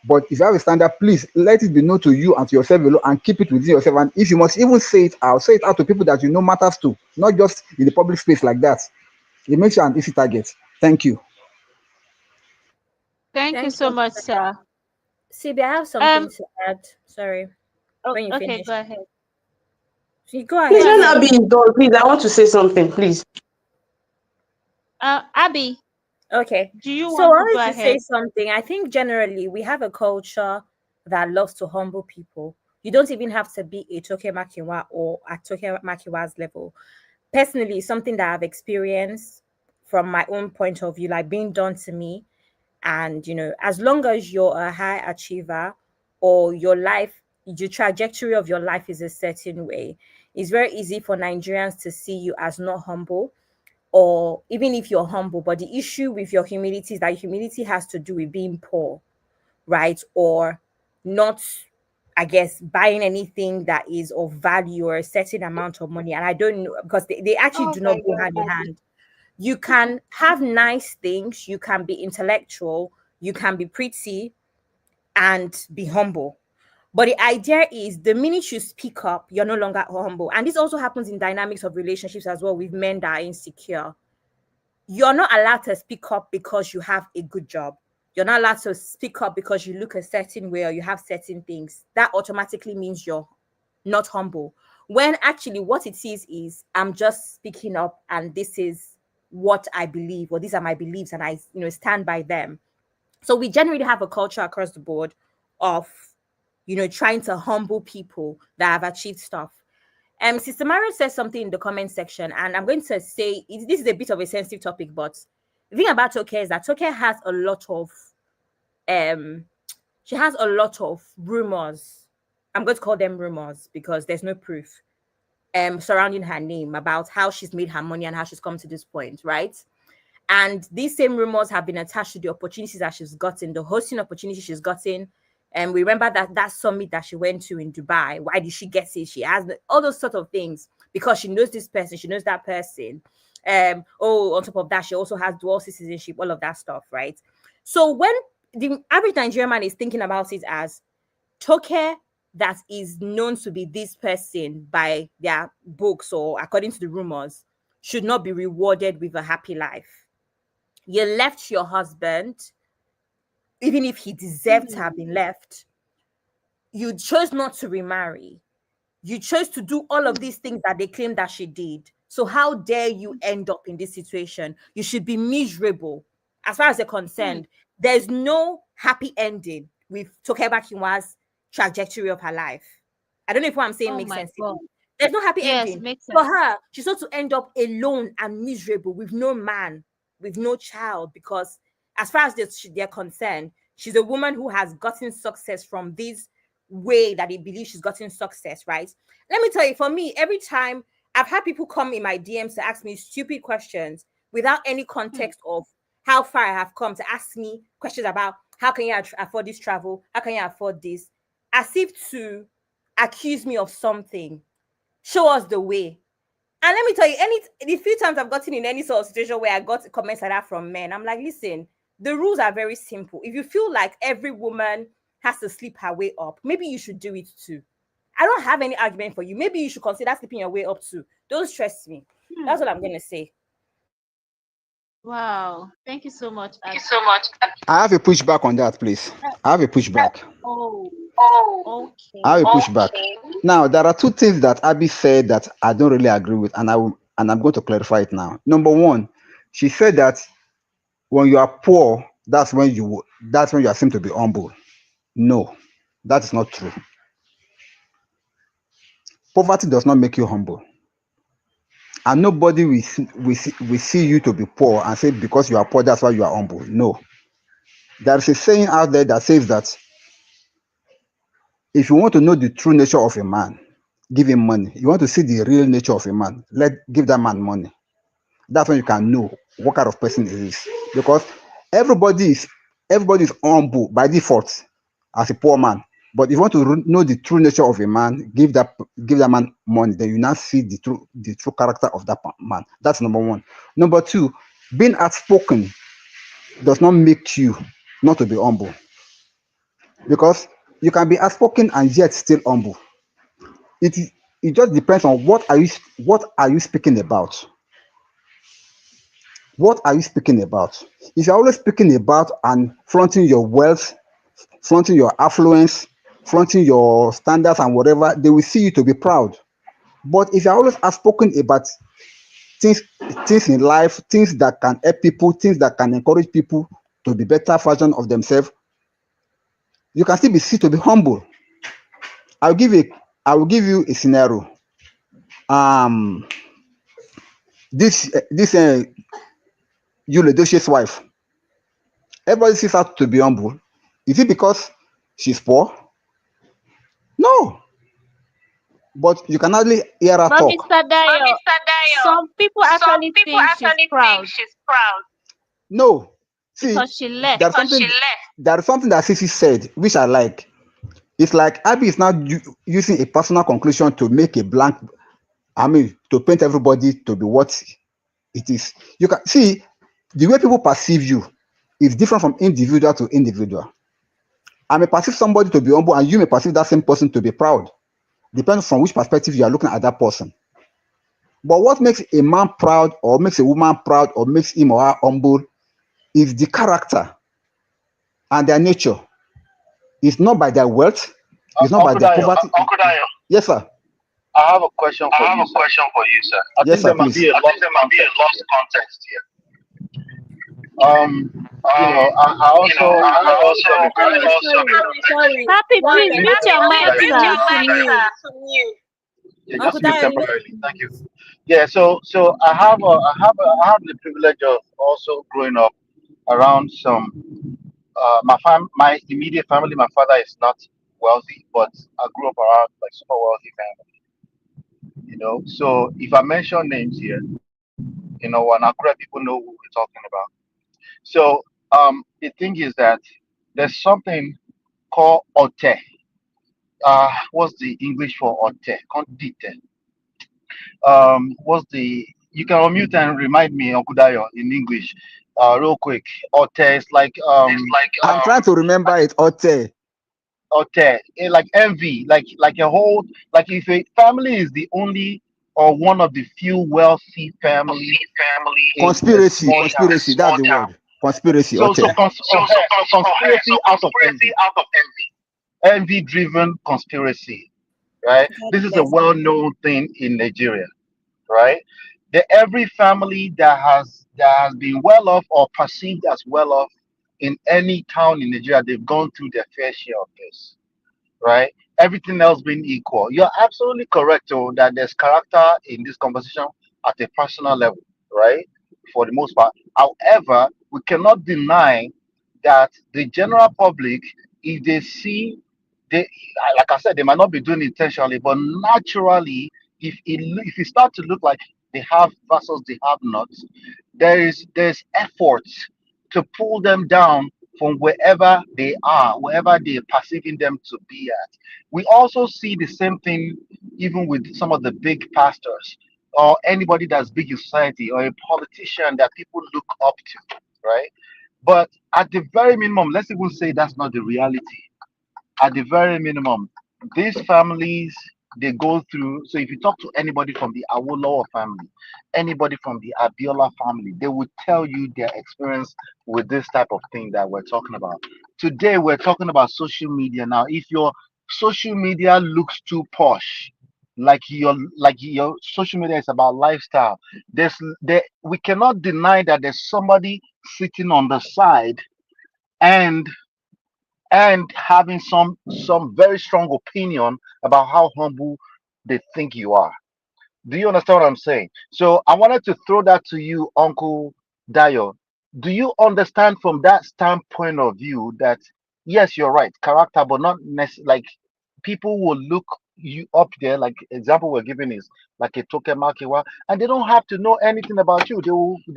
But if you have a standard, please let it be known to you and to yourself alone, and keep it within yourself. And if you must even say it out to people that you know matters to, not just in the public space like that. It makes you an easy target. Thank you. Thank you Thank so you. much, sir. CB, I have something to add. Sorry. When you Okay, finish. go ahead. So go Please, ahead. when Abby is done, please, I want to say something, please. Abby, Okay. do you So I want to go wanted to say ahead? something. I think generally we have a culture that loves to humble people. You don't even have to be a Toke Makinwa or at Toke Makinwa's level. Personally, something that I've experienced from my own point of view, like being done to me. And as long as you're a high achiever or the trajectory of your life is a certain way, it's very easy for Nigerians to see you as not humble, or even if you're humble. But the issue with your humility is that humility has to do with being poor, right? Or not, I guess, buying anything that is of value or a certain amount of money. And I don't know, because they actually Oh do my not go God, hand in Abby. hand. You can have nice things, you can be intellectual, you can be pretty and be humble. But the idea is the minute you speak up, you're no longer humble. And this also happens in dynamics of relationships as well with men that are insecure. You're not allowed to speak up because you have a good job. You're not allowed to speak up because you look a certain way or you have certain things. That automatically means you're not humble. When actually what it is I'm just speaking up and this is what I believe, or these are my beliefs, and I stand by them. So we generally have a culture across the board of trying to humble people that have achieved stuff. Sister Marion says something in the comment section, and I'm going to say this is a bit of a sensitive topic, but the thing about Toke is that Toke has a lot of um she has a lot of rumors. I'm going to call them rumors because there's no proof surrounding her name about how she's made her money and how she's come to this point, right? And these same rumors have been attached to the opportunities that she's gotten, the hosting opportunity she's gotten. And we remember that summit that she went to in Dubai. Why did she get it? She has all those sort of things because she knows this person, she knows that person. On top of that, she also has dual citizenship, all of that stuff, right? So when the average Nigerian man is thinking about it as Toke that is known to be this person by their books or according to the rumors should not be rewarded with a happy life. You left your husband, even if he deserved to have been left. You chose not to remarry. You chose to do all of these things that they claim that she did. So how dare you end up in this situation? You should be miserable. As far as they're concerned, there's no happy ending with Toke Makinwa's trajectory of her life. I don't know if what I'm saying Oh makes my sense to God. you. There's no happy Yes, ending. makes For sense. her, she's going to end up alone and miserable with no man, with no child, because as far as they're concerned, she's a woman who has gotten success from this way that they believe she's gotten success, right? Let me tell you, for me, every time I've had people come in my DMs to ask me stupid questions without any context of how far I have come, to ask me questions about how can you afford this travel? How can you afford this? As if to accuse me of something, show us the way. And let me tell you, the few times I've gotten in any sort of situation where I got comments like that from men, I'm like, listen, the rules are very simple. If you feel like every woman has to sleep her way up, maybe you should do it too. I don't have any argument for you. Maybe you should consider sleeping your way up too. Don't stress me. That's what I'm going to say. Wow. Thank you so much, Thank you Abby. so much. I have a pushback on that, please. I have a pushback. Oh, I have a okay. pushback. Now, there are two things that Abby said that I don't really agree with, and I'm going to clarify it now. Number one, she said that when you are poor, that's when you are seen to be humble. No, that is not true. Poverty does not make you humble, and nobody will see you to be poor and say because you are poor that's why you are humble. No, there is a saying out there that says that if you want to know the true nature of a man, give him money. You want to see the real nature of a man, give that man money. That's when you can know what kind of person he is. Because everybody is everybody is humble by default as a poor man. But if you want to know the true nature of a man, give that man money. Then you now see the true character of that man. That's number one. Number two, being outspoken does not make you not to be humble. Because you can be outspoken and yet still humble. It it just depends on what are you speaking about. What are you speaking about? If you're always speaking about and flaunting your wealth, flaunting your affluence, flaunting your standards and whatever, they will see you to be proud. But if you're always outspoken about things, things in life, things that can help people, things that can encourage people to be better version of themselves, you can still be seen to be humble. I'll give you I will give you a scenario. Um, this Yule Doshi's wife. Everybody sees her to be humble. Is it because she's poor? No. But you can hardly hear her But talk. Mr. Dayo, some people actually think she's proud No. See, because she left. there's something there is something that Sisi said, which I like. It's like Abby is now using a personal conclusion to make a blank, to paint everybody to be what it is. You can see the way people perceive you is different from individual to individual. I may perceive somebody to be humble, and you may perceive that same person to be proud. Depends from which perspective you are looking at that person. But what makes a man proud, or makes a woman proud, or makes him or her humble is the character and their nature. It's not by their wealth, it's not by their poverty. Uncle Dayo, Yes, sir. I have a question for you, sir. I Yes, think there sir, might please. be a lost context here. I also Papi, please mute your mic, sir. yeah, just mute temporarily. Thank you. Yeah, so I have the privilege of also growing up around some my immediate family. My father is not wealthy, but I grew up around like super wealthy family. So if I mention names here, and Akure people know who we're talking about. So the thing is that there's something called ote. What's the English for ote? Condite. What's the You can unmute and remind me, Uncle Dayo, in English, real quick. Ote is like I'm trying to remember it. Ote. ote, like envy, like a whole, like if a family is the only or one of the few wealthy families in a Conspiracy. small town. Conspiracy. That's the word. Conspiracy. So Ote. conspiracy out of envy driven conspiracy, right? This is a well-known thing in Nigeria, right? Every family that has been well off or perceived as well off in any town in Nigeria, they've gone through their fair share of this, right? Everything else being equal. You're absolutely correct, though, that there's character in this conversation at a personal level, right? For the most part. However, we cannot deny that the general public, if they see, they like I said, they might not be doing it intentionally, but naturally, if it start to look like they have versus they have not, there's efforts to pull them down from wherever they are, wherever they're perceiving them to be at. We also see the same thing even with some of the big pastors or anybody that's big in society or a politician that people look up to, right? But at the very minimum, let's even say that's not the reality. At the very minimum, these families, they go through. So if you talk to anybody from the Awolowo family, anybody from the Abiola family, they would tell you their experience with this type of thing that we're talking about. Today we're talking about social media. Now, if your social media looks too posh, like your social media is about lifestyle, we cannot deny that there's somebody sitting on the side and having some very strong opinion about how humble they think you are. Do you understand what I'm saying? So I wanted to throw that to you, Uncle Dayo. Do you understand from that standpoint of view that yes, you're right, character, but not necessarily like people will look you up there, like example we're giving is like a Toke Makinwa, and they don't have to know anything about you. They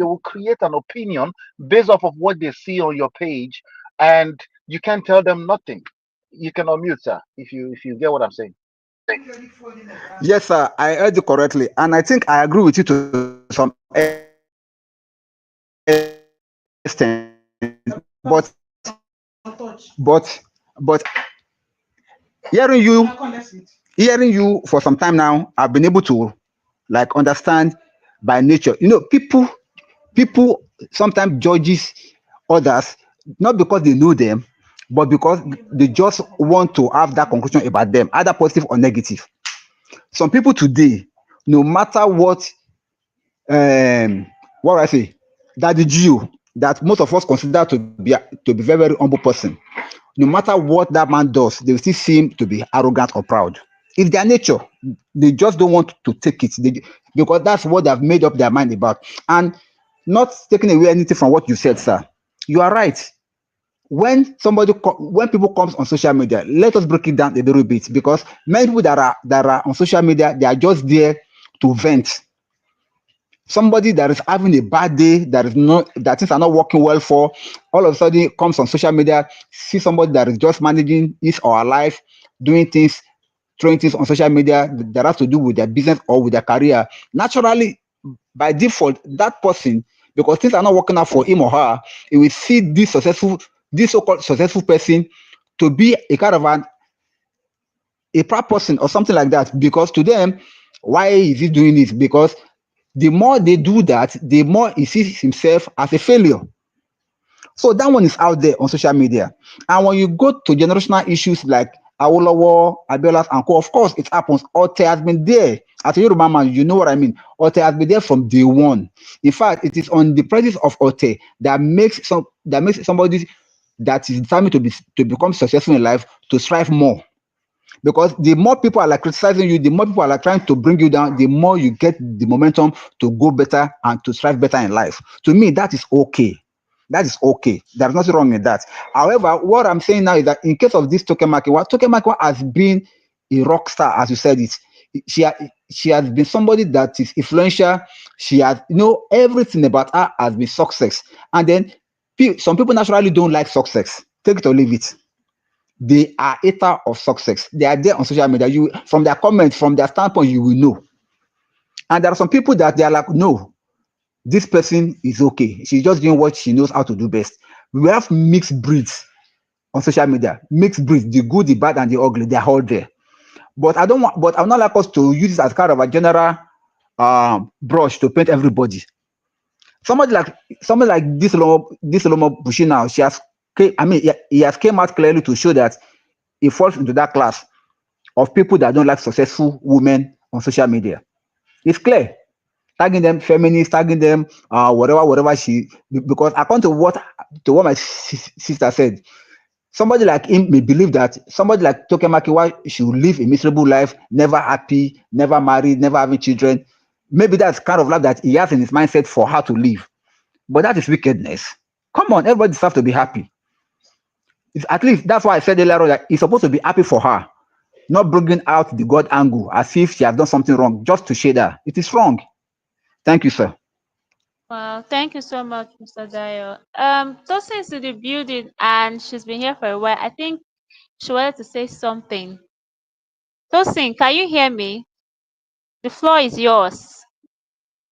will create an opinion based off of what they see on your page, and you can't tell them nothing. You can unmute, sir, if you get what I'm saying. Yes, sir. I heard you correctly, and I think I agree with you to some extent. But hearing you for some time now, I've been able to like understand by nature. People sometimes judges others not because they know them, but because they just want to have that conclusion about them, either positive or negative. Some people today, no matter what I say, that the Geo that most of us consider to be very, very humble person, no matter what that man does, they will still seem to be arrogant or proud. It's their nature. They just don't want to take it. Because that's what they've made up their mind about. And not taking away anything from what you said, sir. You are right. When people comes on social media, let us break it down a little bit, because many people that are on social media, they are just there to vent. Somebody that is having a bad day, that things are not working well for, all of a sudden comes on social media, see somebody that is just managing his or her life, doing things, throwing things on social media that has to do with their business or with their career. Naturally, by default, that person, because things are not working out for him or her, he will see this so-called successful person to be a kind of a proud person or something like that. Because to them, why is he doing this? Because the more they do that, the more he sees himself as a failure. So that one is out there on social media. And when you go to generational issues like Awolowo, Abiola, and co, of course, it happens. Ote has been there. As a Yoruba man, you know what I mean. Ote has been there from day one. In fact, it is on the presence of Ote that makes somebody that is determined to become successful in life to strive more. Because the more people are like criticizing you, the more people are like trying to bring you down, the more you get the momentum to go better and to strive better in life. To me, that is okay. That is okay. There's nothing wrong in that. However, what I'm saying now is that in case of this Toke Makinwa has been a rock star, as you said it. She has been somebody that is influential. She has, everything about her has been success. And then some people naturally don't like success. Take it or leave it. They are hater of success. They are there on social media. From their comments, from their standpoint, you will know. And there are some people that they are like, no, this person is okay. She's just doing what she knows how to do best. We have mixed breeds on social media. Mixed breeds, the good, the bad, and the ugly. They are all there. But I would not like us to use this as kind of a general brush to paint everybody. Somebody like this Solomon Buchi now, he has came out clearly to show that he falls into that class of people that don't like successful women on social media. It's clear. Tagging them feminists, tagging them whatever because according to what my sister said, somebody like him may believe that somebody like Toke Makinwa should live a miserable life, never happy, never married, never having children. Maybe that's kind of life that he has in his mindset for her to live. But that is wickedness. Come on, everybody deserves to be happy. At least that's why I said earlier on that he's supposed to be happy for her, not bringing out the God angle as if she has done something wrong just to shade her. It is wrong. Thank you, sir. Wow, thank you so much, Mr. Dayo. Tosin is in the building and she's been here for a while. I think she wanted to say something. Tosin, can you hear me? The floor is yours.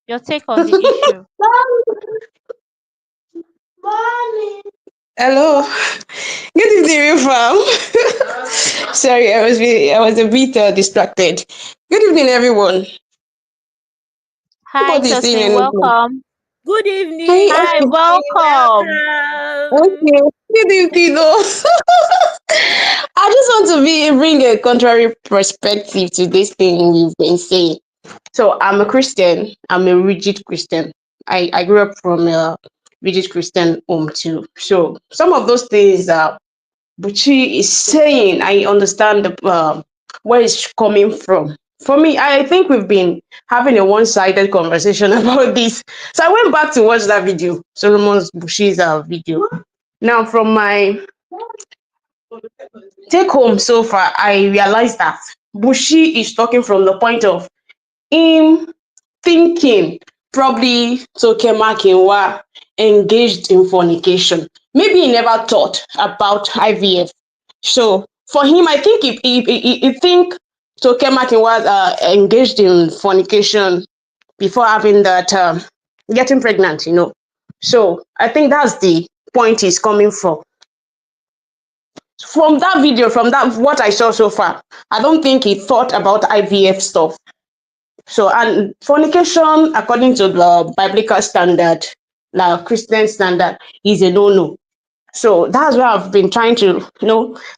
Your take on the issue. Hello. Good evening, fam. Sorry, I was a bit distracted. Good evening, everyone. Hi, Nobody's saying Tosin. anything. Welcome. Good evening. Hi, welcome. Okay. Good evening, though. I just want to bring a contrary perspective to this thing you've been saying. So I'm a Christian. I'm a rigid Christian. I grew up from a rigid Christian home too. So some of those things Buchi is saying, I understand where it's coming from. For me, I think we've been having a one-sided conversation about this. So I went back to watch that video, Solomon Bushi's video. Now, from my take home so far, I realized that Bushi is talking from the point of him thinking probably Toke Makinwa engaged in fornication. Maybe he never thought about IVF. So for him, I think he think Toke Makinwa engaged in fornication before having that getting pregnant. So I think that's the point he's coming from. From that video, from that what I saw so far, I don't think he thought about IVF stuff. So, and fornication, according to the biblical standard, like Christian standard, is a no-no. So that's why I've been trying to,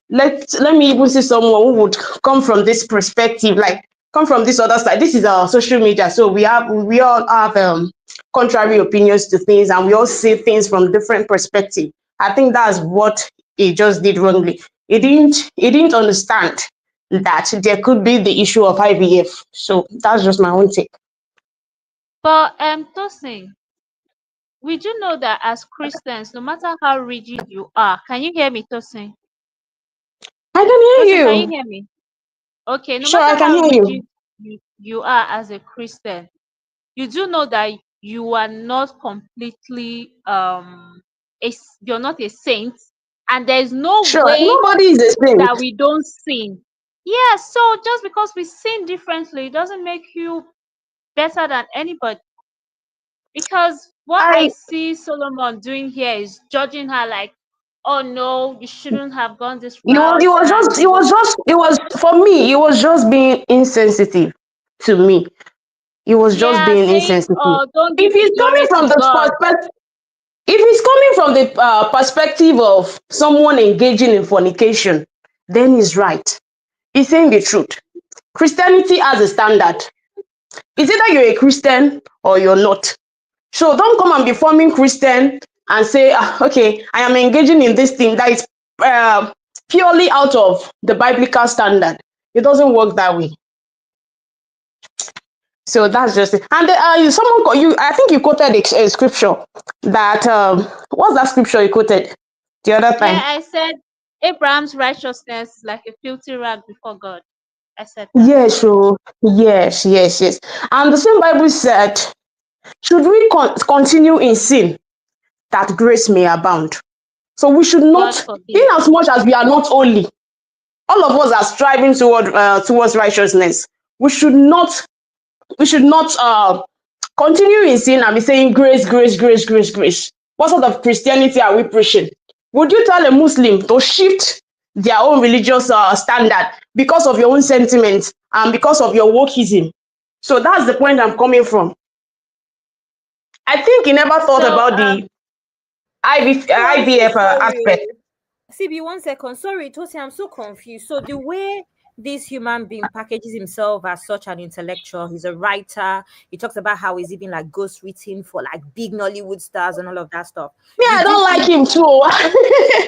let me even see someone who would come from this perspective, like come from this other side. This is our social media, so we all have contrary opinions to things, and we all see things from different perspective. I think that's what he just did wrongly. He didn't understand that there could be the issue of IVF. So that's just my own take. But Tosin, we do know that as Christians, no matter how rigid you are, can you hear me, Tosin? I can Tosin, hear can you you. hear me? Okay, no Sure, I matter can how hear you. rigid you are as a Christian, you do know that you are not completely you're not a saint, and there's no Sure, way nobody is the same. that we don't sin. Yeah, so just because we sin differently doesn't make you better than anybody. Because what I I see Solomon doing here is judging her like, oh no, you shouldn't have gone this It was, route, it was and just, it was just, it was for me. It was just being insensitive to me. It was just yeah, being saying, insensitive. oh, don't give If the he's coming glory to from the God. perspective, if he's coming from the perspective of someone engaging in fornication, then he's right. He's saying the truth. Christianity has a standard. It's either you're a Christian or you're not. So don't come and be forming Christian and say, okay, I am engaging in this thing that is purely out of the biblical standard. It doesn't work that way. So that's just it. And I think you quoted a scripture that, what's that scripture you quoted the other Yeah, time? I said Abraham's righteousness like a filthy rag before God. I said that. Yes, so yes, yes, yes. And the same Bible said, should we continue in sin that grace may abound? So we should God not, in forbid. as much as we are not holy, all of us are striving towards righteousness. We should not continue in sin and be saying grace, grace, grace, grace, grace. What sort of Christianity are we preaching? Would you tell a Muslim to shift their own religious standard because of your own sentiments and because of your wokeism? So that's the point I'm coming from. I think he never thought So about the I'm so IVF sorry. aspect. CB, 1 second. Sorry, Tosi, I'm so confused. So the way this human being packages himself as such an intellectual, he's a writer. He talks about how he's even like ghost written for like big Nollywood stars and all of that stuff. Yeah, You I do don't like think him too.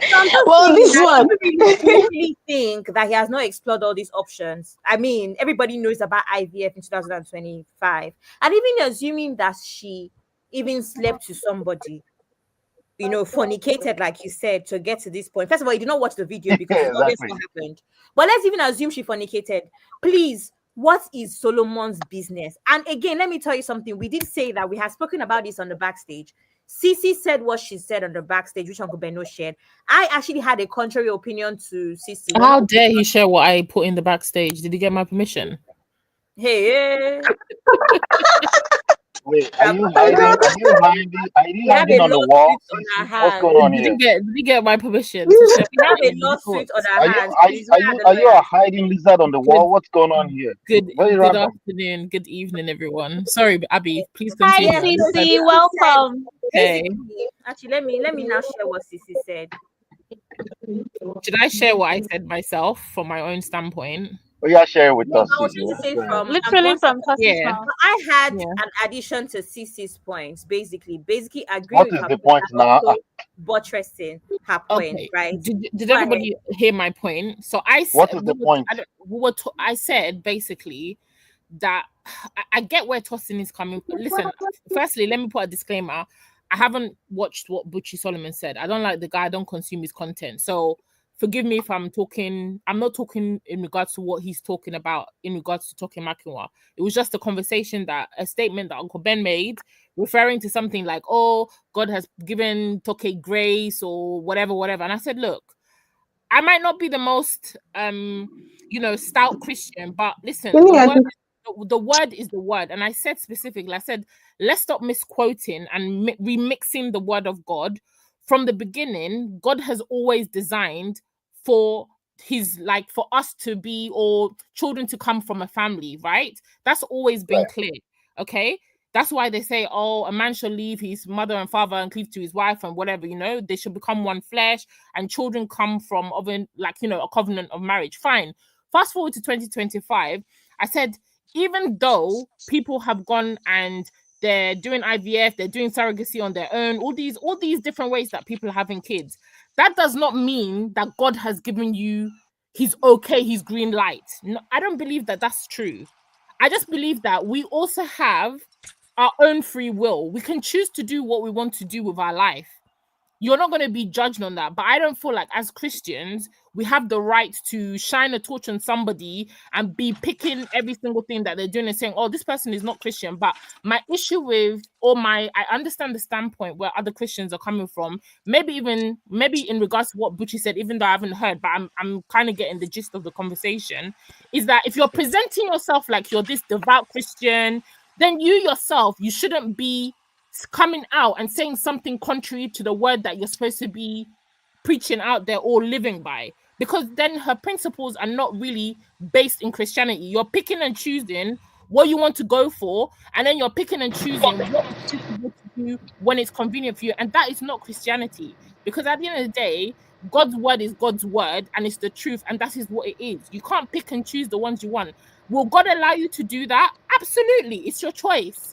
so I'm just Well, saying this that one. do you really think that he has not explored all these options? I mean, everybody knows about IVF in 2025. And even assuming that she even slept with somebody, fornicated, like you said, to get to this point. First of all, you did not watch the video because it's obvious Exactly. what happened. But let's even assume she fornicated. Please, what is Solomon's business? And again, let me tell you something. We did say that we have spoken about this on the backstage. Cece said what she said on the backstage, which Uncle Beno shared. I actually had a contrary opinion to Cece. How dare he share what I put in the backstage? Did he get my permission? Hey, Wait, we are have you we have hiding? Are you hiding? Are you we have hiding a on the wall, lawsuit on our Cece? What's hands. going on here? Did he get my permission to share We have what I a in the lawsuit on thoughts? our Are you hands. are you Please, are where are you the are you a lawyers? hiding lizard on the Good, wall? What's going on here? good, Very good random. afternoon, good evening, everyone. Sorry, Abby, please Hi, continue. Yes, I so just said, Cece. Sissy said Welcome. hey, basically, actually, let me now share what Sissy said. should I share what I said myself from my own standpoint? Oh yeah, share it with No, us, I was Cece. trying to What's say going on? from Literally one from second. Tosi's Yeah, mouth. But I had yeah. an addition to Cece's points, basically agreeing What with is her the point point and now? also buttressing her point, Okay. right? Did Go ahead. everybody hear my point? So I What said is the point? I said basically that I get where Tosin is coming. Listen, firstly, let me put a disclaimer. I haven't watched what Buchi Solomon said. I don't like the guy. I don't consume his content. So forgive me if I'm talking. I'm not talking in regards to what he's talking about in regards to Toke Makinwa. It was just a statement that Uncle Ben made, referring to something like, "Oh, God has given Toke grace or whatever, whatever." And I said, "Look, I might not be the most stout Christian, but listen, the word is the word." And I said specifically, I said, let's stop misquoting and remixing the word of God. From the beginning, God has always designed for for us to be, or children to come from a family, right? That's always been Right. clear. Okay. That's why they say, oh, a man shall leave his mother and father and cleave to his wife and whatever, they should become one flesh, and children come from a covenant of marriage. Fine. Fast forward to 2025. I said, even though people have gone and they're doing IVF, they're doing surrogacy on their own, all these different ways that people are having kids, that does not mean that God has given you his green light. No, I don't believe that that's true. I just believe that we also have our own free will. We can choose to do what we want to do with our life. You're not going to be judged on that. But I don't feel like as Christians, we have the right to shine a torch on somebody and be picking every single thing that they're doing and saying, oh, this person is not Christian. But my issue I understand the standpoint where other Christians are coming from. Maybe in regards to what Buchi said, even though I haven't heard, but I'm kind of getting the gist of the conversation, is that if you're presenting yourself like you're this devout Christian, then you yourself, you shouldn't be coming out and saying something contrary to the word that you're supposed to be preaching out there or living by, because then her principles are not really based in Christianity. You're picking and choosing what you want to go for, and then you're picking and choosing what you're supposed to do when it's convenient for you, and that is not Christianity. Because at the end of the day, God's word is God's word, and it's the truth, and that is what it is. You can't pick and choose the ones you want. Will God allow you to do that? Absolutely. It's your choice.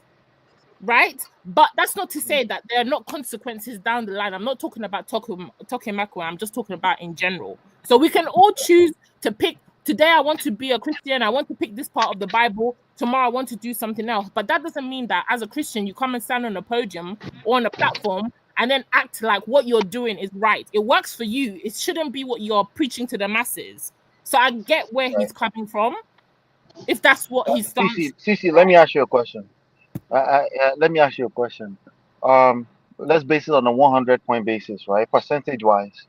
Right? But that's not to say that there are not consequences down the line. I'm not talking about Toke Makinwa. I'm just talking about in general. So we can all choose to pick. Today I want to be a Christian. I want to pick this part of the Bible. Tomorrow I want to do something else. But that doesn't mean that as a Christian, you come and stand on a podium or on a platform and then act like what you're doing is right. It works for you. It shouldn't be what you're preaching to the masses. So I get where he's coming from, if that's what he's saying. Cece, let me ask you a question. Let me ask you a question. Let's base it on a 100-point basis, right? Percentage-wise,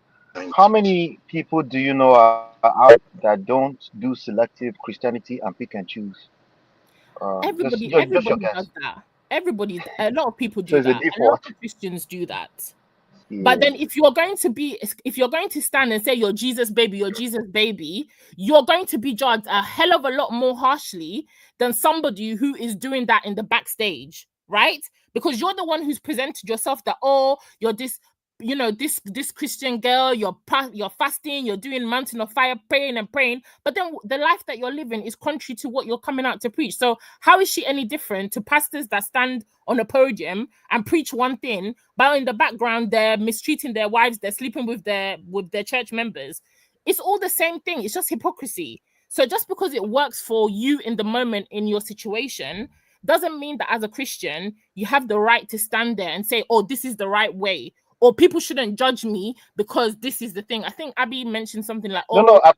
how many people do you know are out that don't do selective Christianity and pick and choose? Everybody does that. A lot of people do that. A lot of Christians do that. Yeah. But then if you're going to stand and say you're Jesus baby, you're going to be judged a hell of a lot more harshly than somebody who is doing that in the backstage, right? Because you're the one who's presented yourself that, oh, you're this, this Christian girl, you're fasting, you're doing mountain of fire, praying, but then the life that you're living is contrary to what you're coming out to preach. So how is she any different to pastors that stand on a podium and preach one thing, but in the background they're mistreating their wives, they're sleeping with their church members? It's all the same thing. It's just hypocrisy. So just because it works for you in the moment in your situation doesn't mean that as a Christian you have the right to stand there and say, oh, this is the right way, or people shouldn't judge me because this is the thing. I think Abby mentioned something like, oh, no, I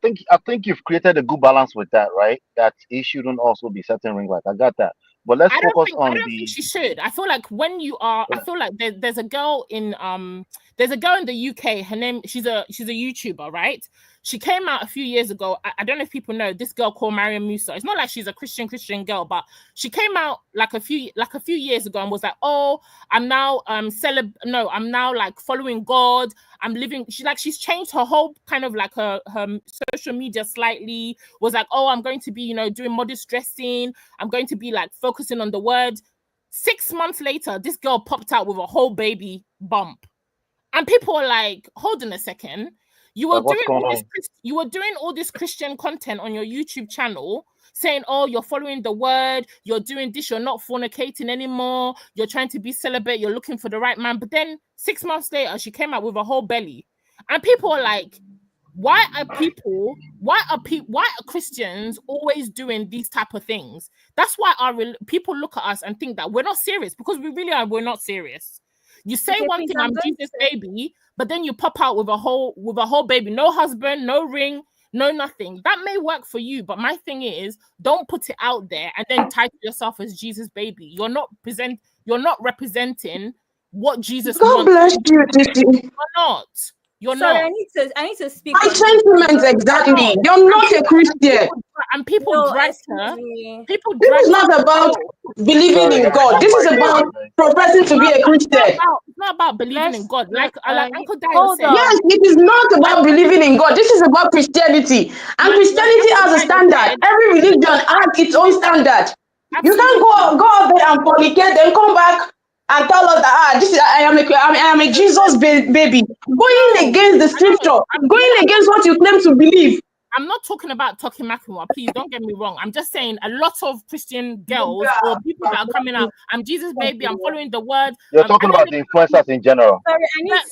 think you've created a good balance with that, right? That it shouldn't also be setting ring light. I got that. But let's focus on I don't think she should. I feel like when you are, I feel like there's a girl in the UK. Her name, she's a YouTuber, right? She came out a few years ago. I don't know if people know this girl called Mariam Musa. It's not like she's a Christian girl, but she came out like a few years ago and was like, oh, I'm now I'm now like following God. I'm living. She's changed her whole kind of like her social media slightly. Was like, oh, I'm going to be doing modest dressing. I'm going to be like focusing on the word. 6 months later, this girl popped out with a whole baby bump, and people are like, hold on a second. You were doing all this Christian content on your YouTube channel saying, oh, you're following the word, you're doing this, you're not fornicating anymore, you're trying to be celibate, you're looking for the right man. But then 6 months later, she came out with a whole belly. And people are like, why are Christians always doing these type of things? That's why people look at us and think that we're not serious, because we really are. We're not serious. You say one thing, I'm Jesus baby, but then you pop out with a whole baby, no husband, no ring, no nothing. That may work for you, but my thing is, don't put it out there and then title yourself as Jesus baby. You're not representing what Jesus God wants. bless you, Titi. You're Sorry, not. I need to speak. My sentiments exactly. You're not a Christian. And people drag her. People This drag is not about believing in God. This is about professing to be a Christian. It's not about believing in God. Like Uncle Dio said. Yes, it is not about believing in God. This is about Christianity. And Christianity has a standard. Every religion has its own standard. You can't go out there and fornicate, then come back and tell us that this is I am a Jesus baby. Going against the scripture, going against what you claim to believe. I'm not talking about Toke Makinwa, please don't get me wrong. I'm just saying a lot of Christian girls or people that are coming out, I'm Jesus baby, I'm following the word. You're talking about the influencers in general. Sorry,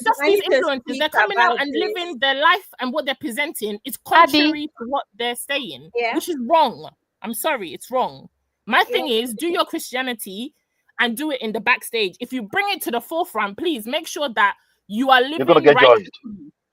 just these influencers, they're coming out and living their life, and what they're presenting is contrary to what they're saying, which is wrong. I'm sorry, it's wrong. My thing is, do your Christianity and do it in the backstage. If you bring it to the forefront, please make sure that you are living You're gonna get righteously. judged.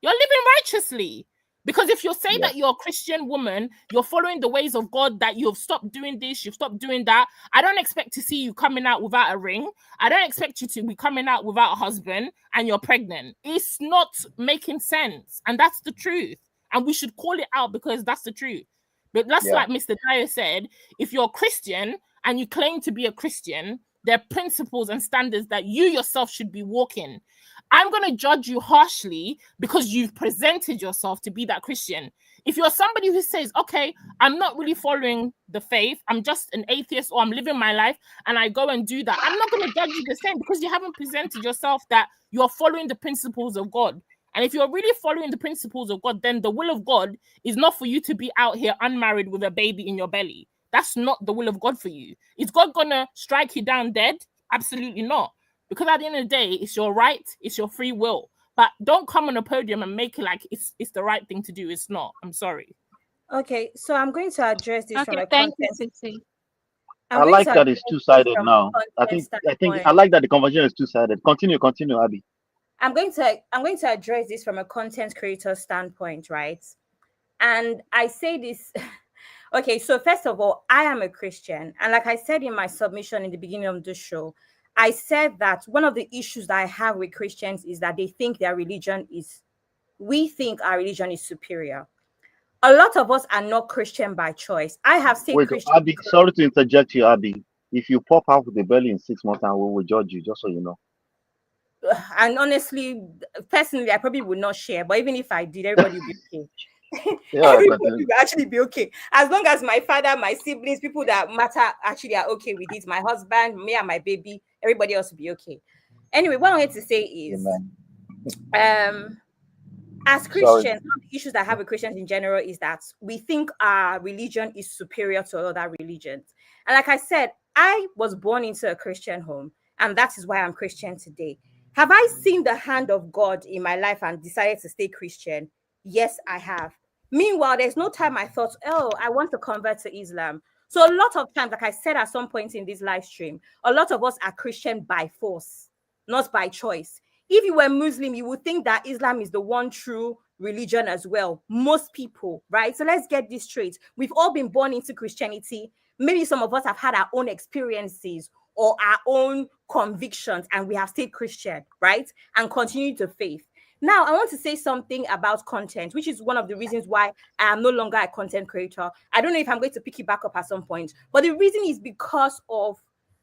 You're living righteously. Because if you say that you're a Christian woman, you're following the ways of God, that you've stopped doing this, you've stopped doing that, I don't expect to see you coming out without a ring. I don't expect you to be coming out without a husband and you're pregnant. It's not making sense. And that's the truth. And we should call it out because that's the truth. But that's like Mr. Dyer said, if you're a Christian and you claim to be a Christian, there are principles and standards that you yourself should be walking. I'm going to judge you harshly because you've presented yourself to be that Christian. If you're somebody who says, okay, I'm not really following the faith, I'm just an atheist or I'm living my life and I go and do that, I'm not going to judge you the same because you haven't presented yourself that you're following the principles of God. And if you're really following the principles of God, then the will of God is not for you to be out here unmarried with a baby in your belly. That's not the will of God for you. Is God going to strike you down dead? Absolutely not. Because at the end of the day, it's your right, it's your free will. But don't come on a podium and make it like it's the right thing to do. It's not. I'm sorry. Okay, so I'm going to address this from a thank content. you, I like that it's two-sided now. I think I like that the conversation is two-sided. Continue, Abby. I'm going to address this from a content creator standpoint, right? And I say this. Okay, so first of all, I am a Christian, and like I said in my submission in the beginning of the show, I said that one of the issues that I have with Christians is that they think we think our religion is superior. A lot of us are not Christian by choice. I have stayed Christian. Abby, sorry to interject you, Abby. If you pop out with the belly in 6 months, and we will judge you, just so you know. And honestly, personally, I probably would not share. But even if I did, everybody would be okay. Everybody will actually be okay. As long as my father, my siblings, people that matter actually are okay with it. My husband, me and my baby, everybody else will be okay. Anyway, what I wanted to say is, as Christians, one of the issues that I have with Christians in general is that we think our religion is superior to other religions. And like I said, I was born into a Christian home, and that is why I'm Christian today. Have I seen the hand of God in my life and decided to stay Christian? Yes, I have. Meanwhile, there's no time I thought, oh, I want to convert to Islam. So a lot of times, like I said at some point in this live stream, a lot of us are Christian by force, not by choice. If you were Muslim, you would think that Islam is the one true religion as well. Most people, right? So let's get this straight. We've all been born into Christianity. Maybe some of us have had our own experiences or our own convictions, and we have stayed Christian, right? And continue to faith. Now, I want to say something about content, which is one of the reasons why I am no longer a content creator. I don't know if I'm going to pick it back up at some point, but the reason is because of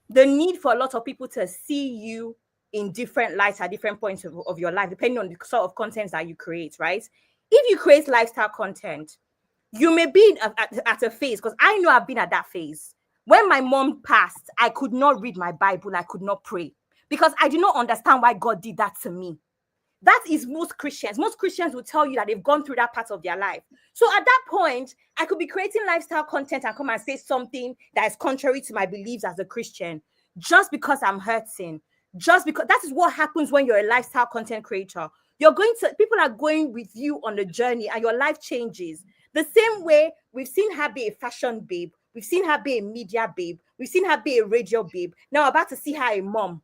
the need for a lot of people to see you in different lights at different points of your life, depending on the sort of content that you create, right? If you create lifestyle content, you may be at a phase, because I know I've been at that phase. When my mom passed, I could not read my Bible, I could not pray, because I did not understand why God did that to me. That is most Christians. Most Christians will tell you that they've gone through that part of their life. So at that point, I could be creating lifestyle content and come and say something that is contrary to my beliefs as a Christian, just because I'm hurting. Just because that is what happens when you're a lifestyle content creator. People are going with you on the journey and your life changes. The same way we've seen her be a fashion babe, we've seen her be a media babe, we've seen her be a radio babe. Now we're about to see her a mom.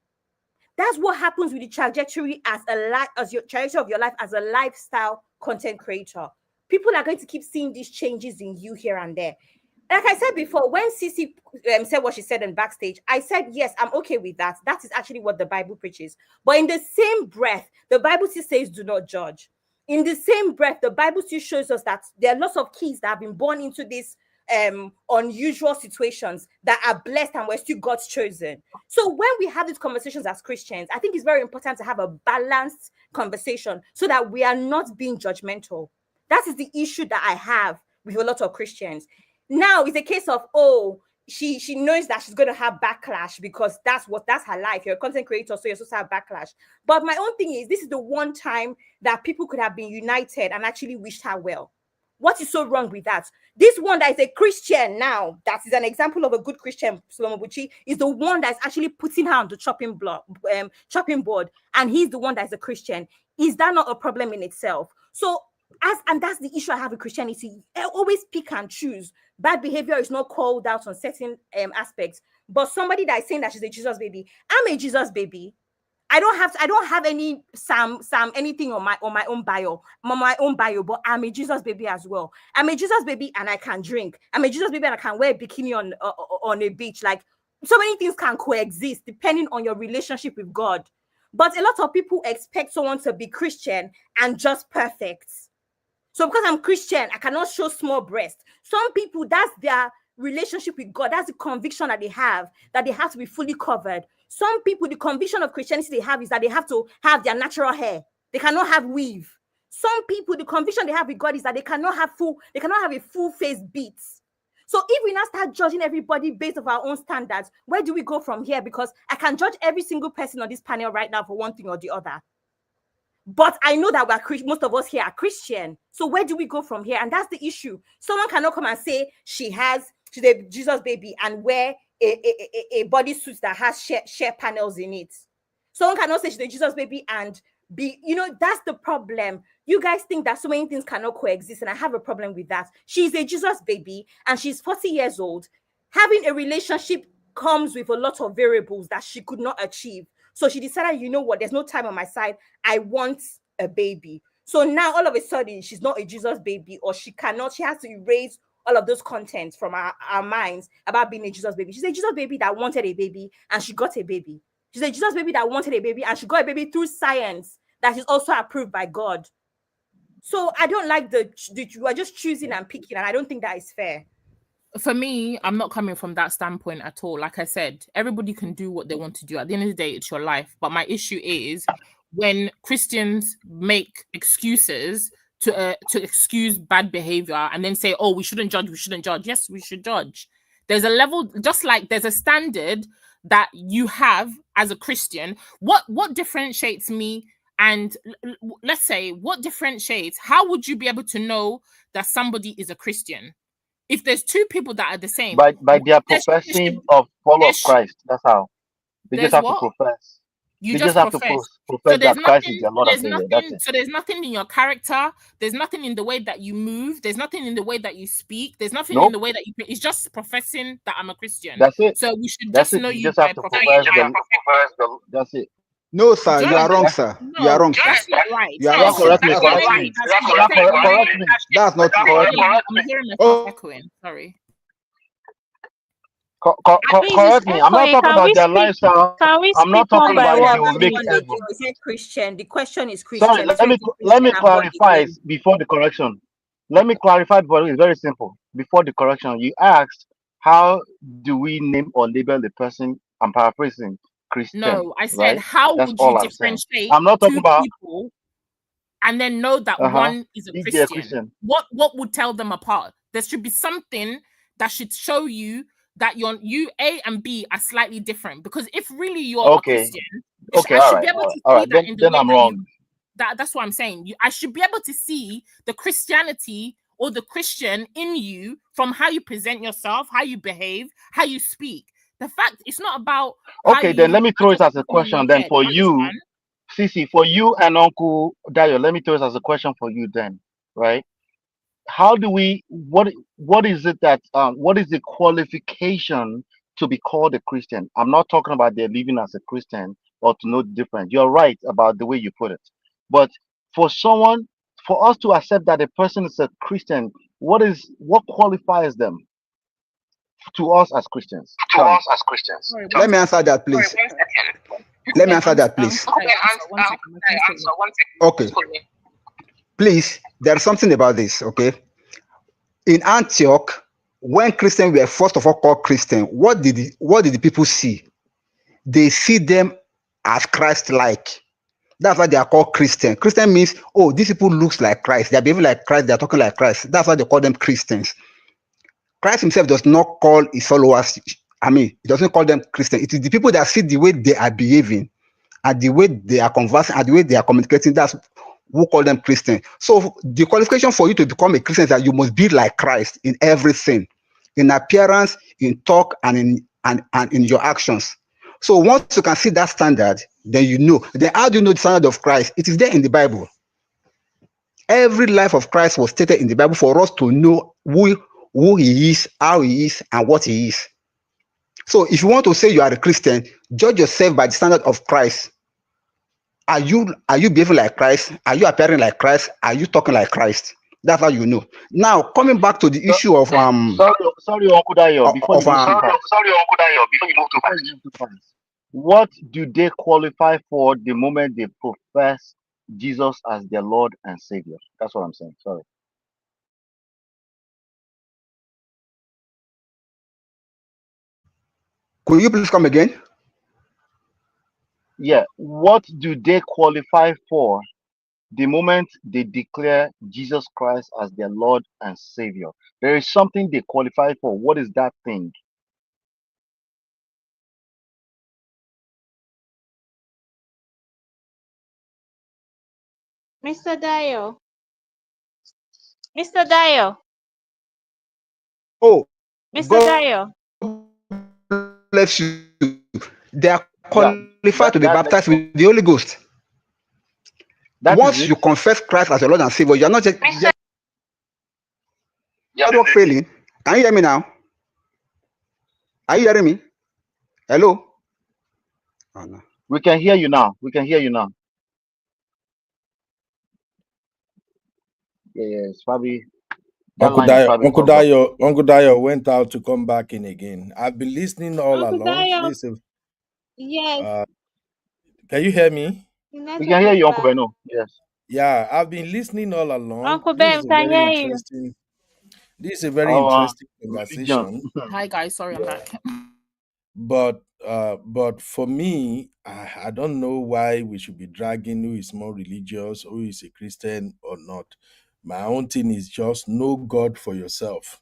That's what happens with the trajectory your trajectory of your life as a lifestyle content creator. People are going to keep seeing these changes in you here and there. Like I said before, when Sisi said what she said in backstage, I said, yes, I'm okay with that. That is actually what the Bible preaches. But in the same breath, the Bible still says, do not judge. In the same breath, the Bible still shows us that there are lots of kids that have been born into this unusual situations that are blessed and we're still God's chosen. So when we have these conversations as Christians, I think it's very important to have a balanced conversation so that we are not being judgmental. That is the issue that I have with a lot of Christians. Now it's a case of, oh, she knows that she's going to have backlash because that's her life. You're a content creator, so you're supposed to have backlash. But my own thing is, this is the one time that people could have been united and actually wished her well. What is so wrong with that? This one that is a Christian now, that is an example of a good Christian, Solomon Buchi, is the one that is actually putting her on the chopping board, and he's the one that is a Christian. Is that not a problem in itself? So, and that's the issue I have with Christianity. I always pick and choose. Bad behavior is not called out on certain aspects, but somebody that is saying that she's a Jesus baby, I'm a Jesus baby. I don't have any Sam anything on my own bio, but I'm a Jesus baby as well. I'm a Jesus baby and I can drink. I'm a Jesus baby and I can wear a bikini on a beach. Like, so many things can coexist depending on your relationship with God. But a lot of people expect someone to be Christian and just perfect. So because I'm Christian, I cannot show small breast. Some people, that's their relationship with God. That's the conviction that they have to be fully covered. Some people, the conviction of Christianity they have is that they have to have their natural hair. They cannot have weave. Some people, the conviction they have with God is that they cannot have a full face beat. So if we now start judging everybody based on our own standards, where do we go from here? Because I can judge every single person on this panel right now for one thing or the other. But I know that most of us here are Christian. So where do we go from here? And that's the issue. Someone cannot come and say she's a Jesus baby and wear a bodysuit that has share panels in it. Someone cannot say she's a Jesus baby and be, that's the problem. You guys think that so many things cannot coexist, and I have a problem with that. She's a Jesus baby and she's 40 years old. Having a relationship comes with a lot of variables that she could not achieve. So she decided, you know what, there's no time on my side. I want a baby. So now all of a sudden, she's not a Jesus baby, or she has to erase all of those contents from our minds about being a Jesus baby. She's a Jesus baby that wanted a baby and she got a baby. She's a Jesus baby that wanted a baby and she got a baby through science that is also approved by God. So I don't like you are just choosing and picking, and I don't think that is fair. For me, I'm not coming from that standpoint at all. Like I said, everybody can do what they want to do. At the end of the day, it's your life. But my issue is when Christians make excuses to excuse bad behavior and then say, oh, we shouldn't judge. Yes, we should judge. There's a level, just like there's a standard that you have as a Christian. What differentiates me? And let's say, what differentiates? How would you be able to know that somebody is a Christian? If there's two people that are the same, by their professing of follow of Christ, that's how they just have to profess. You just have to profess that Christ is their Lord and Savior. That's it. So there's nothing in your character. There's nothing in the way that you move. There's nothing in the way that you speak. There's nothing in the way that you. It's just professing that I'm a Christian. That's it. So we should just know you just have to profess. That's it. No, sir, you are wrong, sir. You are wrong. That's not right. You are wrong. Correct me. That's not true. I'm hearing myself echoing. Sorry. Correct me. I'm not talking about their lifestyle. I'm not talking about Christian. The question is Christian. Sorry, let me clarify before the correction. Let me clarify before. It's very simple. Before the correction, you asked, how do we name or label the person? I'm paraphrasing. Christian, no, I said, right? How would you differentiate I'm not talking about people and then know that one is a Christian? What would tell them apart? There should be something that should show you that you A and B are slightly different. Because if really you're a Christian, I should be able to see that in the way I'm wrong. That's what I'm saying. I should be able to see the Christianity or the Christian in you from how you present yourself, how you behave, how you speak. The fact it's not about. Okay, then let me throw it as a question. Then for you, Sisi, for you and Uncle Dayo, let me throw it as a question for you. Then, right? How do we? What is it that? What is the qualification to be called a Christian? I'm not talking about they're living as a Christian or to know the difference. You're right about the way you put it, but for us to accept that a person is a Christian, what qualifies them? To us as Christians. Let me answer that, please. Let me answer that, please. Okay. Please, there's something about this, okay? In Antioch, when Christians were first of all called Christian, what did the people see? They see them as Christ-like. That's why they are called Christian. Christian means, oh, these people looks like Christ. They are behaving like Christ. They are talking like Christ. That's why they call them Christians. Christ himself does not call his followers, I mean, he doesn't call them Christian. It is the people that see the way they are behaving and the way they are conversing and the way they are communicating, that's who call them Christian. So the qualification for you to become a Christian is that you must be like Christ in everything, in appearance, in talk, and in your actions. So once you can see that standard, then you know. Then how do you know the standard of Christ? It is there in the Bible. Every life of Christ was stated in the Bible for us to know who he is, how he is, and what he is. So if you want to say you are a Christian, judge yourself by the standard of Christ. Are you behaving like Christ? Are you appearing like Christ? Are you talking like Christ? That's how you know. Now coming back to the issue of Sorry, Uncle Dayo, before you move too fast. Sorry, Uncle Dayo, before you move too fast. What do they qualify for the moment they profess Jesus as their Lord and Savior? That's what I'm saying. Sorry. Could you please come again? Yeah. What do they qualify for the moment they declare Jesus Christ as their Lord and Savior? There is something they qualify for. What is that thing? Mr. Dio. Mr. Dio. Oh, Mr. God Dio. bless you. They are Yeah, qualified to be baptized with the Holy Ghost. Once you confess Christ as your Lord and Savior, you are not just network failing. Can you hear me now? Are you hearing me? Hello? Oh, no. We can hear you now. We can hear you now. Yeah, it's probably that Uncle line is probably Uncle Dayo went out to come back in again. I've been listening all Uncle along. Dio. Listen, Yes. can you hear me? We can hear you, Uncle Beno. Yes. Yeah, I've been listening all along. Uncle This Ben, is a can very hear you. interesting. This is a very interesting conversation. Hi guys, sorry I'm back. But for me, I don't know why we should be dragging who is more religious, who is a Christian or not. My own thing is just know God for yourself.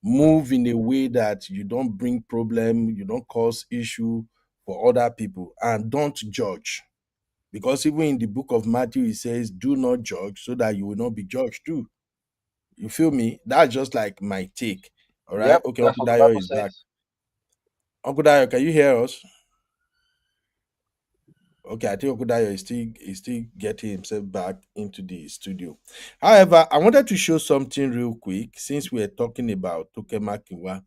Move in a way that you don't bring problem, you don't cause issue for other people, and don't judge. Because even in the book of Matthew, it says, do not judge so that you will not be judged too. You feel me? That's just like my take. All right. Yep, Okay, that's Uncle what the Dayo Bible is back. says. Uncle Dayo, can you hear us? Okay, I think Uncle Dayo is still getting himself back into the studio. However, I wanted to show something real quick since we're talking about Toke Makinwa.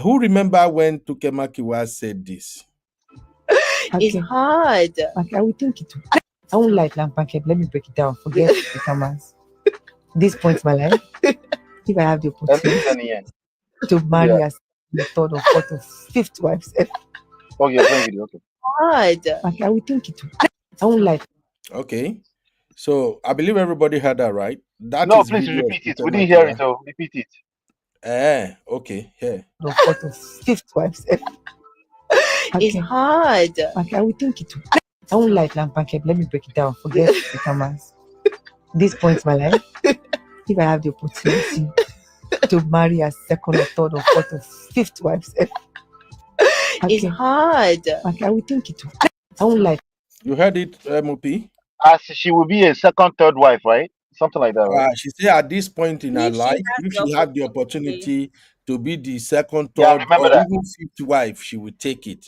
Who remember when Toke Makinwa said this? It's hard. Okay, I would think it. I won't like Lampake. Let me break it down. Forget the cameras. This point in my life, if I have the opportunity to marry as the third or fourth or fifth wife. Oh, you're playing video. Okay. Hard. Okay, I would think it. I won't like. Okay. So I believe everybody heard that, right? That No, is please video of repeat it. Toke We didn't hear Makinwa. it, so repeat it. Okay, yeah. The fourth or fifth wife. It's hard. Okay, I would think it. I won't like Lampake. Let me break it down. Forget the cameras. This point in my life, if I have the opportunity to marry a second or third or fourth or fifth wife. It's hard. Okay, I would think it. I won't like. You heard it, MOP? As she will be a second, third wife, right? Something like that, right? She said at this point in her If she life, has if the she had the opportunity. opportunity to be the second, Yeah, I third, remember or that. even fifth wife, she would take it.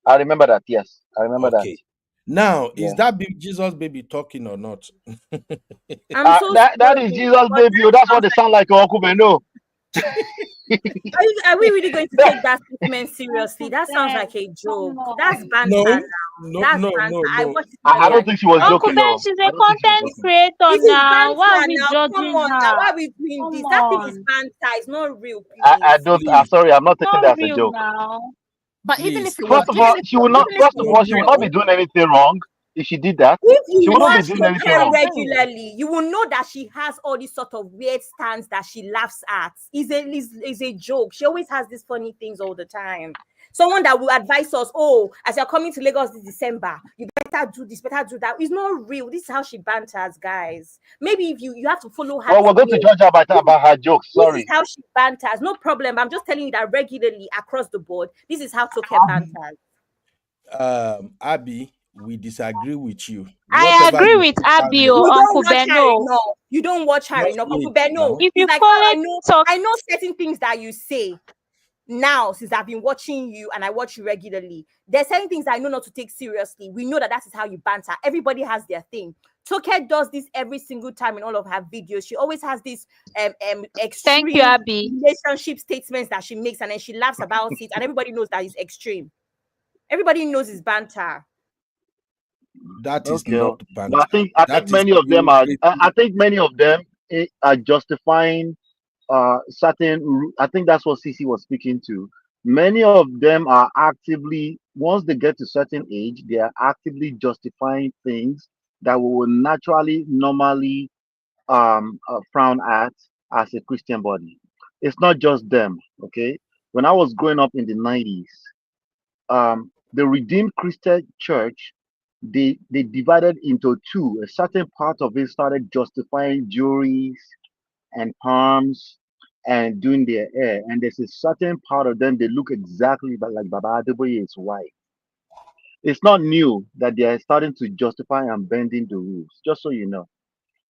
I remember that. Yes, I remember that. Okay. Now, Yeah. is that big Jesus baby talking or not? I'm so that is Jesus, baby. That's what they sound like, Uncle Beno. Are we really going to take that statement seriously? That sounds like a joke. That's banter now. That's banter. I watched it. I don't think she was Uncle joking. Ben, No. she's a content creator This is now. Why are banter we now. Come judging on now. her? Why are we doing Come this? That thing is on. banter. It's not real, please. I don't. I'm sorry. I'm not taking Not that as a real joke. now. But even if it was, First of all, she will not. First of all, she will not be doing anything wrong if she did that. If She you wouldn't be watch doing anything her wrong. regularly, you will know that she has all these sort of weird stands that she laughs at. Is a joke. She always has these funny things all the time. Someone that will advise us, oh, as you're coming to Lagos this December, you better do this, better do that. It's not real. This is how she banters, guys. Maybe if you have to follow her. Well, we're going to judge her about her jokes. This Sorry. is how she banters. No problem. I'm just telling you that regularly across the board, this is how Toke banters. Abby, we disagree with you. I Whatever agree you with put out Abby there, or You Uncle don't watch her Beno. enough. You don't watch her just enough. wait Uncle Beno, now. If you it's like, follow Talk, I know certain things that you say now since I've been watching you and I watch you regularly. There's certain things I know not to take seriously. We know that is how you banter. Everybody has their thing. Toke does this every single time in all of her videos. She always has this extreme thank you, Abby. relationship statements that she makes, and then she laughs about it, and everybody knows that it's extreme. Everybody knows it's banter. That is Okay. not But banter. I That think is many of them you are. creating. I think many of them are justifying certain. I think that's what CC was speaking to. Many of them are actively, once they get to certain age, they are actively justifying things that we will naturally, normally frown at as a Christian body. It's not just them. Okay. When I was growing up in the 90s, the Redeemed Christian Church, they divided into two. A certain part of it started justifying juries and palms and doing their hair. And there's a certain part of them, they look exactly like Baba Adeboye's wife. It's not new that they are starting to justify and bending the rules, just so you know.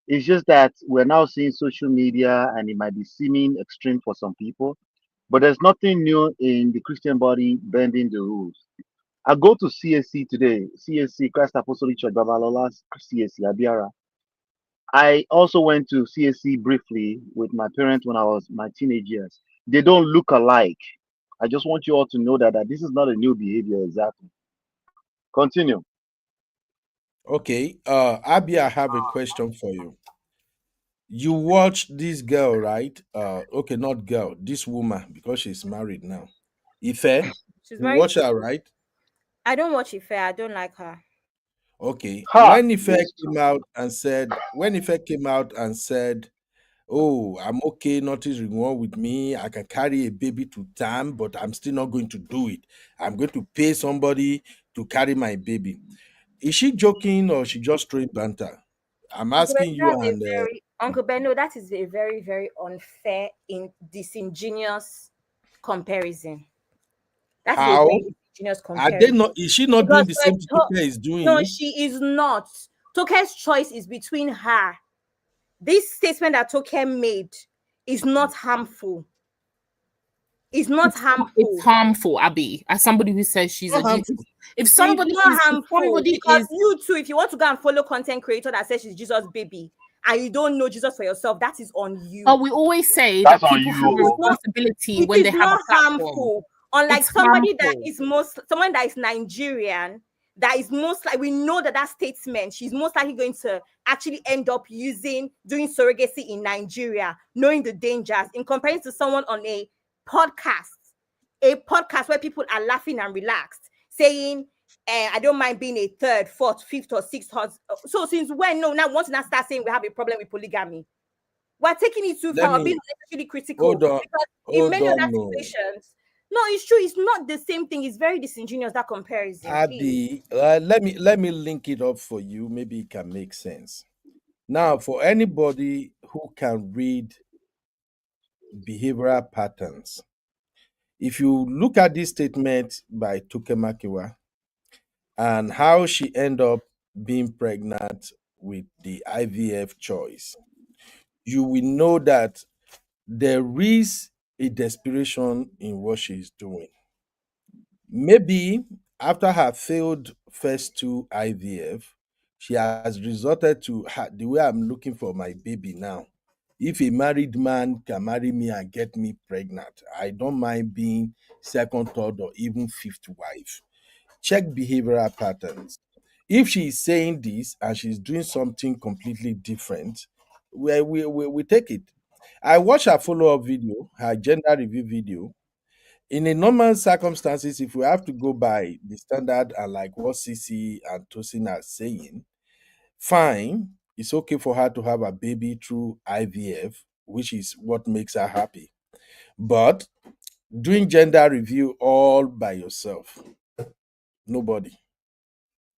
It's just that we're now seeing social media and it might be seeming extreme for some people, but there's nothing new in the Christian body bending the rules. I go to CSC today, CSC, Christ Apostolic Church, Babalola's CSC, Abiara. I also went to CSC briefly with my parents when I was my teenage years. They don't look alike. I just want you all to know that this is not a new behavior exactly. Continue. Okay. Abby, I have a question for you. You watch this girl, right? Okay, not girl, this woman, because she's married now. Ife, She's you very watch cute. her, right? I don't watch Ife. I don't like her. Okay. Ha! Yes. When Ife came out and said, oh, I'm okay, nothing's wrong with me. I can carry a baby to term, but I'm still not going to do it. I'm going to pay somebody to carry my baby. Is she joking or she just throwing banter? I'm Uncle Ben, asking you, and Uncle Beno, that is a very, very unfair, disingenuous comparison. That is a how very disingenuous are they comparison. not? Is she not doing Because the same thing Toke is no, doing? she is not. Toke's choice is between her. This statement that Toke made is not harmful. It's not harmful. It's harmful, Abby. As somebody who says she's a Jesus, if It's somebody not is, if harmful somebody because is, you too, if you want to go and follow content creator that says she's Jesus' baby and you don't know Jesus for yourself, that is on you. but we always say That's that on people have a you. responsibility It when they is have a not platform. harmful. Unlike It's somebody that harmful. is someone that is Nigerian, that is most like, we know that statement, she's most likely going to actually end up doing surrogacy in Nigeria, knowing the dangers, in comparison to someone on a podcast where people are laughing and relaxed, saying, I don't mind being a third, fourth, fifth, or sixth husband. So since when? No, now once now start saying we have a problem with polygamy. We're taking it too Let far, being me unnecessarily critical. hold on. Because in Hold many other on, no. situations, no, it's true. It's not the same thing. It's very disingenuous, that comparison. Please. Abby, let me link it up for you. Maybe it can make sense. Now, for anybody who can read behavioral patterns, if you look at this statement by Toke Makinwa and how she ended up being pregnant with the IVF choice, you will know that there is a desperation in what she's doing. Maybe after her failed first two IVF, she has resorted to the way I'm looking for my baby now. If a married man can marry me and get me pregnant, I don't mind being second, third, or even fifth wife. Check behavioral patterns. If she is saying this and she's doing something completely different, we take it. I watched her follow up video, her gender review video. In a normal circumstances, if we have to go by the standard and like what CC and Tosin are saying, fine, it's okay for her to have a baby through IVF, which is what makes her happy. But doing gender review all by yourself. Nobody.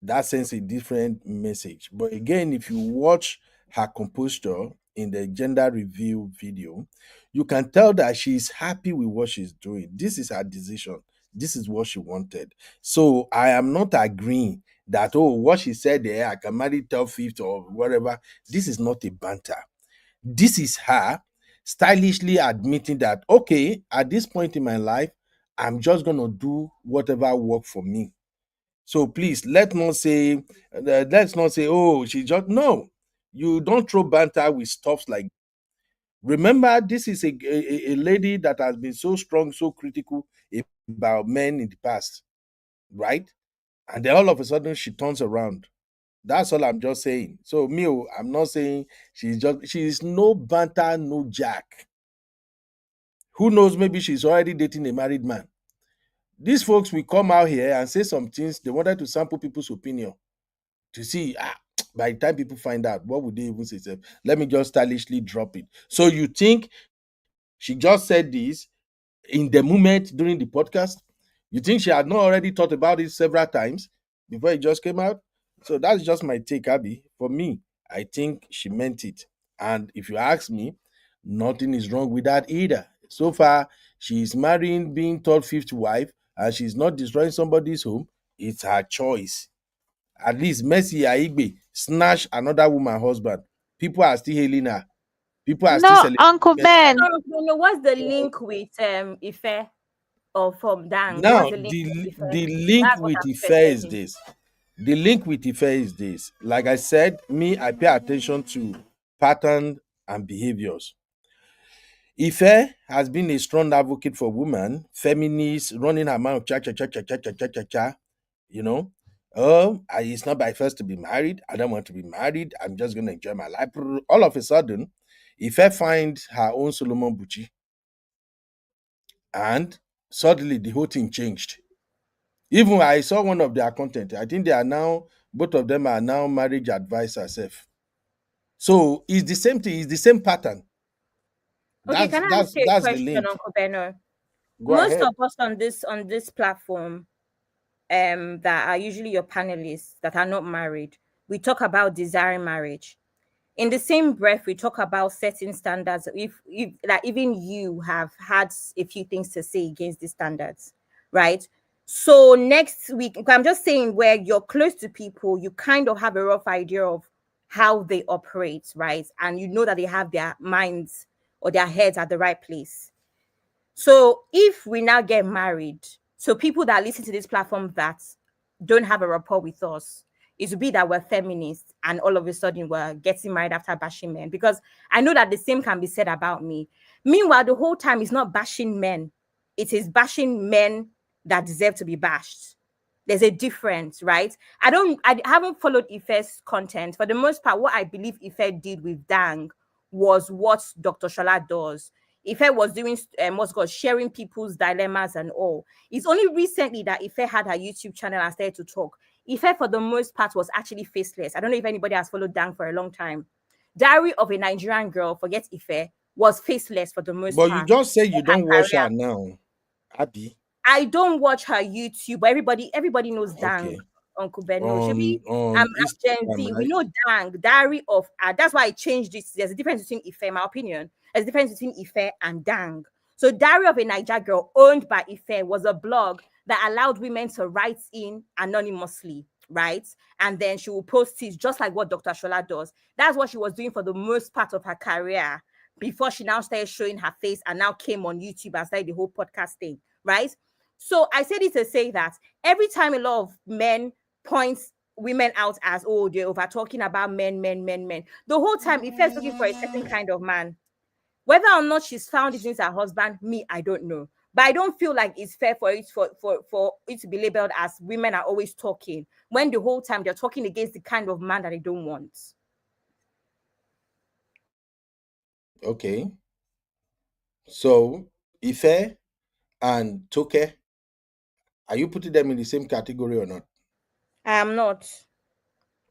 That sends a different message. But again, if you watch her composure in the gender review video, you can tell that she's happy with what she's doing. This is her decision. This is what she wanted. So I am not agreeing that, oh, what she said there, I can marry top fifth or whatever. This is not a banter. This is her stylishly admitting that, okay, at this point in my life, I'm just going to do whatever work for me. So please, let's not say, oh, she just no. You don't throw banter with stuffs like. Remember, this is a lady that has been so strong, so critical about men in the past, right? And then all of a sudden she turns around. That's all I'm just saying. So Mio, I'm not saying she's no banter, no jack. Who knows? Maybe she's already dating a married man. These folks will come out here and say some things. They wanted to sample people's opinion to see by the time people find out, what would they even say? Say, let me just stylishly drop it. So you think she just said this in the moment during the podcast? You think she had not already thought about it several times before it just came out? So that's just my take, Abby. For me, I think she meant it. And if you ask me, nothing is wrong with that either. So far, she's marrying, being third, fifth wife, and she's not destroying somebody's home. It's her choice. At least Mercy Aigbe snatch another woman husband. People are still hailing her. People are still No, celebrating. Uncle Ben. No, what's the link with Ife or from Dang? Now, What's the link with Ife? the link That's what with I'm Ife interested is in. this. The link with Ife is this. Like I said, me, I pay attention to pattern and behaviors. Ife has been a strong advocate for women, feminists, running her mouth, cha cha cha cha cha cha cha cha cha. You know, oh, it's not by first to be married. I don't want to be married. I'm just going to enjoy my life. All of a sudden, Ife finds her own Solomon Buchi, and suddenly the whole thing changed. Even I saw one of their content. I think they are now, both of them are now marriage advisors. So it's the same thing. It's the same pattern. Okay, That's can I ask that's you a that's the question, link. Uncle Beno? Go Most ahead. of us on this platform, that are usually your panelists that are not married, we talk about desiring marriage. In the same breath, we talk about setting standards. If that even you have had a few things to say against the standards, right? So next week, I'm just saying, where you're close to people, you kind of have a rough idea of how they operate, right? And you know that they have their minds or their heads at the right place. So if we now get married, so people that listen to this platform that don't have a rapport with us, it would be that we're feminists and all of a sudden we're getting married after bashing men. Because I know that the same can be said about me. Meanwhile, the whole time is not bashing men, it is bashing men that deserve to be bashed. There's a difference, right? I haven't followed Ife's content. For the most part, what I believe Ife did with Dang was what Dr. Shola does. Ife was doing what's called sharing people's dilemmas and all. It's only recently that Ife had her YouTube channel and started to talk. Ife, for the most part, was actually faceless. I don't know if anybody has followed Dang for a long time. Diary of a Nigerian Girl, forget Ife, was faceless for the most But you part. just say you Her don't watch career. her now, Abby. I don't watch her YouTube, but everybody knows Dang, Okay. Uncle Beno. On I'm Gen Instagram, Z. We right? know Dang, Diary of. That's why I changed this. There's a difference between Ife, in my opinion. There's a difference between Ife and Dang. So Diary of a Niger Girl, owned by Ife, was a blog that allowed women to write in anonymously, right? And then she will post it just like what Dr. Shola does. That's what she was doing for the most part of her career before she now started showing her face and now came on YouTube and started the whole podcast thing, right? So I said it to say that every time a lot of men points women out as, oh, they're over talking about men, men, the whole time if she's looking for a certain kind of man, whether or not she's found it since her husband, me, I don't know. But I don't feel like it's fair for it to be labeled as women are always talking when the whole time they're talking against the kind of man that they don't want. Okay. So Ife and Toke, are you putting them in the same category or not? I am not.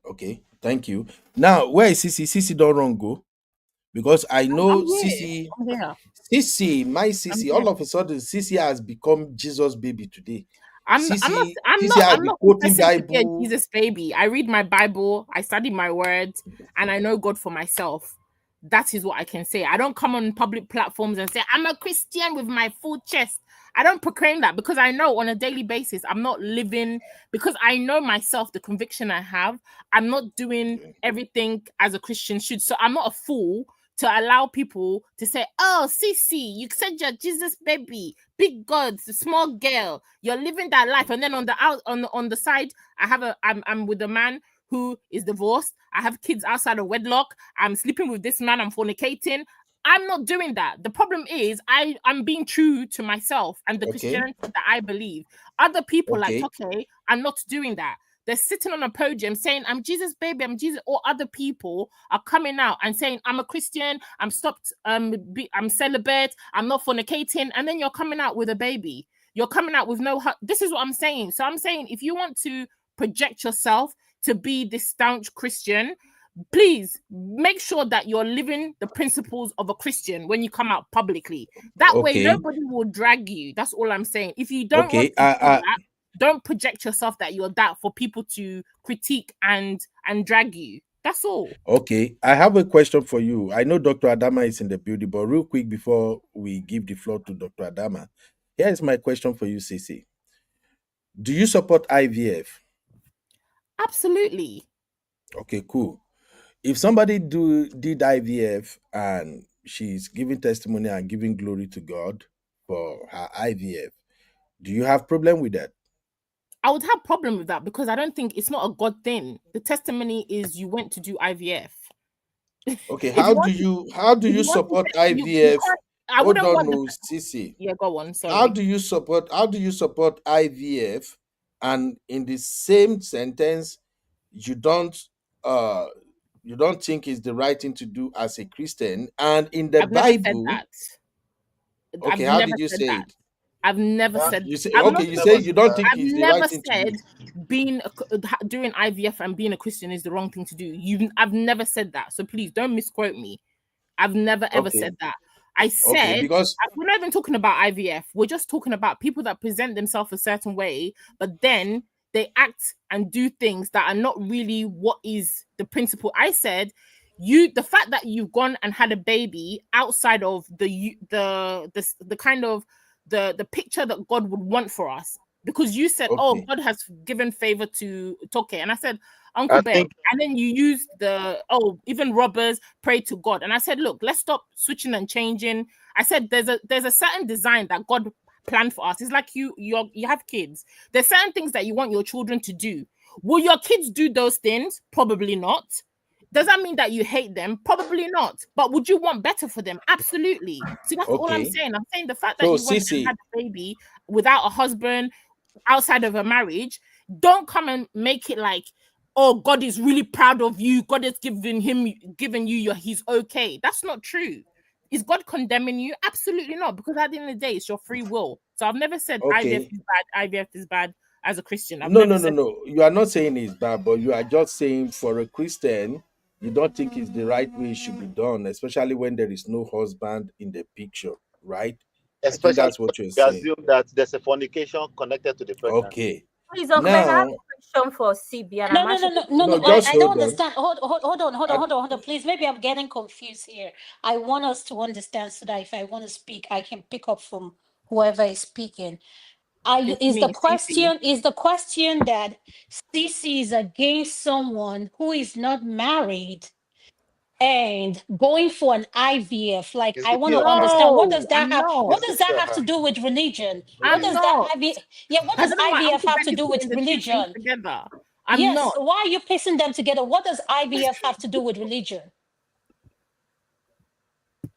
Okay, thank you. Now, where is Sisi? Sisi don't run go. Because I know I'm here. Sissy, I'm here. my I'm Sissy, here. all of a sudden, Sissy has become Jesus baby today. I'm not Sissy has I'm been not quoting professing to be a Bible. Jesus baby. I read my Bible, I study my words, and I know God for myself. That is what I can say. I don't come on public platforms and say I'm a Christian with my full chest. I don't proclaim that because I know on a daily basis I'm not living, because I know myself, the conviction I have. I'm not doing everything as a Christian should. So I'm not a fool to allow people to say, "Oh, Cece, you said you're Jesus baby, big God, small girl, you're living that life." And then on the side, I'm with a man who is divorced. I have kids outside of wedlock. I'm sleeping with this man. I'm fornicating. I'm not doing that. The problem is I'm being true to myself and the Okay. Christianity that I believe. Other people like Okay. Toke are not doing that. They're sitting on a podium saying, "I'm Jesus, baby, I'm Jesus," or other people are coming out and saying, "I'm a Christian, I'm stopped, I'm celibate, I'm not fornicating," and then you're coming out with a baby. You're coming out with no. This is what I'm saying. So I'm saying, if you want to project yourself to be this staunch Christian, please make sure that you're living the principles of a Christian when you come out publicly. That way, Okay. nobody will drag you. That's all I'm saying. If you don't Okay. want to do that, don't project yourself that you're that for people to critique and drag you. That's all. Okay. I have a question for you. I know Dr. Adama is in the building, but real quick before we give the floor to Dr. Adama, here is my question for you, Cece. Do you support IVF? Absolutely. Okay, cool. If somebody did IVF and she's giving testimony and giving glory to God for her IVF, do you have problem with that? I would have problem with that because I don't think it's not a God thing. The testimony is you went to do IVF. Okay, If you want how do if you you want to support say you IVF? can't, I Hold wouldn't on, want no, Sissy. yeah, go on, How sorry. do you support IVF, and in the same sentence uh you don't think it's the right thing to do as a Christian, and in the I've never said Bible? that. Okay, I've how never did you said say that. it? I've never said. You say, I'm okay, not. you say you don't think I've it's the right never thing to do. said doing IVF and being a Christian is the wrong thing to do. I've never said that. So please don't misquote me. I've never ever Okay. said that. I Okay, said because we're not even talking about IVF. We're just talking about people that present themselves a certain way, but then they act and do things that are not really what is the principle. I said the fact that you've gone and had a baby outside of the kind of the picture that God would want for us, because you said, "Oh, okay. God has given favor to Toke," and I said, "Uncle I Ben," think and then you used even robbers pray to God, and I said, "Look, let's stop switching and changing." I said, "There's a certain design that God planned for us. It's like you have kids. There's certain things that you want your children to do. Will your kids do those things? Probably not. Does that mean that you hate them? Probably not. But would you want better for them? Absolutely. See, that's all I'm Okay. saying. I'm saying the fact that So you went and Sissy, had a baby without a husband, outside of a marriage, don't come and make it like, oh, God is really proud of you. God is giving you he's okay. That's not true. Is God condemning you? Absolutely not. Because at the end of the day, it's your free will. So I've never said IVF okay. is bad. IVF is bad as a Christian. I've No, never no, no, said. no. You are not saying it's bad, but you are just saying for a Christian, you don't think it's the right way it should be done, especially when there is no husband in the picture, right? I think especially that's what you're we saying. assume that there's a fornication connected to the pregnancy. Okay. Please, Uncle Ben, I have Now, a question for CB, and No, I'm no, no, actually no, going no, to no, no. invite just I don't hold on. understand. Hold on, I, hold on. Please, maybe I'm getting confused here. I want us to understand so that if I want to speak, I can pick up from whoever is speaking. It's Is the me, Cece. question that CC is against someone who is not married and going for an IVF? Like, Is I it want your to her? understand, what No, does that I'm have? not. What Is does it that your have to her? do with religion? What Maybe I'm does it's that not. IVF? Yeah, what I does don't know why IVF Uncle have Ben to is do with putting the two things religion? together. I'm Yes. not. Why are you piecing them together? What does IVF have to do with religion?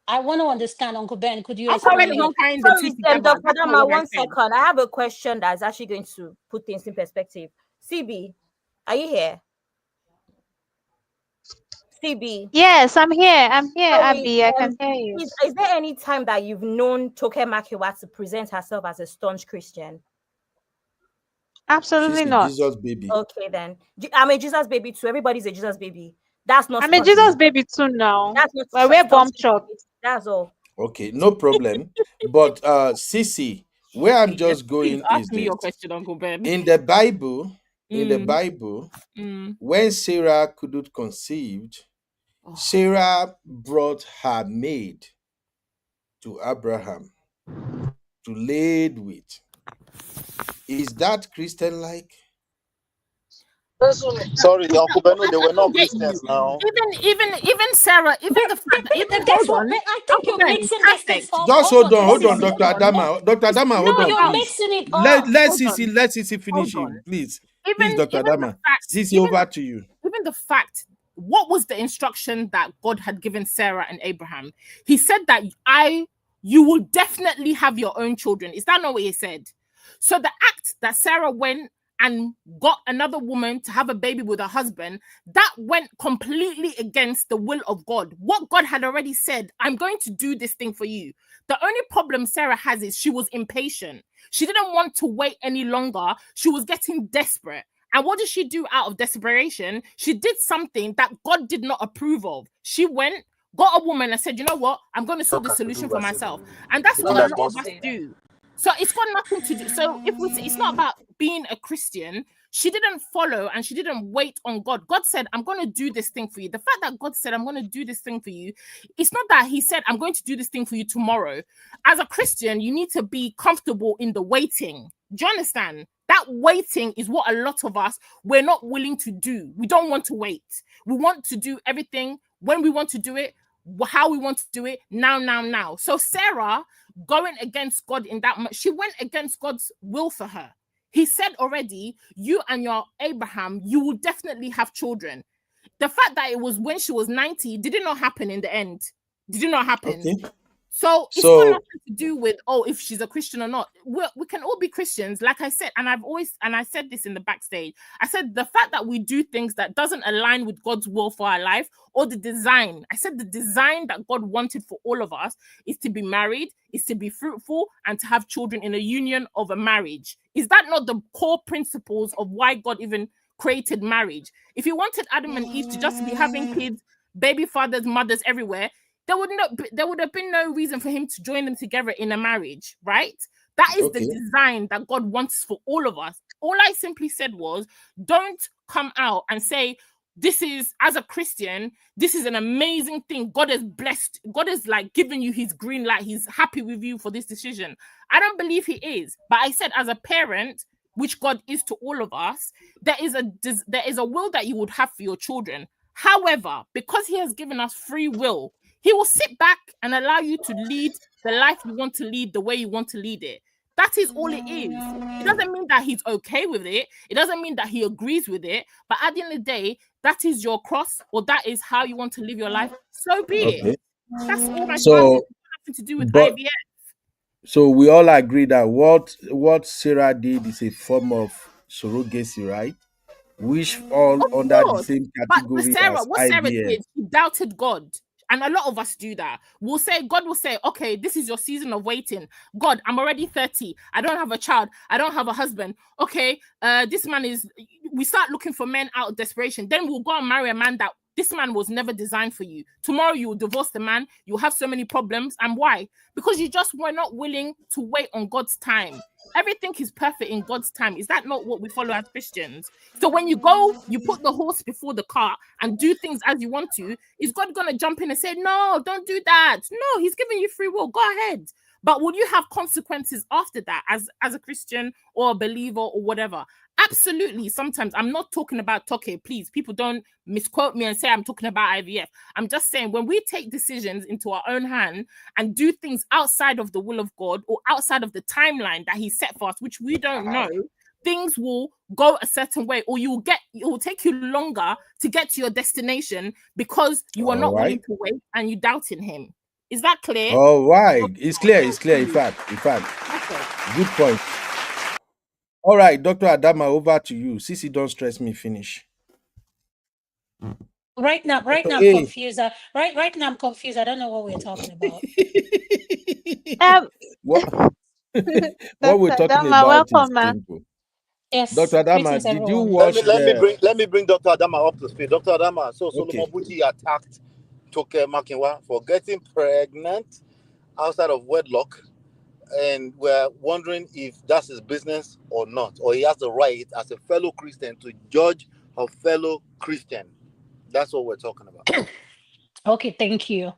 I want to understand, Uncle Ben. Could you Uncle Ben explain is it? not tying the two sorry, together. Dr. That's not Dama, what I one said. second. I have a question that's actually going to put things in perspective. CB, are you here? CB. Yes, I'm here. I'm here, Sorry, Abby. I can hear you. is there any time that you've known Toke Makinwa to present herself as a staunch Christian? Absolutely she's a not. Jesus baby. Okay, then. I'm a Jesus baby too. Everybody's a Jesus baby. That's not. I'm a Jesus baby too now. That's not. But we're bomb shot. That's all. Okay, no problem. But Sissy, where I'm just Please going is ask me your this. question, Uncle Ben. In the Bible, Mm. when Sarah couldn't conceive, Sarah brought her maid to Abraham to laid with. Is that Christian-like? Sorry, Uncle Beno, they were not Get Christians you. now. Even Sarah, even the fact that even That's hold what on, I think Uncle you're Ben, mixing these things perfect. up. Just hold on, Sissy, Dr. Adama. Dr. Adama, hold No, on, you're please. mixing it Let up. let Sissy finish Hold him, on. please. Even Please, Dr. even the Adama. fact, Sissy, even over to you. even the fact, what was the instruction that God had given Sarah and Abraham? He said that you will definitely have your own children. Is that not what he said? So the act that Sarah went and got another woman to have a baby with her husband, that went completely against the will of God. What God had already said, I'm going to do this thing for you. The only problem Sarah has is she was impatient. She didn't want to wait any longer. She was getting desperate. And what did she do out of desperation? She did something that God did not approve of. She went, got a woman and said, you know what? I'm going to sort the solution for myself. And that's what a lot of us do. So it's got nothing to do. So if we say it's not about being a Christian, she didn't follow and she didn't wait on God. God said, I'm going to do this thing for you. The fact that God said, I'm going to do this thing for you, it's not that he said, I'm going to do this thing for you tomorrow. As a Christian, you need to be comfortable in the waiting. Do you understand? That waiting is what a lot of us, we're not willing to do. We don't want to wait. We want to do everything when we want to do it, how we want to do it, now. So Sarah, going against God in that much, she went against God's will for her. He said already, you and your Abraham, you will definitely have children. The fact that it was when she was 90 did it not happen in the end? Did it not happen? Okay. So it's got nothing to do with, if she's a Christian or not. We can all be Christians, like I said, and I said this in the backstage. I said the fact that we do things that doesn't align with God's will for our life or the design. I said the design that God wanted for all of us is to be married, is to be fruitful, and to have children in a union of a marriage. Is that not the core principles of why God even created marriage? If he wanted Adam and Eve to just be having kids, baby fathers, mothers everywhere, there would have been no reason for him to join them together in a marriage, right? That is the design that God wants for all of us. All I simply said was, don't come out and say, this is, as a Christian, this is an amazing thing. God has blessed. God is like giving you his green light. He's happy with you for this decision. I don't believe he is. But I said, as a parent, which God is to all of us, there is a will that you would have for your children. However, because he has given us free will, he will sit back and allow you to lead the life you want to lead the way you want to lead it. That is all it is. It doesn't mean that he's okay with it. It doesn't mean that he agrees with it. But at the end of the day, that is your cross, or that is how you want to live your life. So be it. That's all my nothing to do with IVF. So we all agree that what Sarah did is a form of surrogacy, right? Which fall under the same category but Sarah, as what IVF. Sarah did, she doubted God. And a lot of us do that. God will say, okay, this is your season of waiting. God, I'm already 30. I don't have a child. I don't have a husband. Okay, this man is, we start looking for men out of desperation. Then we'll go and marry a man that this man was never designed for you. Tomorrow you will divorce the man. You'll have so many problems. And why? Because you just were not willing to wait on God's time. Everything is perfect in God's time. Is that not what we follow as Christians? So when you go, you put the horse before the cart and do things as you want to, is God going to jump in and say, no, don't do that? No, he's giving you free will. Go ahead. But will you have consequences after that as a Christian or a believer or whatever? Absolutely. Sometimes I'm not talking about Toke. Please, people don't misquote me and say I'm talking about IVF. I'm just saying when we take decisions into our own hand and do things outside of the will of God or outside of the timeline that he set for us, which we don't know, things will go a certain way, or it will take you longer to get to your destination because you are not willing to wait and you doubting him. Is that clear? All right. It's clear. In fact. Good point. All right, Dr. Adama, over to you. Sissy, don't stress me. Finish. Right now, I'm confused. Right now, I'm confused. I don't know what we're talking about. What we're talking about is simple. Yes. Dr. Adama, Greetings, did you everyone. watch Let me bring Dr. Adama up to speed. Dr. Adama, so Solomon Okay. Buchi attacked Toke Makinwa for getting pregnant outside of wedlock, and we're wondering if that's his business or not, or he has the right as a fellow Christian to judge a fellow Christian. That's what we're talking about. Okay, thank you.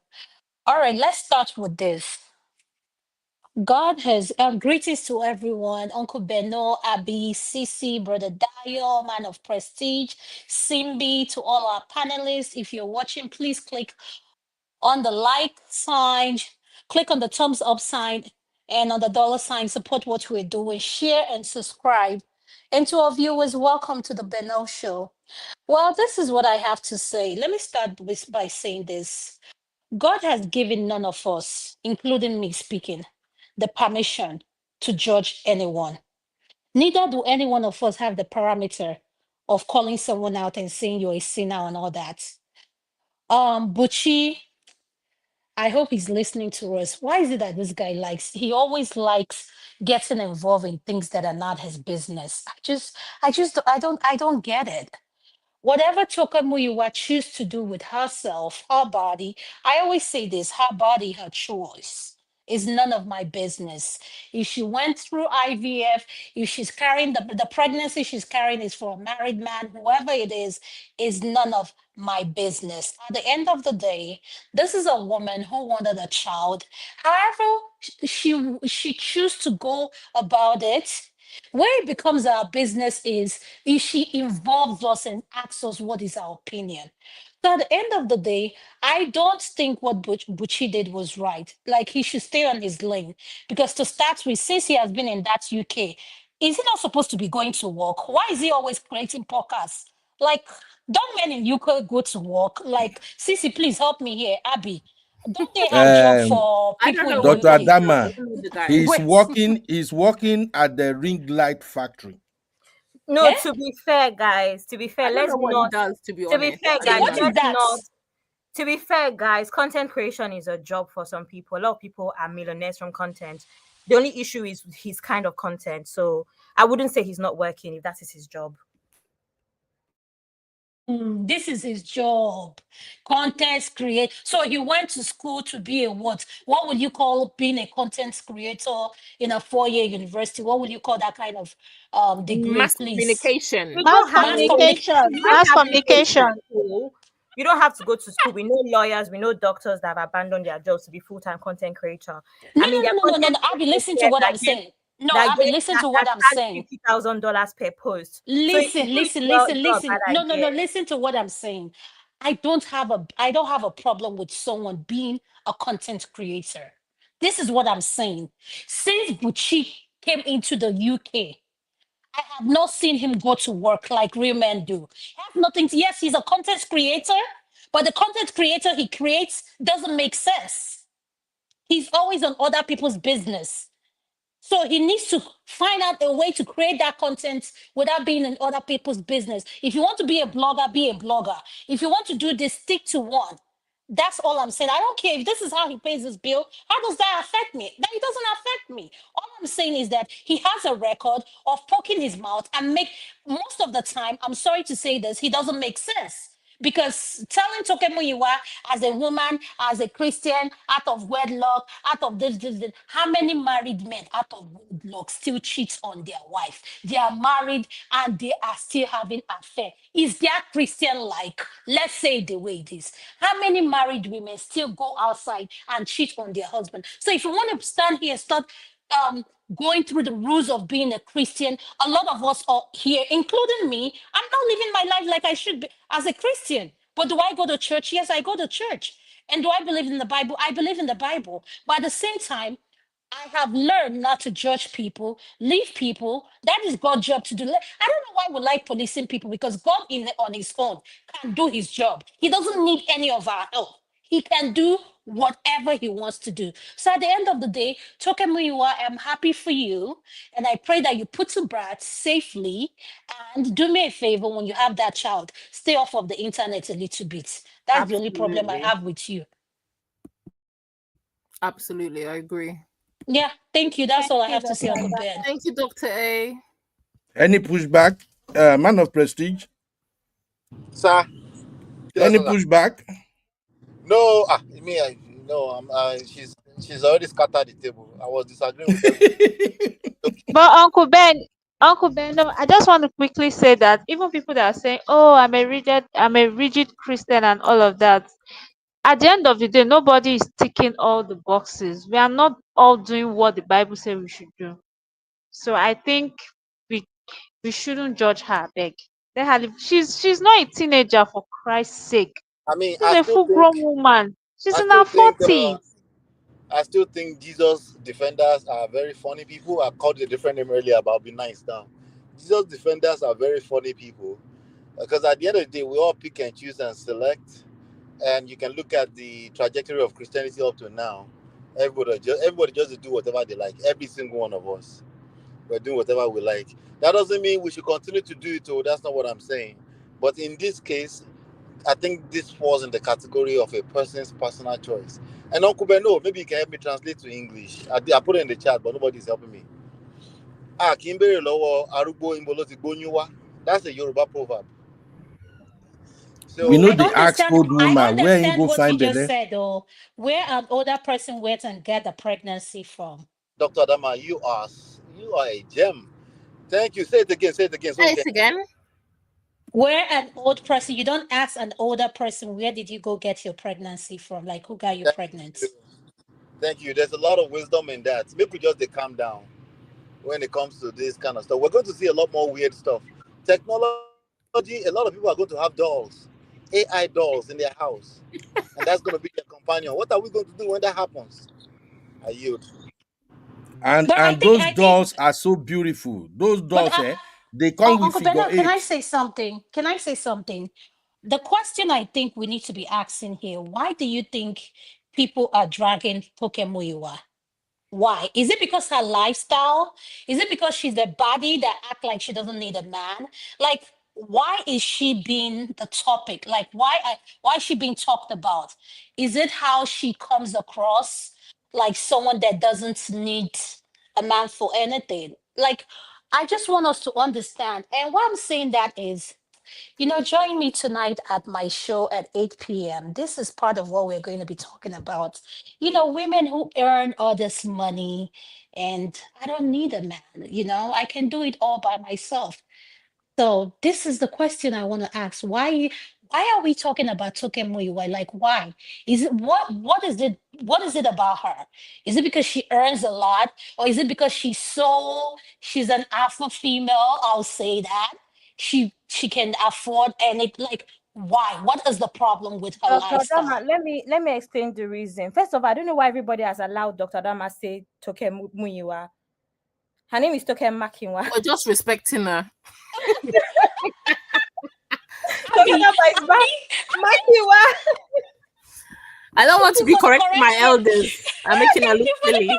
All right, let's start with this. God has greetings to everyone. Uncle Beno, Abby, Sisi, Brother Dio, Man of Prestige, Simbi, to all our panelists. If you're watching, please click on the like sign, click on the thumbs up sign, and on the dollar sign. Support what we're doing. Share and subscribe. And to our viewers, welcome to the Beno Show. Well, this is what I have to say. Let me start by saying this. God has given none of us, including me speaking, the permission to judge anyone. Neither do any one of us have the parameter of calling someone out and saying you're a sinner and all that. Buchi, I hope he's listening to us. Why is it that this guy he always likes getting involved in things that are not his business? I don't get it. Whatever Toke Makinwa choose to do with herself, her body, I always say this, her body, her choice. Is none of my business. If she went through IVF, if she's carrying the pregnancy she's carrying is for a married man, whoever it is none of my business. At the end of the day, this is a woman who wanted a child. However, she choose to go about it. Where it becomes our business is if she involves us and asks us what is our opinion. So at the end of the day, I don't think what Buchi did was right. Like he should stay on his lane. Because to start with, since he has been in that UK, is he not supposed to be going to work? Why is he always creating podcasts? Like, don't men in UK go to work? Like, Sisi, please help me here. Abby, don't they have job for I don't people know in what Dr. UK? he does. I Adama, don't know the guy. he's working at the ring light factory. No, Eh? to be fair, guys, to be fair, I don't know what he does, to be to be honest. fair, I guys, don't What know. is that? to be fair, guys, content creation is a job for some people. A lot of people are millionaires from content. The only issue is his kind of content. So I wouldn't say he's not working if that is his job. This is his job. Content create. So he went to school to be a what? What would you call being a content creator in a 4-year university? What would you call that kind of degree, Mass please? communication. You Mass don't have Mass to communication. you don't Mass have to go to communication. school. You don't have to go to school. We know lawyers, we know doctors that have abandoned their jobs to be full-time content creator. No, I mean, there are no. content Abby, creators listen to here what I'm saying. No, Abby, listen to what that I'm charge saying. $50,000 per post. So if you Listen, do it listen, well, listen, it's not a listen. bad No, idea. listen to what I'm saying. I don't have a problem with someone being a content creator. This is what I'm saying. Since Buchi came into the UK, I have not seen him go to work like real men do. I have nothing to, yes, he's a content creator, but the content creator he creates doesn't make sense. He's always on other people's business. So he needs to find out a way to create that content without being in other people's business. If you want to be a blogger, be a blogger. If you want to do this, stick to one. That's all I'm saying. I don't care if this is how he pays his bill. How does that affect me? That it doesn't affect me. All I'm saying is that he has a record of poking his mouth and most of the time, I'm sorry to say this, he doesn't make sense. Because telling Toke Makinwa as a woman, as a Christian, out of wedlock, out of this, how many married men out of wedlock still cheat on their wife? They are married and they are still having affair. Is that Christian like? Let's say it the way it is. How many married women still go outside and cheat on their husband? So if you want to stand here and start going through the rules of being a Christian, a lot of us are here, including me. I'm not living my life like I should be as a Christian. But do I go to church? Yes, I go to church. And do I believe in the Bible? I believe in the Bible. But at the same time, I have learned not to judge people, leave people. That is God's job to do. I don't know why we like policing people because God on his own can do his job. He doesn't need any of our help. He can do whatever he wants to do. So at the end of the day, Toke Makinwa, I'm happy for you. And I pray that you put to birth safely. And do me a favor when you have that child, stay off of the internet a little bit. That's the only problem I have with you. Absolutely, I agree. Yeah, thank you. That's all I have to say, Dr. Uncle Ben. Thank you, Dr. A. Any pushback? Man of prestige. Sir. Any pushback? No, no, she's already scattered the table. I was disagreeing with everything. But Uncle Ben, no, I just want to quickly say that even people that are saying, "Oh, I'm a rigid Christian," and all of that, at the end of the day, nobody is ticking all the boxes. We are not all doing what the Bible says we should do. So I think we we shouldn't judge her. Beg, let her live. She's not a teenager, for Christ's sake. I mean, She's a full grown woman. She's in her 40s. I still think Jesus defenders are very funny people. I called it a different name earlier about be nice now. Jesus defenders are very funny people because at the end of the day, we all pick and choose and select, and you can look at the trajectory of Christianity up to now. Everybody just do whatever they like. Every single one of us, we're doing whatever we like. That doesn't mean we should continue to do it. Oh, that's not what I'm saying. But in this case, I think this falls in the category of a person's personal choice. And Uncle Beno, maybe you can help me translate to English. I put it in the chat, but nobody's helping me. Kimbere lowo arugbo imbolo ti gbonyuwa. That's a Yoruba proverb. So We know the ask old woman I where you understand go what find you just Bele. said, though. Where an older person went and get the pregnancy from. Dr. Adama, you are a gem. Thank you. Say it again. Say it again. So Say it again. Where an old person, you don't ask an older person, where did you go get your pregnancy from? Like, who got you pregnant? Thank you. There's a lot of wisdom in that. Maybe just calm down when it comes to this kind of stuff. We're going to see a lot more weird stuff. Technology, a lot of people are going to have dolls, AI dolls in their house. And that's going to be their companion. What are we going to do when that happens? I yield. And those dolls are so beautiful. Those dolls, they come with Uncle figure Bernard, can I eight. say something? Can I say something? The question I think we need to be asking here, why do you think people are dragging Toke Makinwa? Why? Is it because her lifestyle? Is it because she's a body that act like she doesn't need a man? Like, why is she being the topic? Like, why is she being talked about? Is it how she comes across like someone that doesn't need a man for anything? Like, I just want us to understand. And why I'm saying that is, join me tonight at my show at 8 p.m. This is part of what we're going to be talking about. Women who earn all this money, and I don't need a man, I can do it all by myself. So this is the question I want to ask. Why are we talking about Toke Makinwa? Like, why? Is it what is it about her? Is it because she earns a lot? Or is it because she's an alpha female? I'll say that. She can afford any, like, why? What is the problem with her Dr. lifestyle? Dama, let me explain the reason. First of all, I don't know why everybody has allowed Dr. Dama say Toke Makinwa. Her name is Toke Makinwa. We're just respecting her. Toke Dama is Makinwa. I don't want to be correcting my elders. I'm making her look silly.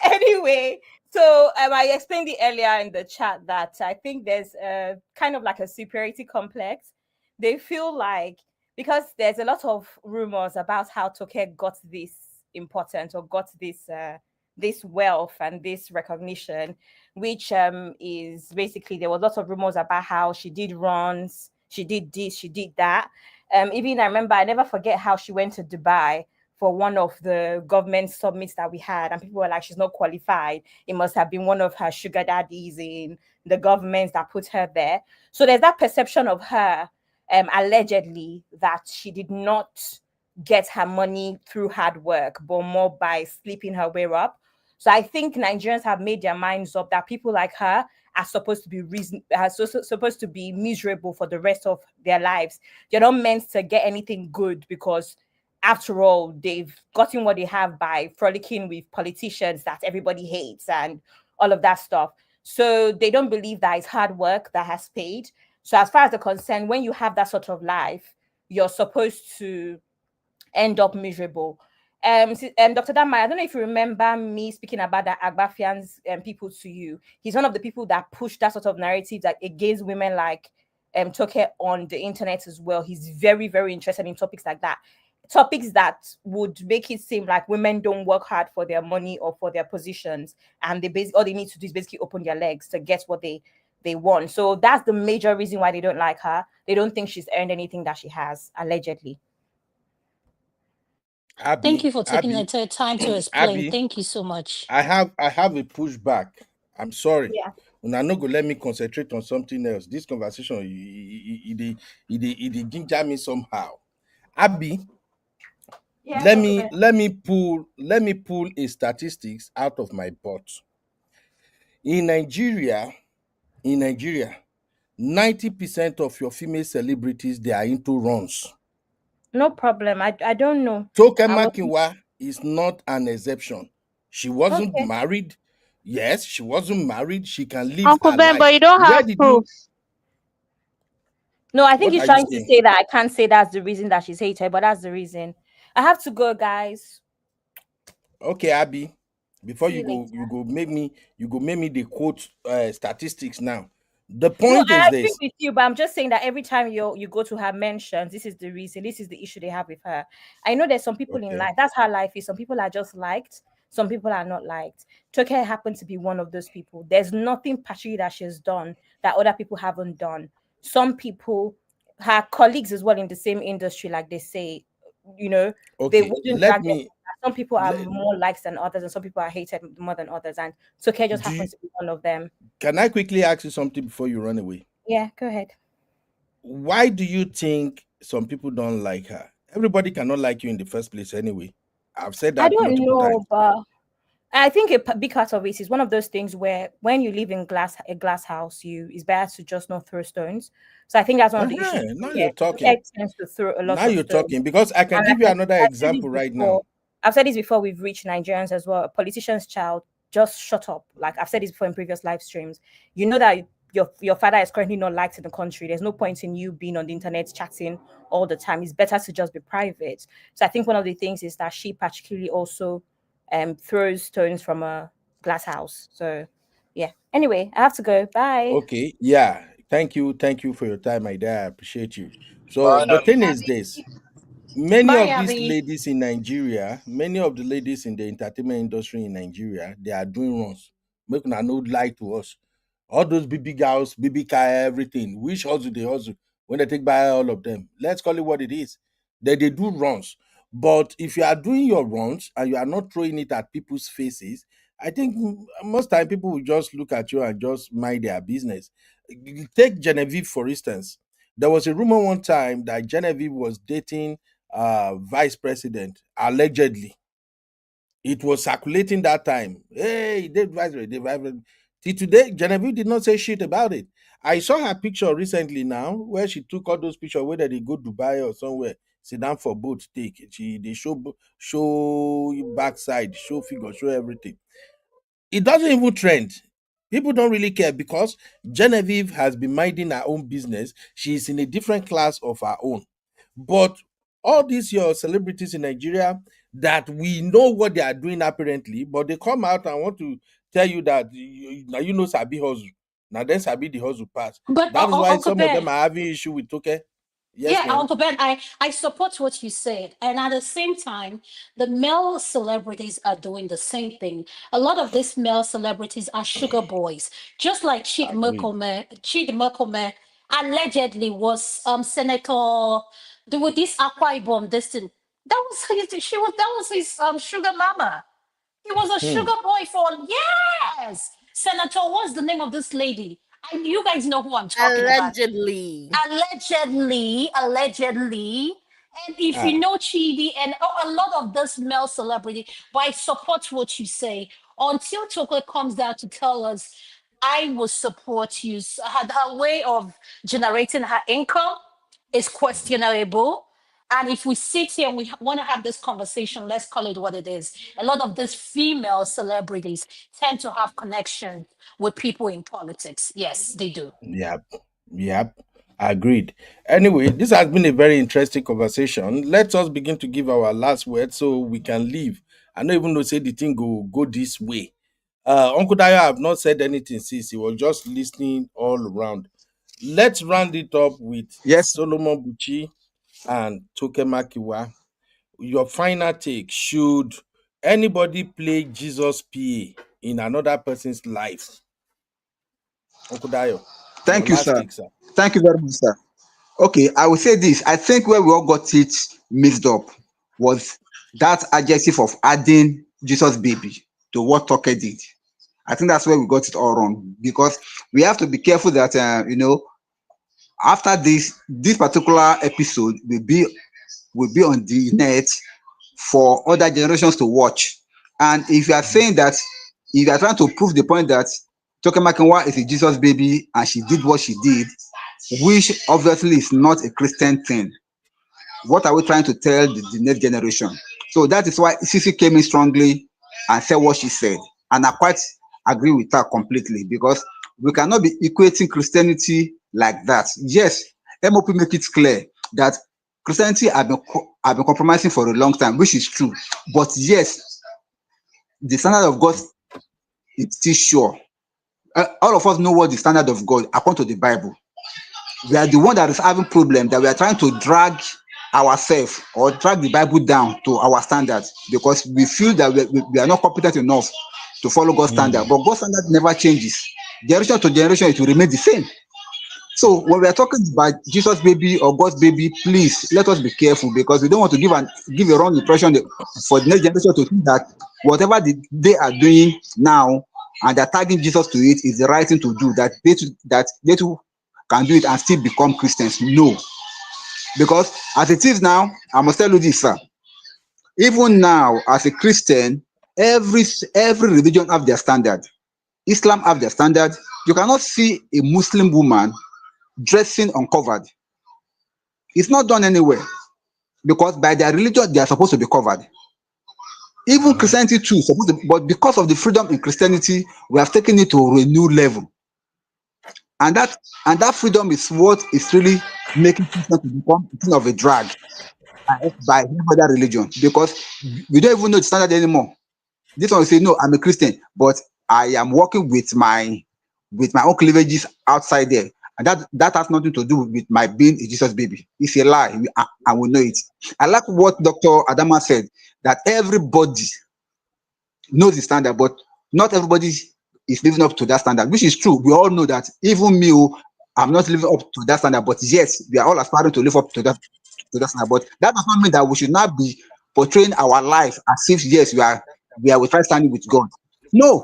Anyway, so I explained it earlier in the chat that I think there's a kind of like a superiority complex. They feel like because there's a lot of rumors about how Toke got this importance or got this wealth and this recognition, which is basically there was lots of rumors about how she did runs, she did this, she did that. Even I remember, I never forget how she went to Dubai for one of the government summits that we had, and people were like, she's not qualified. It must have been one of her sugar daddies in the governments that put her there. So there's that perception of her, allegedly, that she did not get her money through hard work, but more by sleeping her way up. So I think Nigerians have made their minds up that people like her are supposed to be supposed to be miserable for the rest of their lives. They're not meant to get anything good because after all, they've gotten what they have by frolicking with politicians that everybody hates and all of that stuff. So they don't believe that it's hard work that has paid. So as far as they're concerned, when you have that sort of life, you're supposed to end up miserable. Dr. Dama, I don't know if you remember me speaking about the Agbafians people to you. He's one of the people that pushed that sort of narrative that against women like Toke on the internet as well. He's very, very interested in topics like that. topics that would make it seem like women don't work hard for their money or for their positions, and all they need to do is basically open their legs to get what they want. So that's the major reason why they don't like her. They don't think she's earned anything that she has, allegedly. Thank Abby, you for taking Abby, the time to explain. Abby, Thank you so much. I have a pushback. I'm sorry. Yeah. Una no go let me concentrate on something else. This conversation, it ginger me somehow. Abby, Yeah, let Uncle me Ben. let me pull a statistics out of my butt. In Nigeria, in Nigeria, 90% of your female celebrities they are into runs. No problem. I don't know. Toke I was Makinwa is not an exception. She wasn't okay. married. Yes, she wasn't married. She can live Uncle her Ben, life. but you don't Where have did proof. you? No, I think What he's are you trying to saying? say that I can't say that's the reason that she's hated, but that's the reason. I have to go, guys. Okay, Abby. Before See you you later. go, you go make me the quote statistics now. The No, point I is agree this. with you, but I'm just saying that every time you go to her mentions, this is the reason, this is the issue they have with her. I know there's some people in Okay. life, that's how life is. Some people are just liked, some people are not liked. Toke happened to be one of those people. There's nothing particularly that she's done that other people haven't done. Some people, her colleagues as well in the same industry, like they say, they Okay. wouldn't Let drag them. me. Some people are Let, more liked than others, and some people are hated more than others. And Toke just do you, happens to be one of them. can I quickly ask you something before you run away? Yeah, go ahead. Why do you think some people don't like her? Everybody cannot like you in the first place anyway. I've said I that don't multiple times. know, but I think big part of it is one of those things where when you live in a glass house, it's better to just not throw stones. So I think that's one of the issues. Now Yeah, you're talking. Turkey tends to throw a lot Now of you're stones. talking because I can And give you like another I've said this example right now. before. I've said this before. We've reached Nigerians as well. A politician's child, just shut up. Like I've said this before in previous live streams. You know that your father is currently not liked in the country. There's no point in you being on the internet chatting all the time. It's better to just be private. So I think one of the things is that she particularly also throws stones from a glass house. So yeah. Anyway, I have to go. Bye. Okay, yeah. Thank you for your time, my dear. I appreciate you. So Bye, the Abby. thing is this. Many Bye, of these Abby. ladies in Nigeria, many of the ladies in the entertainment industry in Nigeria, they are doing runs. Make una no lie to us. All those BB girls, BB car, everything. Which hustle they hustle when they take by all of them. Let's call it what it is. They do runs. But if you are doing your runs and you are not throwing it at people's faces, I think most time people will just look at you and just mind their business. Take Genevieve, for instance. There was a rumor one time that Genevieve was dating vice president, allegedly. It was circulating that time. Hey, they vice president. Till today, Genevieve did not say shit about it. I saw her picture recently now where she took all those pictures, whether they go Dubai or somewhere, sit down for boat take. They show backside, show figure, show everything. It doesn't even trend. People don't really care because Genevieve has been minding her own business. She's in a different class of her own. But all these your celebrities in Nigeria that we know what they are doing apparently, but they come out and want to tell you that now you know Sabi hustle. Now then Sabi the hustle pass. But That is why Uncle some of Ben, them are having issue with Toke. Yes, yeah, ma'am. Uncle Ben, I support what you said. And at the same time, the male celebrities are doing the same thing. A lot of these male celebrities are sugar boys, just like Agreed. Chid Merkelme allegedly was Senator with this Aqua Ibom, this thing. That was his sugar mama. He was a Hmm. sugar boy for years. Senator, what's the name of this lady? You guys know who I'm talking about. Allegedly. Allegedly. And if you Ah, know Chidi and a lot of this male celebrity, but I support what you say. Until Toko comes down to tell us, I will support you. So her way of generating her income is questionable. And if we sit here and we want to have this conversation, let's call it what it is. A lot of these female celebrities tend to have connection with people in politics. Yes, they do. yep. Yep. Agreed. Anyway, this has been a very interesting conversation. Let us begin to give our last word so we can leave. I don't even know say the thing go this way. Uncle Dayo have not said anything since he was just listening all around. Let's round it up with Yes. Solomon Buchi and Toke Makiwa. your final take. Should anybody play Jesus PA in another person's life? Uncle Dayo, your Thank you, last sir. take, sir. Thank you very much, sir. Okay, I will say this. I think where we all got it mixed up was that adjective of adding Jesus baby to what Toke did. I think that's where we got it all wrong, because we have to be careful that after this particular episode will be on the net for other generations to watch. And if you are saying that, if you are trying to prove the point that Toke Makinwa is a Jesus baby and she did what she did, which obviously is not a Christian thing, what are we trying to tell the next generation? So that is why Sisi came in strongly and said what she said. And I quite agree with her completely, because we cannot be equating Christianity like that. Yes, MOP make it clear that Christianity have been compromising for a long time, which is true. But yes, the standard of God is still sure. All of us know what the standard of God according to the Bible. We are the one that is having problem, that we are trying to drag ourselves or drag the Bible down to our standards, because we feel that we are not competent enough to follow God's standard. But God's standard never changes. Generation to generation, it will remain the same. So when we are talking about Jesus baby or God's baby, please let us be careful, because we don't want to give a wrong impression for the next generation to think that whatever they are doing now and they're tagging Jesus to it is the right thing to do, that they too can do it and still become Christians. No. Because as it is now, I must tell you this, sir. Even now, as a Christian, every religion have their standard. Islam have their standard. You cannot see a Muslim woman dressing uncovered. It's not done anywhere, because by their religion they are supposed to be covered. Even Christianity too, but because of the freedom in Christianity, we have taken it to a new level. And that freedom is what is really making Christian to become a thing of a drag by any other religion, because we don't even know the standard anymore. This one will say, no, I'm a Christian, but I am working with my own cleavages outside there. And that has nothing to do with my being a Jesus baby. It's a lie. I will know it. I like what Dr. Adama said, that everybody knows the standard, but not everybody is living up to that standard, which is true. We all know that. Even me, I'm not living up to that standard, but yes, we are all aspiring to live up to that standard. But that does not mean that we should not be portraying our life as if yes, we are trying standing with God. No.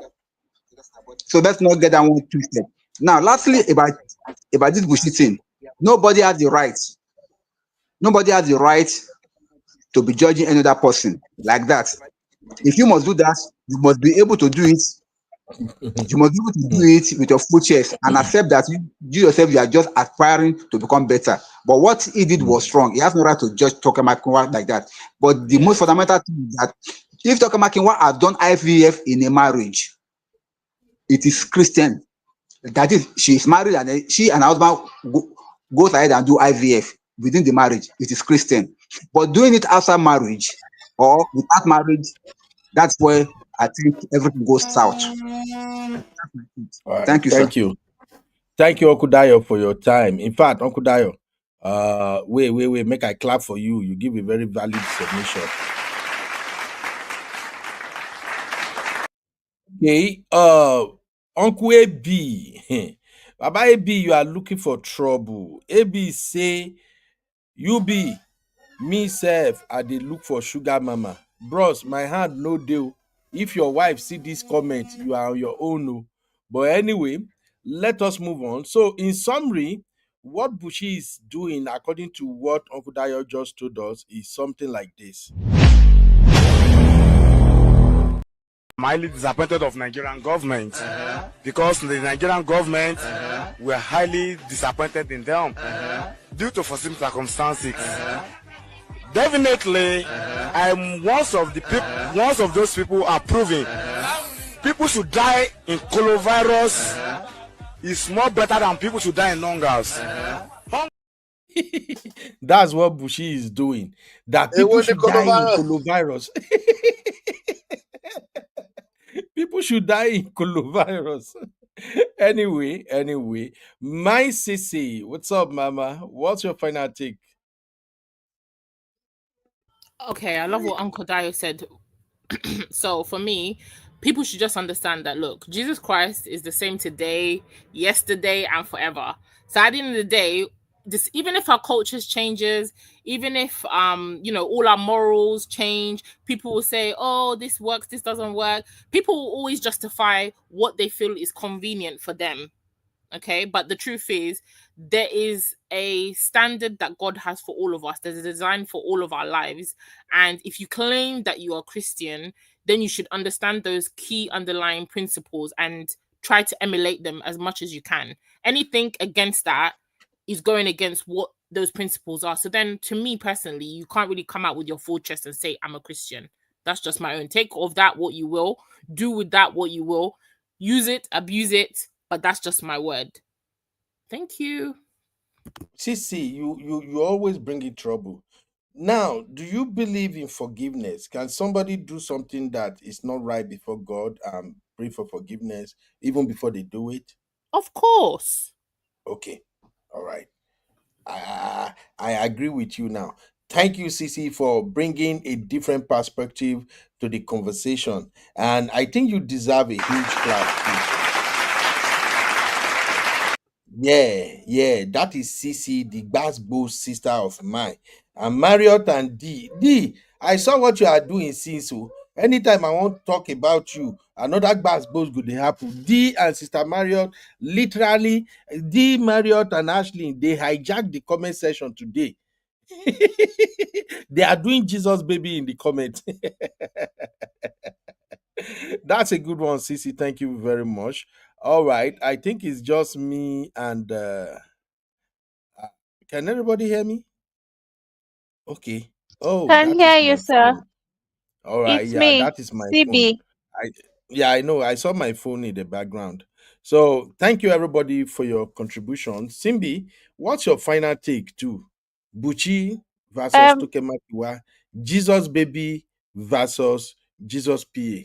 So let's not get that one twisted. Now, lastly, about this Bushi thing, nobody has the right to be judging another person like that. If you must do that, you must be able to do it. You must be able to do it with your full chest and accept that you yourself, you are just aspiring to become better. But what he did was wrong. He has no right to judge Toke Makinwa like that. But the most fundamental thing is that if Toke Makinwa has done IVF in a marriage, it is Christian. That is, she is married and she and her husband goes ahead and do IVF within the marriage. It is Christian. But doing it outside marriage or without marriage, that's where I think everything goes south. All right. Thank you, sir. Thank you, Uncle Dayo, for your time. In fact, Uncle Dayo, wait, make I clap for you. You give a very valid submission. Okay, Uncle AB, Baba AB, you are looking for trouble. AB say, you be me self, I dey look for sugar mama. Bros, my hand no deal. If your wife see this comment, you are on your own. Oh. But anyway, let us move on. So, in summary, what Bushi is doing, according to what Uncle Dayo just told us, is something like this. I'm highly disappointed of Nigerian government because the Nigerian government were highly disappointed in them due to foreseen circumstances. Definitely, I'm one of those people approving. People should die in coronavirus is more better than people should die in hungers. That's what Bushi is doing. That people should die in coronavirus. People should die in coronavirus. Anyway, my sissy, what's up, mama? What's your final take? Okay, I love what Uncle Dio said. So for me, people should just understand that look, Jesus Christ is the same today, yesterday, and forever. So at the end of the day, this, even if our cultures changes, even if all our morals change, people will say, oh, this works, this doesn't work. People will always justify what they feel is convenient for them. Okay, but the truth is there is a standard that God has for all of us. There's a design for all of our lives, and if you claim that you are Christian, then you should understand those key underlying principles and try to emulate them as much as you can. Anything against that is going against what those principles are. So then, to me personally, you can't really come out with your full chest and say I'm a Christian. That's just my own take of that, what you will do with that, what you will use it, abuse it, but that's just my word. Thank you. Sissy, you always bring in trouble. Now, do you believe in forgiveness? Can somebody do something that is not right before God and pray for forgiveness even before they do it? Of course. Okay, all right. I agree with you now. Thank you, Cece, for bringing a different perspective to the conversation, and I think you deserve a huge clap too. Yeah, that is Cece, the Gbasbo sister of mine. And Marriott and D, I saw what you are doing since. So anytime I want to talk about you, another Gbasbo good happen. D and Sister Marriott, literally, D, Marriott, and Ashley, they hijacked the comment section today. They are doing Jesus baby in the comment. That's a good one, Cece. Thank you very much. All right, I think it's just me and uh, can everybody hear me? Okay. Oh, Can that hear is you, my sir. phone. All right, It's yeah, me, that is my phone. CB. I Yeah, I know. I saw my phone in the background. So thank you everybody for your contribution. Simbi, what's your final take too? Buchi versus Um, Toke Makinwa, Jesus baby versus Jesus PA.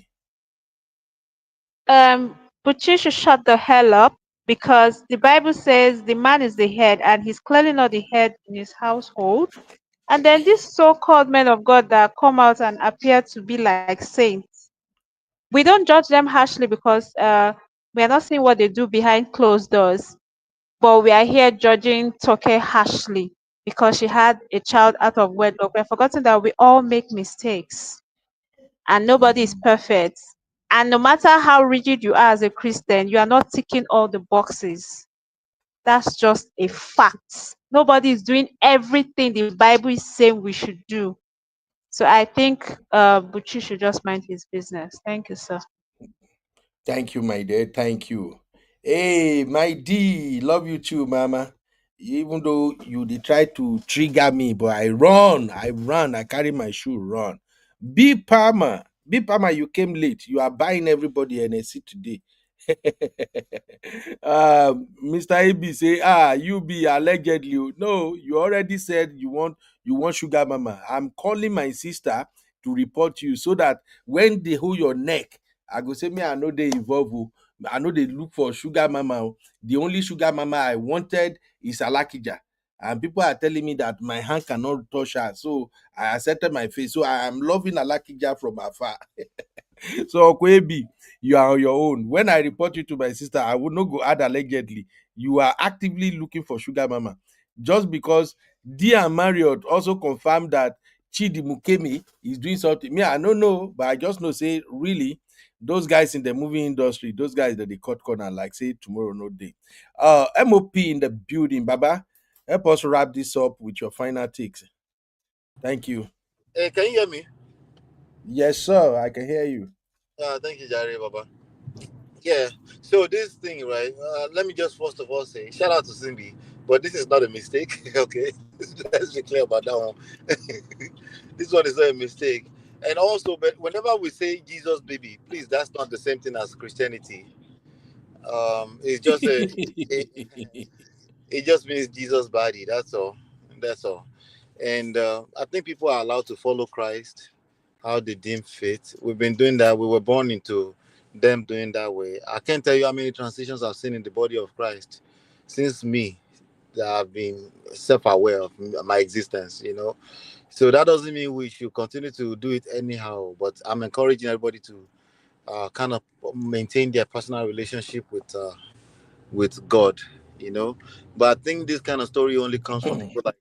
Buchi should shut the hell up because the Bible says the man is the head and he's clearly not the head in his household. And then these so-called men of God that come out and appear to be like saints, we don't judge them harshly because we are not seeing what they do behind closed doors. But we are here judging Toke harshly because she had a child out of wedlock. We've forgotten that we all make mistakes and nobody is perfect. And no matter how rigid you are as a Christian, you are not ticking all the boxes. That's just a fact. Nobody is doing everything the Bible is saying we should do. So I think Buchi should just mind his business. Thank you, sir. Thank you, my dear. Thank you. Hey, my D, love you too, Mama. Even though you did try to trigger me, but I carry my shoe, run. B Palmer, you came late. You are buying everybody NSC today. Mr. AB say, you be allegedly. No, you already said you want sugar mama. I'm calling my sister to report you so that when they hold your neck, I go say me, I know they evolve. Oh. I know they look for sugar mama. Oh. The only sugar mama I wanted is Alakija. And people are telling me that my hand cannot touch her. So I accepted my face. So I am loving Alakija from afar. So Okwebi, you are on your own. When I report you to my sister, I would not go add allegedly. You are actively looking for sugar mama. Just because Dia Marriott also confirmed that Chidi Mukemi is doing something. Me, I don't know, but I just know say really those guys in the movie industry, those guys that they cut corner like say tomorrow no day. MOP in the building, Baba. Help us wrap this up with your final takes. Thank you. Hey, can you hear me? Yes, sir. I can hear you. Thank you, Jare Baba. Yeah. So this thing, right? Let me just first of all say shout out to Simbi, but this is not a mistake. Okay, let's be clear about that one. This one is not a mistake. And also, but whenever we say Jesus baby, please, that's not the same thing as Christianity. It's just it, it just means Jesus body. That's all. That's all. And I think people are allowed to follow Christ how they deem fit. We've been doing that. We were born into them doing that way. I can't tell you how many transitions I've seen in the body of Christ since me. that have been self-aware of my existence, you know. So that doesn't mean we should continue to do it anyhow. But I'm encouraging everybody to kind of maintain their personal relationship with God, you know. But I think this kind of story only comes from people like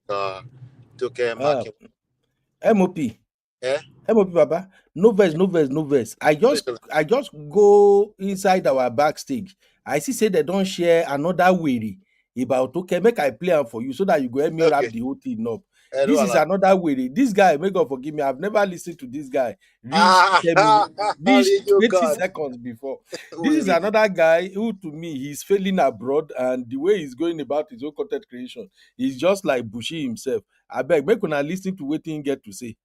Toke Makinwa. MOP. Yeah. MOP Baba. No verse. I just go inside our backstage. I see say they don't share another way about okay, make I play am for you so that you go help me wrap Okay. the whole thing up. I This don't is allow. another way. This guy, may God forgive me. I've never listened to this guy reach 10 minutes, reach Oh 20 God. seconds before. This is Really. another guy who, to me, he's failing abroad, and the way he's going about his own content creation is just like Bushi himself. I beg, make una listen to what he get to say.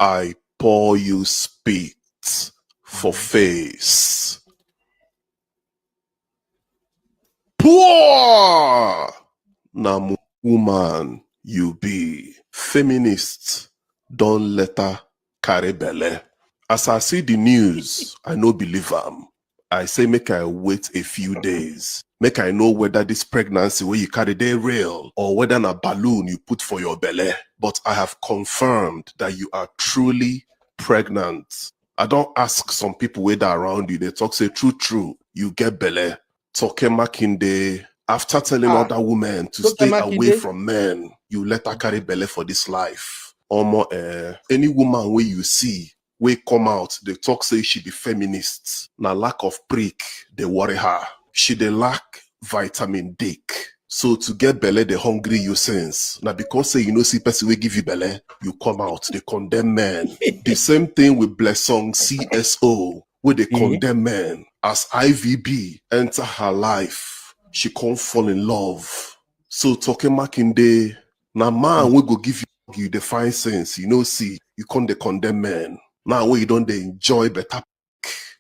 I pour you spit for face. Poor! Na woman you be. Feminists don't let her carry belle. As I see the news, I no believe am. I say make I wait a few days. Make I know whether this pregnancy where you carry dey real or whether na balloon you put for your belly. But I have confirmed that you are truly pregnant. I don't ask some people wey dey around you. They talk say true, you get belle. Toke Makinwa, after telling other women to Toke stay Makinwa. away from men, you let her carry belle for this life. Any woman wey you see wey come out, they talk say she be feminist. Na lack of prick, they worry her. She dey lack vitamin D. So to get belle, they hungry you since. Now because say you know see person wey give you belle, you come out, they condemn men. The same thing with Blessong CSO, where they condemn men. As IVB enter her life, she can't fall in love. So Toke Makinwa, na man we go give you the fine sense, you know, see, you can't dey condemn men. Now where you don't dey enjoy better,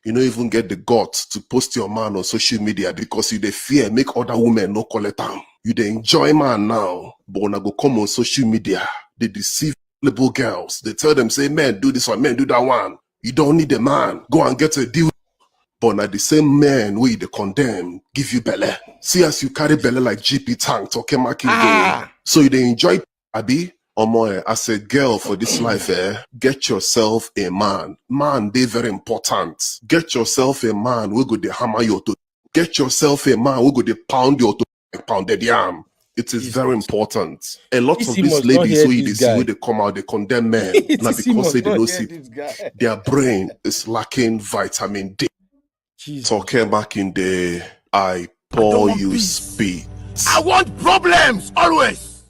you don't even get the guts to post your man on social media because you dey fear make other women no call it down. You dey enjoy man now, but when I go come on social media, they deceive little girls. They tell them say, men do this one, men do that one. You don't need a man. Go and get a deal. But now the same men where they condemn give you belle. See as you carry belle like GP tank, Toke Makinwa. So you dey enjoy abi? As a girl for this life, get yourself a man. Man, they very important. Get yourself a man who go dey hammer your toe. Get yourself a man who go dey pound your toe like pounded yam. It is very important. A lot of these ladies who they see, who they come out, they condemn men. Now because they don't see their brain is lacking vitamin D. Toke Makinwa, I pour you spit. I want problems always.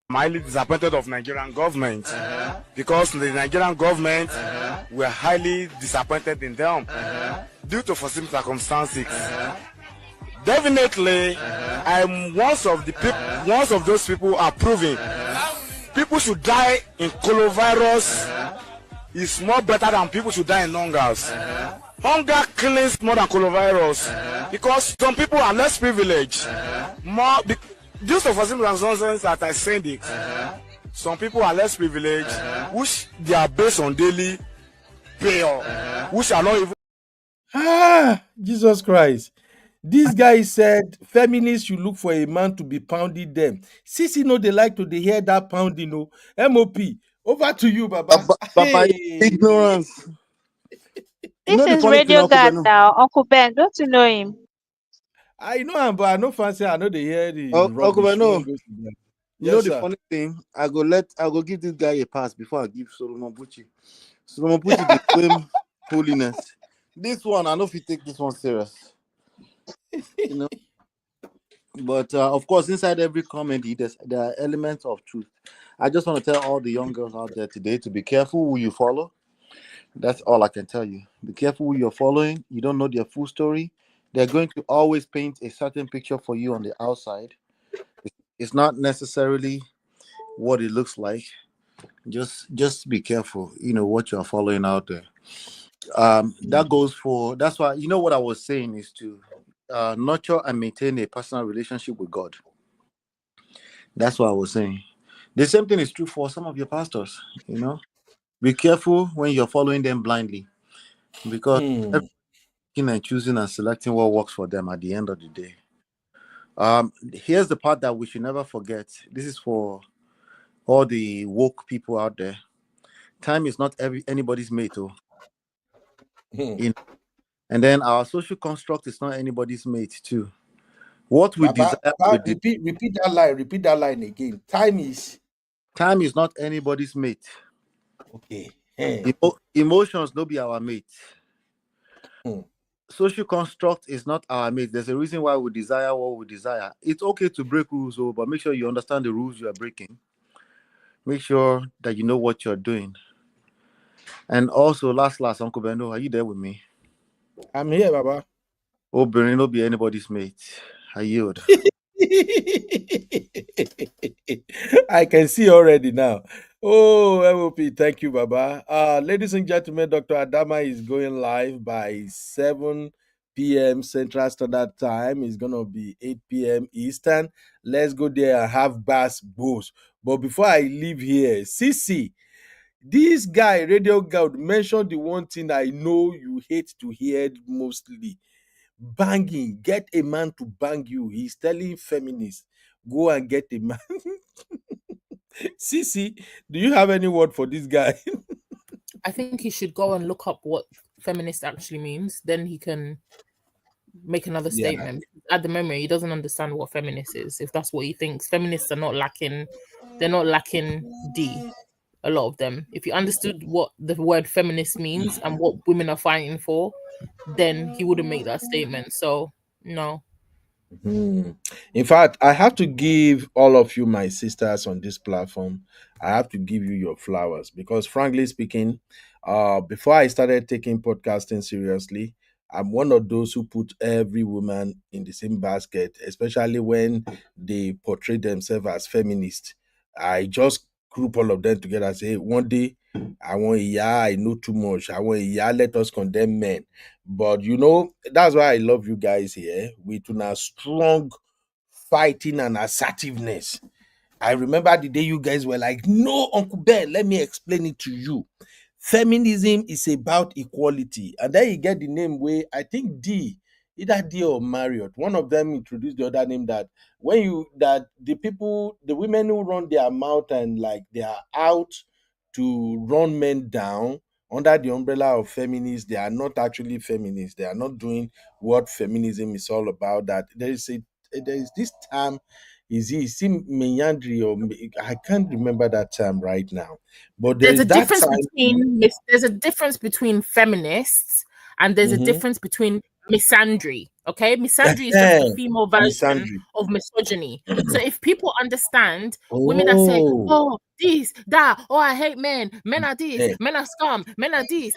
I'm highly disappointed of Nigerian government because the Nigerian government were highly disappointed in them due to foreseen circumstances. Definitely, I'm one of those people approving. People should die in coronavirus is more better than people should die in hungers. Hunger kills more than coronavirus because some people are less privileged. Due to foreseen circumstances that I said it, some people are less privileged, which they are based on daily pay, which are not even. Jesus Christ. This guy said feminists should look for a man to be pounding them. Sissy know they like to hear that pounding. No, MOP. Over to you, Baba. Papa, ignorance. This is Radio Guard now. Uncle Ben, don't you know him? I know him, but I know fancy. I know they hear the Uncle Ben, no. You know the funny thing? I go give this guy a pass before I give Solomon Buchi. Solomon Buchi the claim holiness. This one, I know if you take this one serious. You know. But of course, inside every comedy, there are elements of truth. I just want to tell all the young girls out there today to be careful who you follow. That's all I can tell you. Be careful who you're following. You don't know their full story. They're going to always paint a certain picture for you on the outside. It's not necessarily what it looks like. Just be careful, what you're following out there. That's why, what I was saying is to nurture and maintain a personal relationship with God. That's what I was saying. The same thing is true for some of your pastors, Be careful when you're following them blindly, because picking and choosing and selecting what works for them at the end of the day. Here's the part that we should never forget. This is for all the woke people out there. Time is not anybody's mate, oh. In, and then our social construct is not anybody's mate too. What we Baba, desire Baba, with repeat that line. Repeat that line again. Time is not anybody's mate. okay. Emotions no be our mate. Hmm. Social construct is not our mate. There's a reason why we desire what we desire. It's okay to break rules, oh, but make sure you understand the rules you are breaking. Make sure that you know what you're doing. And also, last, Uncle Bendo, are you there with me? I'm here, Baba. Oh, Bernie, no be anybody's mate. I yield. I can see already now. Oh, MOP, thank you, Baba. Ladies and gentlemen, Dr. Adama is going live by 7 p.m. Central Standard Time. It's gonna be 8 p.m. Eastern. Let's go there and have bass bows. But before I leave here, CC, this guy, Radio God, mentioned the one thing I know you hate to hear mostly. Banging, get a man to bang you. He's telling feminists, go and get a man. Sisi, do you have any word for this guy? I think he should go and look up what feminist actually means. Then he can make another Yeah. statement. At the moment, he doesn't understand what feminist is. If that's what he thinks, feminists are not lacking. They're not lacking D. A lot of them. If he understood what the word feminist means and what women are fighting for, then he wouldn't make that statement. So no. In fact, I have to give all of you, my sisters on this platform, I have to give you your flowers because, frankly speaking, before I started taking podcasting seriously, I'm one of those who put every woman in the same basket, especially when they portray themselves as feminists. I just group all of them together and say, "Hey, one day, I want, yeah, I know too much. I want, yeah, let us condemn men." But that's why I love you guys here with una strong fighting and assertiveness. I remember the day you guys were like, "No, Uncle Ben, let me explain it to you. Feminism is about equality." And then you get the name where I think either D or Marriott, one of them introduced the other name that the women who run their mouth and like they are out to run men down under the umbrella of feminists, they are not actually feminists. They are not doing what feminism is all about. That there is this term, is it meandry, or I can't remember that term right now. But there There's a is that difference time. between feminists and there's a Mhm. difference between misandry. Okay, misandry is just the female version Misandry. of misogyny. So if people understand women that say, Oh, "Oh, this, that, oh, I hate men. Men are this. eh, Men are scum. Men are this.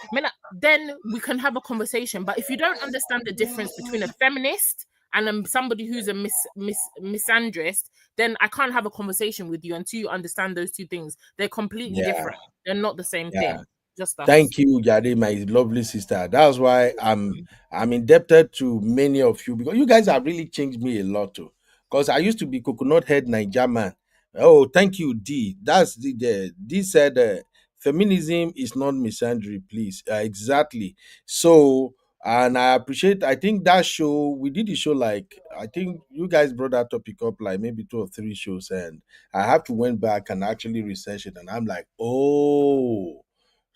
Then we can have a conversation. But if you don't understand the difference between a feminist and somebody who's a misandrist, then I can't have a conversation with you until you understand those two things. They're completely yeah, different. They're not the same yeah. thing. Just that. Thank you, Jade, my lovely sister. That's why I'm indebted to many of you because you guys have really changed me a lot too. Because I used to be coconut head Niger man. Oh, thank you, D. That's the D said feminism is not misandry, please. Exactly. So, and I appreciate. I think that show we did the show like I think you guys brought that topic up like maybe 2 or 3 shows, and I have to went back and actually research it, and I'm like, oh.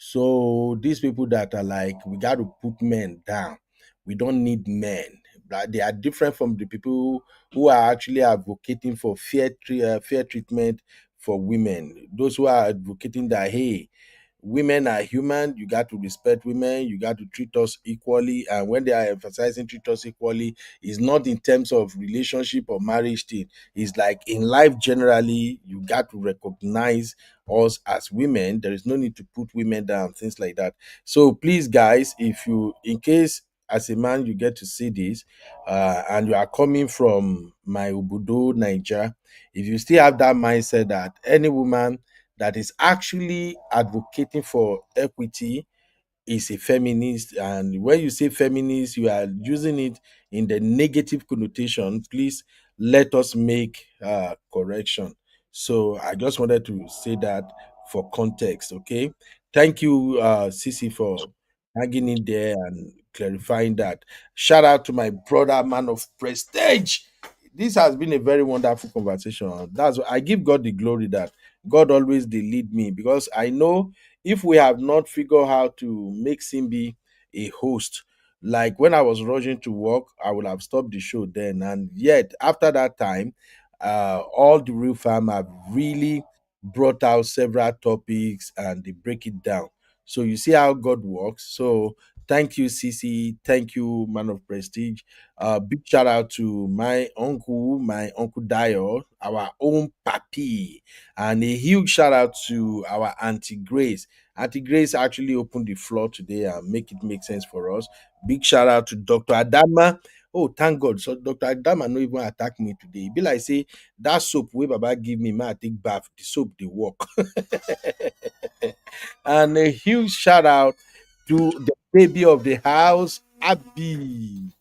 So these people that are like, we got to put men down. We don't need men. But they are different from the people who are actually advocating for fair treatment for women. Those who are advocating that, hey, women are human, you got to respect women, you got to treat us equally. And when they are emphasizing treat us equally, it's not in terms of relationship or marriage thing. It's like in life generally, you got to recognize us as women. There is no need to put women down, things like that. So please, guys, if you, in case as a man you get to see this, and you are coming from my Ubudo, Niger, if you still have that mindset that any woman that is actually advocating for equity is a feminist, and when you say feminist you are using it in the negative connotation, please let us make correction. So I just wanted to say that for context. Okay, thank you, Sisi, for hanging in there and clarifying that. Shout out to my brother, man of prestige. this has been a very wonderful conversation. That's why I give God the glory that God always they lead me, because I know if we have not figured how to make Simbi a host, like when I was rushing to work, I would have stopped the show then. And yet after that time, all the real fam have really brought out several topics and they break it down. So you see how God works. So thank you, CC. Thank you, man of prestige. Big shout out to my uncle Dio, our own papi, and a huge shout out to our Auntie Grace. Auntie Grace actually opened the floor today and make it make sense for us. Big shout out to Dr. Adama. Oh, thank God. So Dr. Adama no even attack me today. It be like say that soap wey Baba give me, ma I take bath. The soap they work. And a huge shout out to the baby of the house, Abby.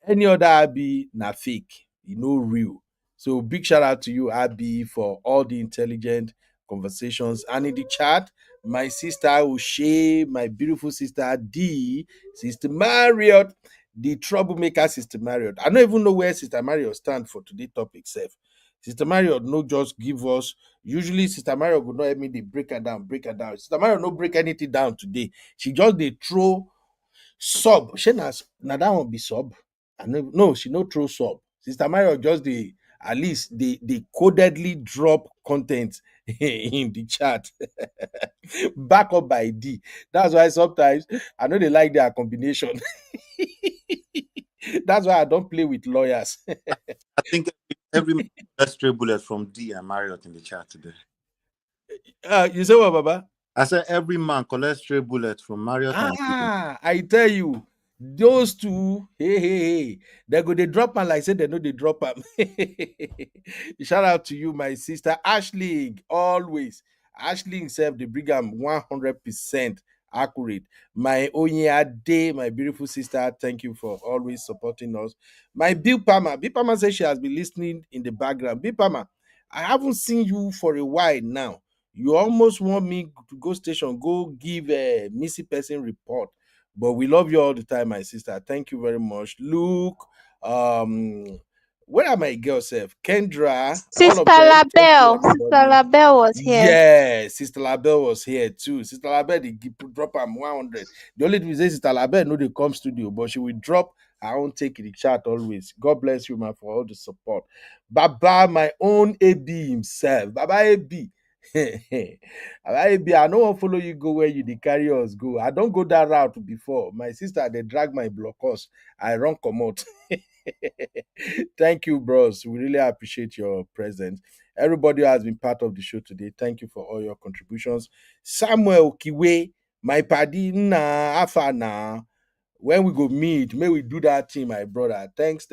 Any other Abby, na fake. You know, real. So big shout out to you, Abby, for all the intelligent conversations. And in the chat, my sister O'Shea, my beautiful sister D, Sister Marriott, the troublemaker Sister Marriott. I don't even know where Sister Marriott stand for today's topic self. Sister Marriott no just give us. Usually Sister Marriott would not help me. They break her down, break her down. Sister Marriott no break anything down today. She just they throw sub shey na that one be sub. I know, no, she no throw sub. Sister Mario just the at least they codedly drop content in the chat. Back up by D. That's why sometimes I know they like their combination. That's why I don't play with lawyers. I think every man collect stray bullet from D and Marriott in the chat today. You say what, Baba? I said every man collect stray bullet from Marriott and D. I tell you, those two, hey, they go they drop man like say they know they drop them. Shout out to you, my sister Ashley. Always, Ashley himself, they bring him 100% accurate. My Onya Day, my beautiful sister, thank you for always supporting us. My Bill Palmer, Bill Palmer says she has been listening in the background. Bill Palmer, I haven't seen you for a while now. You almost want me to go station, go give a missing person report. But we love you all the time, my sister. Thank you very much. Luke, where are my girls? Kendra, all Sister of them. Thank you, Labelle, Sister everybody. Labelle was here. Yeah, Sister Labelle was here too. Sister Labelle, they drop am 100. The only thing is Sister Labelle no they come studio, but she will drop her own take in the chat always. God bless you, man, for all the support. Baba, my own AB himself. Baba AB. Baba AB, I no wan follow you go where you dey carry us go. I don't go that route before. My sister, they drag my blockers. I run out. Thank you, bros. We really appreciate your presence. Everybody who has been part of the show today, thank you for all your contributions. Samuel Kiwe, my paddy, nah, afa nah. When we go meet, may we do that thing, my brother. Thanks.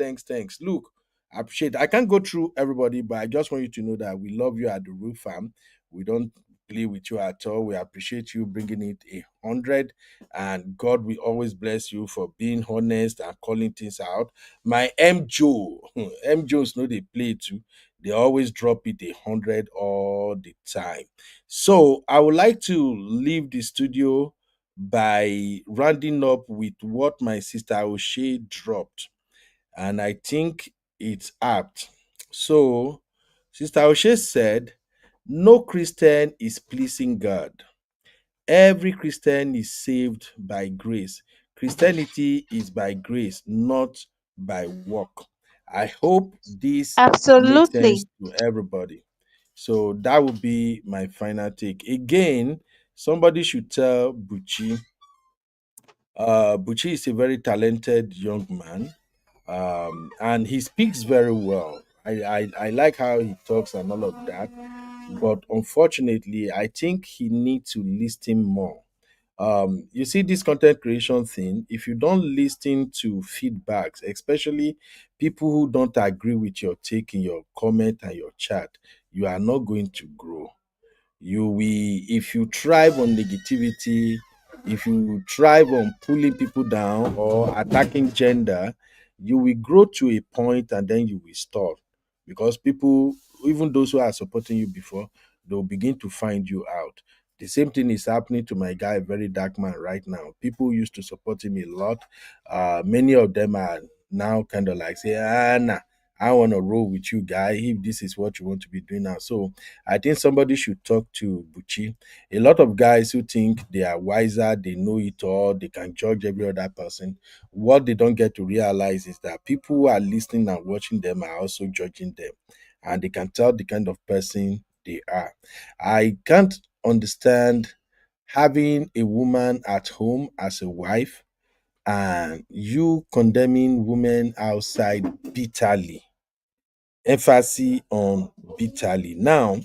Look, I appreciate. I can't go through everybody, but I just want you to know that we love you at the Roof Farm. We don't play with you at all. We appreciate you bringing it 100, and God will always bless you for being honest and calling things out. My M Joe, M Joes know they play too. They always drop it 100 all the time. So I would like to leave the studio by rounding up with what my sister O'Shea dropped, and I think it's apt. So, Sister O'Shea said, no Christian is pleasing God. Every Christian is saved by grace. Christianity is by grace, not by work. I hope this makes sense Absolutely. to everybody. So that would be my final take. Again, somebody should tell Buchi. Buchi is a very talented young man, and he speaks very well. I like how he talks and all of that, but unfortunately, I think he needs to listen more. You see, this content creation thing, if you don't listen to feedbacks, especially people who don't agree with your take in your comment and your chat, you are not going to grow. You will, if you thrive on negativity, if you thrive on pulling people down or attacking gender, you will grow to a point and then you will stop, because people, even those who are supporting you before, they'll begin to find you out. The same thing is happening to my guy, very dark man, right now. People used to support him a lot. Many of them are now kind of like say, nah, I want to roll with you, guy, if this is what you want to be doing now. So I think somebody should talk to Buchi. A lot of guys who think they are wiser, they know it all, they can judge every other person. What they don't get to realize is that people who are listening and watching them are also judging them, and they can tell the kind of person they are. I can't understand having a woman at home as a wife and you condemning women outside bitterly. Emphasis on bitterly. Now,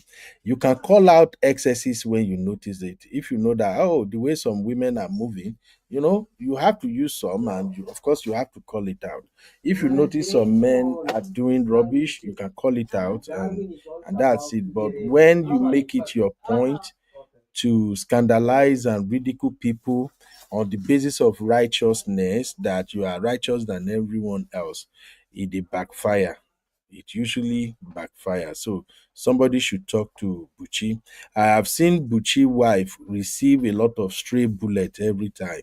you can call out excesses when you notice it. If you know that, oh, the way some women are moving, you have to use some, and of course, you have to call it out. If you notice some men are doing rubbish, you can call it out, and that's it. But when you make it your point to scandalize and ridicule people on the basis of righteousness, that you are righteous than everyone else, it backfire. It usually backfires. So somebody should talk to Buchi. I have seen Buchi wife receive a lot of stray bullets every time.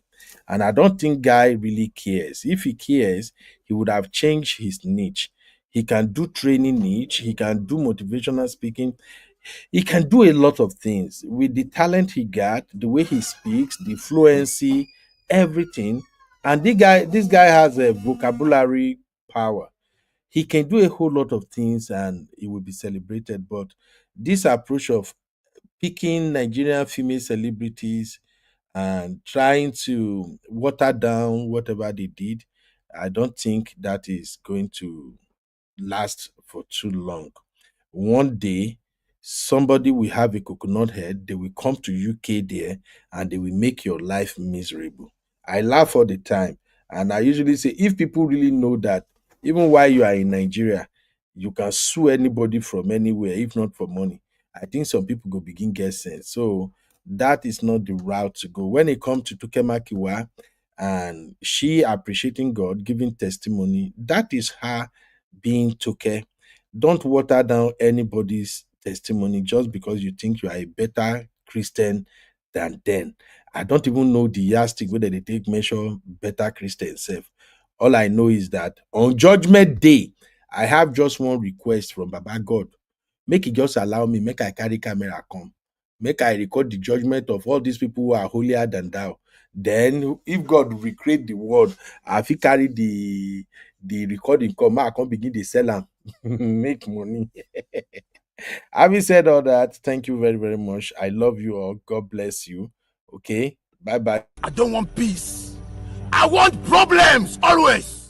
And I don't think guy really cares. If he cares, he would have changed his niche. He can do training niche, he can do motivational speaking, he can do a lot of things with the talent he got, the way he speaks, the fluency, everything. And this guy has a vocabulary power. He can do a whole lot of things and he will be celebrated. But this approach of picking Nigerian female celebrities and trying to water down whatever they did, I don't think that is going to last for too long. One day, somebody will have a coconut head, they will come to UK there and they will make your life miserable. I laugh all the time. And I usually say, if people really know that, even while you are in Nigeria, you can sue anybody from anywhere, if not for money, I think some people go begin get sense. So that is not the route to go. When it comes to Toke Makinwa and she appreciating God, giving testimony, that is her being Toke. Don't water down anybody's testimony just because you think you are a better Christian than them. I don't even know the yardstick whether they take measure better Christian self. All I know is that on Judgment Day, I have just one request from Baba God. Make it just allow me, make I carry camera come. Make I record the judgment of all these people who are holier than thou. Then, if God recreate the world, I fit carry the recording come, make I come begin dey sell am, make money. Having said all that, thank you very, very much. I love you all. God bless you. Okay, bye bye. I don't want peace. I want problems always.